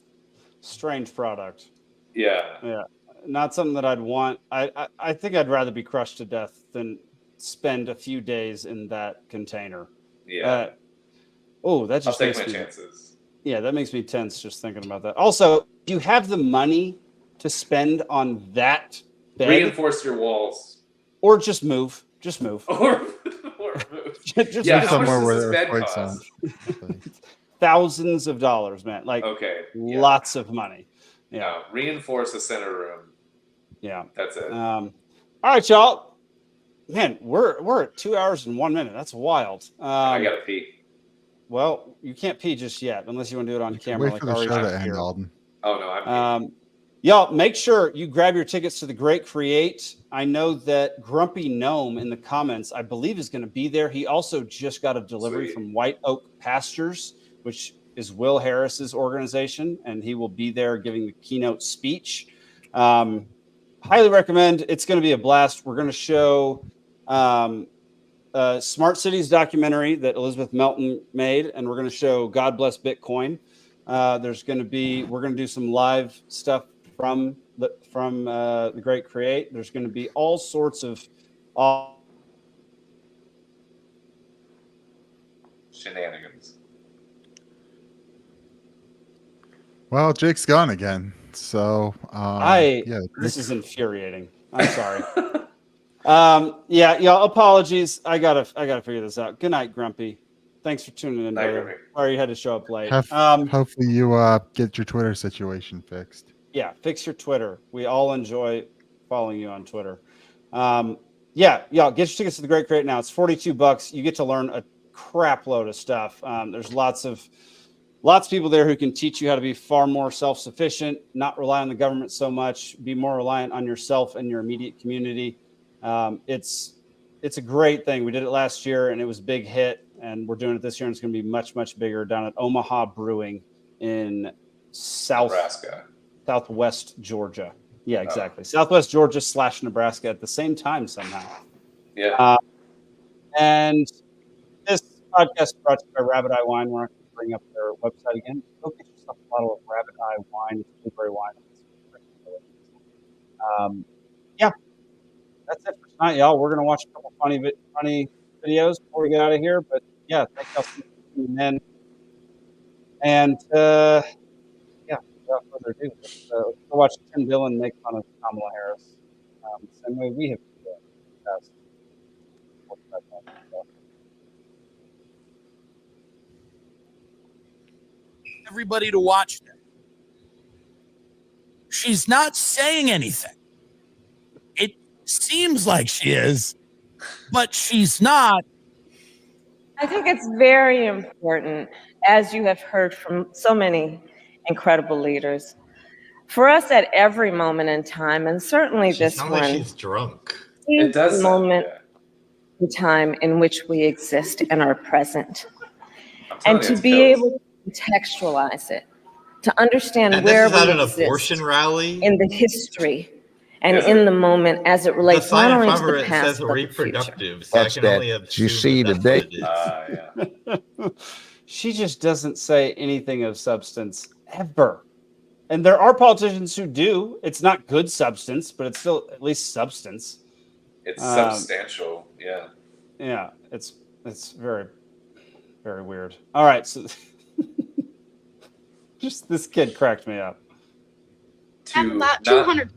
strange product. Yeah. Not something that I'd want. I think I'd rather be crushed to death than spend a few days in that container. Yeah. That just I'll take my chances. Yeah, that makes me tense just thinking about that. Also, do you have the money to spend on that bed? Reinforce your walls. Or just move. Just move. Or move. Just yeah, move how much somewhere does this where bed there are cost? Thousands of dollars, man. Like, lots of money. Yeah. No, reinforce the center room. Yeah. That's it. All right, y'all. Man, we're at 2 hours and 1 minute. That's wild. I gotta pee. Well, you can't pee just yet unless you want to do it on camera. Wait for the show to end, Alden. Oh no, I'm y'all, make sure you grab your tickets to the Great Create. I know that Grumpy Gnome in the comments, I believe, is going to be there. He also just got a delivery from White Oak Pastures, which is Will Harris's organization, and he will be there giving the keynote speech. Highly recommend. It's going to be a blast. We're going to show Smart Cities documentary that Elizabeth Melton made, and we're going to show God Bless Bitcoin. We're going to do some live stuff from the Great Create. There's going to be all sorts of shenanigans. Well, Jake's gone again, so this is infuriating. I'm sorry. Y'all, apologies. I gotta figure this out. Good night, Grumpy. Thanks for tuning in. Sorry you had to show up late. Hopefully you get your Twitter situation fixed. Yeah, fix your Twitter. We all enjoy following you on Twitter. Y'all, get your tickets to the Great Create now. It's $42. You get to learn a crap load of stuff. There's lots of people there who can teach you how to be far more self-sufficient, not rely on the government so much, be more reliant on yourself and your immediate community. It's a great thing. We did it last year and it was a big hit, and we're doing it this year, and it's going to be much, much bigger down at Omaha Brewing in Southwest Georgia. Yeah, exactly. Southwest Georgia / Nebraska at the same time somehow. Yeah. And this podcast is brought to you by Rabbit Eye Wine. We're not going to bring up their website again. Go get yourself a bottle of Rabbit Eye Wine. It's blueberry wine. That's it for tonight, y'all. We're going to watch a couple funny videos before we get out of here. But yeah, thank y'all for tuning in. And without further ado, let's go watch Tim Dillon make fun of Kamala Harris. Same way we have been doing. Everybody to watch them. She's not saying anything. It seems like she is, but she's not. I think it's very important, as you have heard from so many incredible leaders, for us at every moment in time, and certainly this one, like she's drunk. It does the moment in time in which we exist and are present, and to be able to contextualize it, to understand and where this is we at an exist abortion rally in the history and in the moment as it relates not only to the past says but the reproductive. future. So I can only have you see today. She just doesn't say anything of substance ever. And there are politicians who do. It's not good substance, but it's still at least substance. It's substantial. Yeah. Yeah. It's very, very weird. All right. So just this kid cracked me up. I have about 200.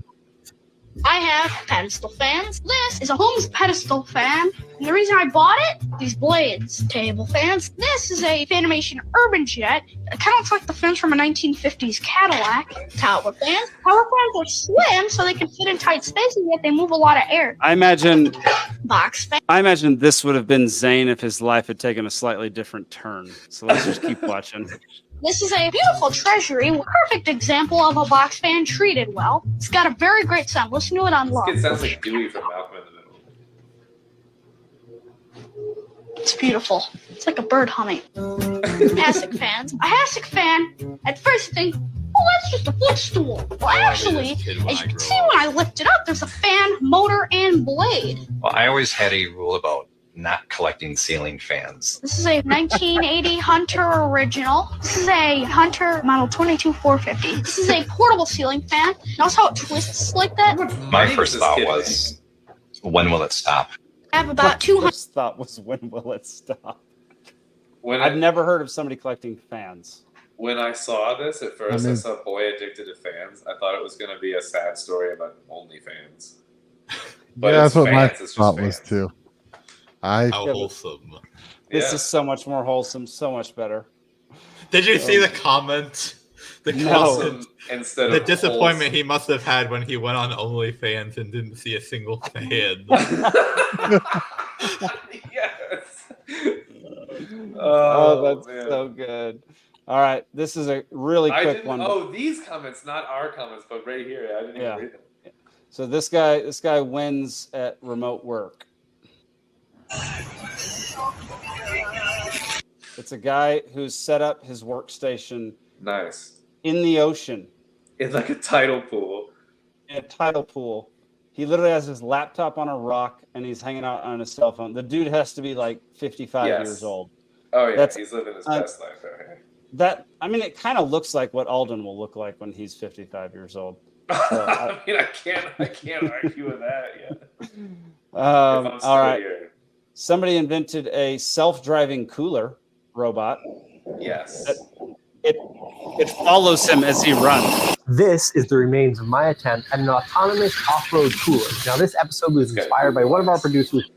I have pedestal fans. This is a Holmes pedestal fan. And the reason I bought it, these blades, table fans. This is a Fanimation Urban Jet. It kind of looks like the fans from a 1950s Cadillac. Tower fans. Tower fans are slim, so they can fit in tight spaces, yet they move a lot of air. I imagine Box fan. I imagine this would have been Zane if his life had taken a slightly different turn. So let's just keep watching. This is a beautiful treasury, a perfect example of a box fan treated well. It's got a very great sound. Listen to it on low. It sounds like Dewey from Malcolm in the Middle. It's beautiful. It's like a bird humming. Hasek fans. A Hasek fan, at first think, oh, that's just a footstool. Well, actually, as you can see when I lift it up, there's a fan, motor, and blade. Well, I always had a rule about not collecting ceiling fans. This is a 1980 Hunter original. This is a Hunter model 22450. This is a portable ceiling fan. Notice how it twists like that? My first thought was, when will it stop? I have about 200. First thought was, when will it stop? I've never heard of somebody collecting fans. When I saw this at first, I saw Boy Addicted to Fans. I thought it was going to be a sad story about OnlyFans. But yeah, it's that's what my fans, it's just thought fans. was too. How wholesome. This is so much more wholesome, so much better. Did you see the comment? The comment. Instead the of disappointment wholesome. he must have had when he went on OnlyFans and didn't see a single fan. Yes. Oh, that's man. so good. All right, this is a really quick one. Oh, these comments, not our comments, but right here. I didn't even read them. So this guy wins at remote work. It's a guy who's set up his workstation Nice. in the ocean. It's like a tidal pool. In a tidal pool. He literally has his laptop on a rock and he's hanging out on his cell phone. The dude has to be like 55 Yes. years old. Oh yeah, That's- he's living his best life. Okay. It kind of looks like what Alden will look like when he's 55 years old. So, I mean, I can't argue with that yet. all right. Here. Somebody invented a self-driving cooler robot. Yes. It follows him as he runs. This is the remains of my attempt at an autonomous off-road cooler. Now, this episode was inspired by one of our producers,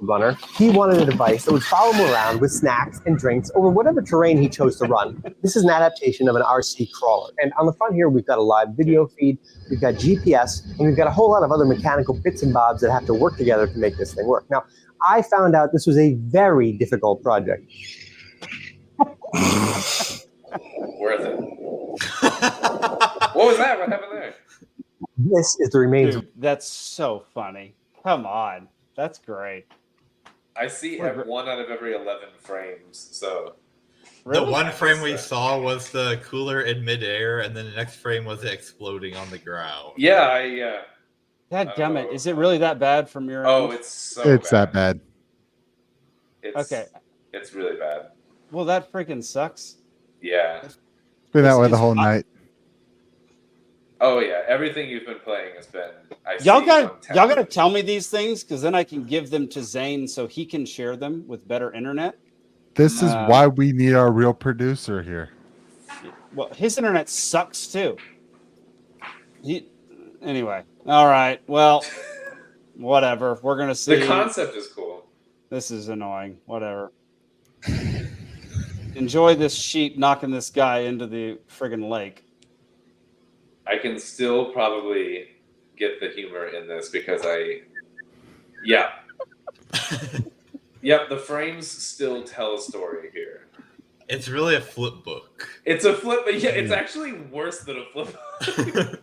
Runner. He wanted a device that would follow him around with snacks and drinks over whatever terrain he chose to run. This is an adaptation of an RC crawler. And on the front here, we've got a live video feed, we've got GPS, and we've got a whole lot of other mechanical bits and bobs that have to work together to make this thing work. Now, I found out this was a very difficult project. Worth it. What was that? What happened there? This is the remains Dude, that's so funny. Come on. That's great. I see at 1 out of every 11 frames. So The one frame we saw was the cooler in midair, and then the next frame was it exploding on the ground. Yeah, God damn it. Is it really that bad from your Oh, end? it's so It's bad. that bad. Okay. It's really bad. Well, that freaking sucks. Yeah. It's been that way It's the whole hot. night. Oh yeah, everything you've been playing has been. Y'all gotta tell me these things because then I can give them to Zane so he can share them with better internet. This is why we need our real producer here. Well, his internet sucks too. Anyway. All right. Well, whatever. We're gonna see. The concept is cool. This is annoying. Whatever. Enjoy this sheep knocking this guy into the friggin' lake. I can still probably get the humor in this because Yep, the frames still tell a story here. It's really a flip book. It's a flip, but yeah, it's actually worse than a flip book.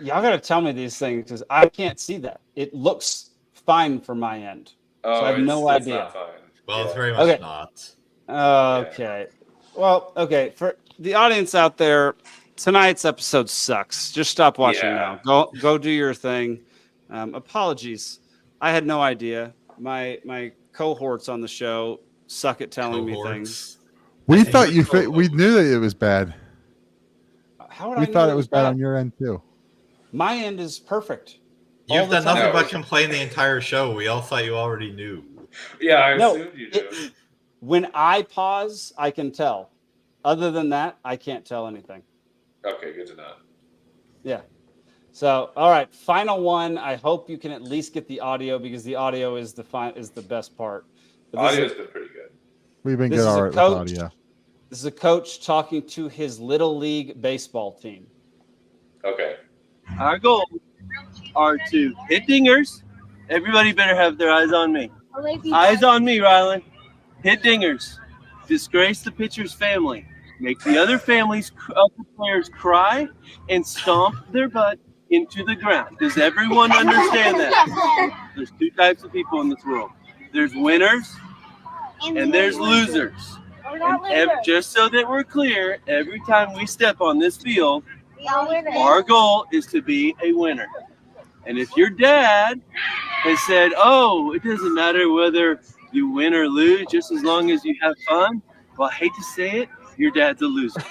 Y'all gotta tell me these things because I can't see that. It looks fine from my end. So I have no it's idea. not fine. Well, it's very much not. Okay. Well, okay. For the audience out there, tonight's episode sucks. Just stop watching now. Go do your thing. Apologies. I had no idea. My cohorts on the show suck at telling me things. We thought we knew that it was bad. How would We I know thought it was bad on your end too. My end is perfect. You've all the done nothing time. but complain the entire show. We all thought you already knew. Yeah, I No, assumed you do. When I pause, I can tell. Other than that, I can't tell anything. Okay, good to know. Yeah. So, all right, final one. I hope you can at least get the audio because the audio is the best part. Audio's been pretty good. We've been good all right with audio. This is a coach talking to his little league baseball team. Okay. Our goals are to hit dingers. Everybody better have their eyes on me. Eyes on me, Rylan. Hit dingers. Disgrace the pitcher's family. Make the other families of the players cry and stomp their butt into the ground. Does everyone understand that? There's two types of people in this world. There's winners and there's losers. And just so that we're clear, every time we step on this field, our goal is to be a winner. And if your dad has said, oh, it doesn't matter whether you win or lose, just as long as you have fun, well, I hate to say it, your dad's a loser.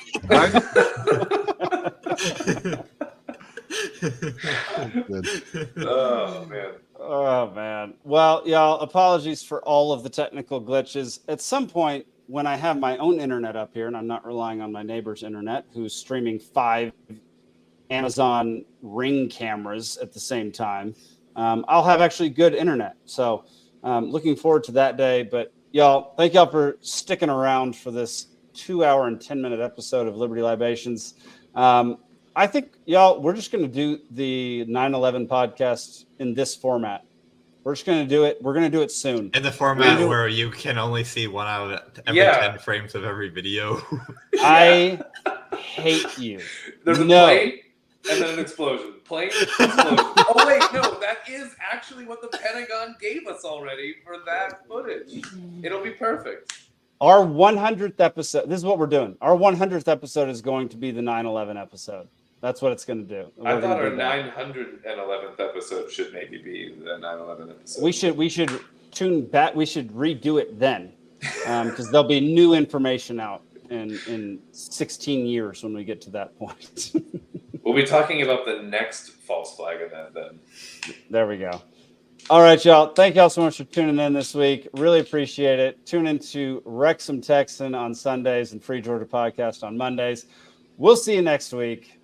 Oh, man. Oh, man. Well, y'all, apologies for all of the technical glitches. At some point, when I have my own internet up here and I'm not relying on my neighbor's internet, who's streaming 5 Amazon Ring cameras at the same time, I'll have actually good internet. So looking forward to that day. But y'all, thank y'all for sticking around for this 2-hour and 10-minute episode of Liberty Libations. I think, y'all, we're just going to do the 9/11 podcast in this format. We're just going to do it. We're going to do it soon. In the format where you can only see 1 out of every 10 frames of every video. I hate you. There's a plane and then an explosion. Plane, explosion. Oh, wait, no, that is actually what the Pentagon gave us already for that footage. It'll be perfect. Our 100th episode, this is what we're doing. Our 100th episode is going to be the 9/11 episode. That's what it's going to do. I thought our 911th episode should maybe be the 9/11 episode. We should tune back. We should redo it then, because there'll be new information out in 16 years when we get to that point. We'll be talking about the next false flag event then. There we go. All right, y'all. Thank y'all so much for tuning in this week. Really appreciate it. Tune into Wrexham Texan on Sundays and Free Georgia Podcast on Mondays. We'll see you next week.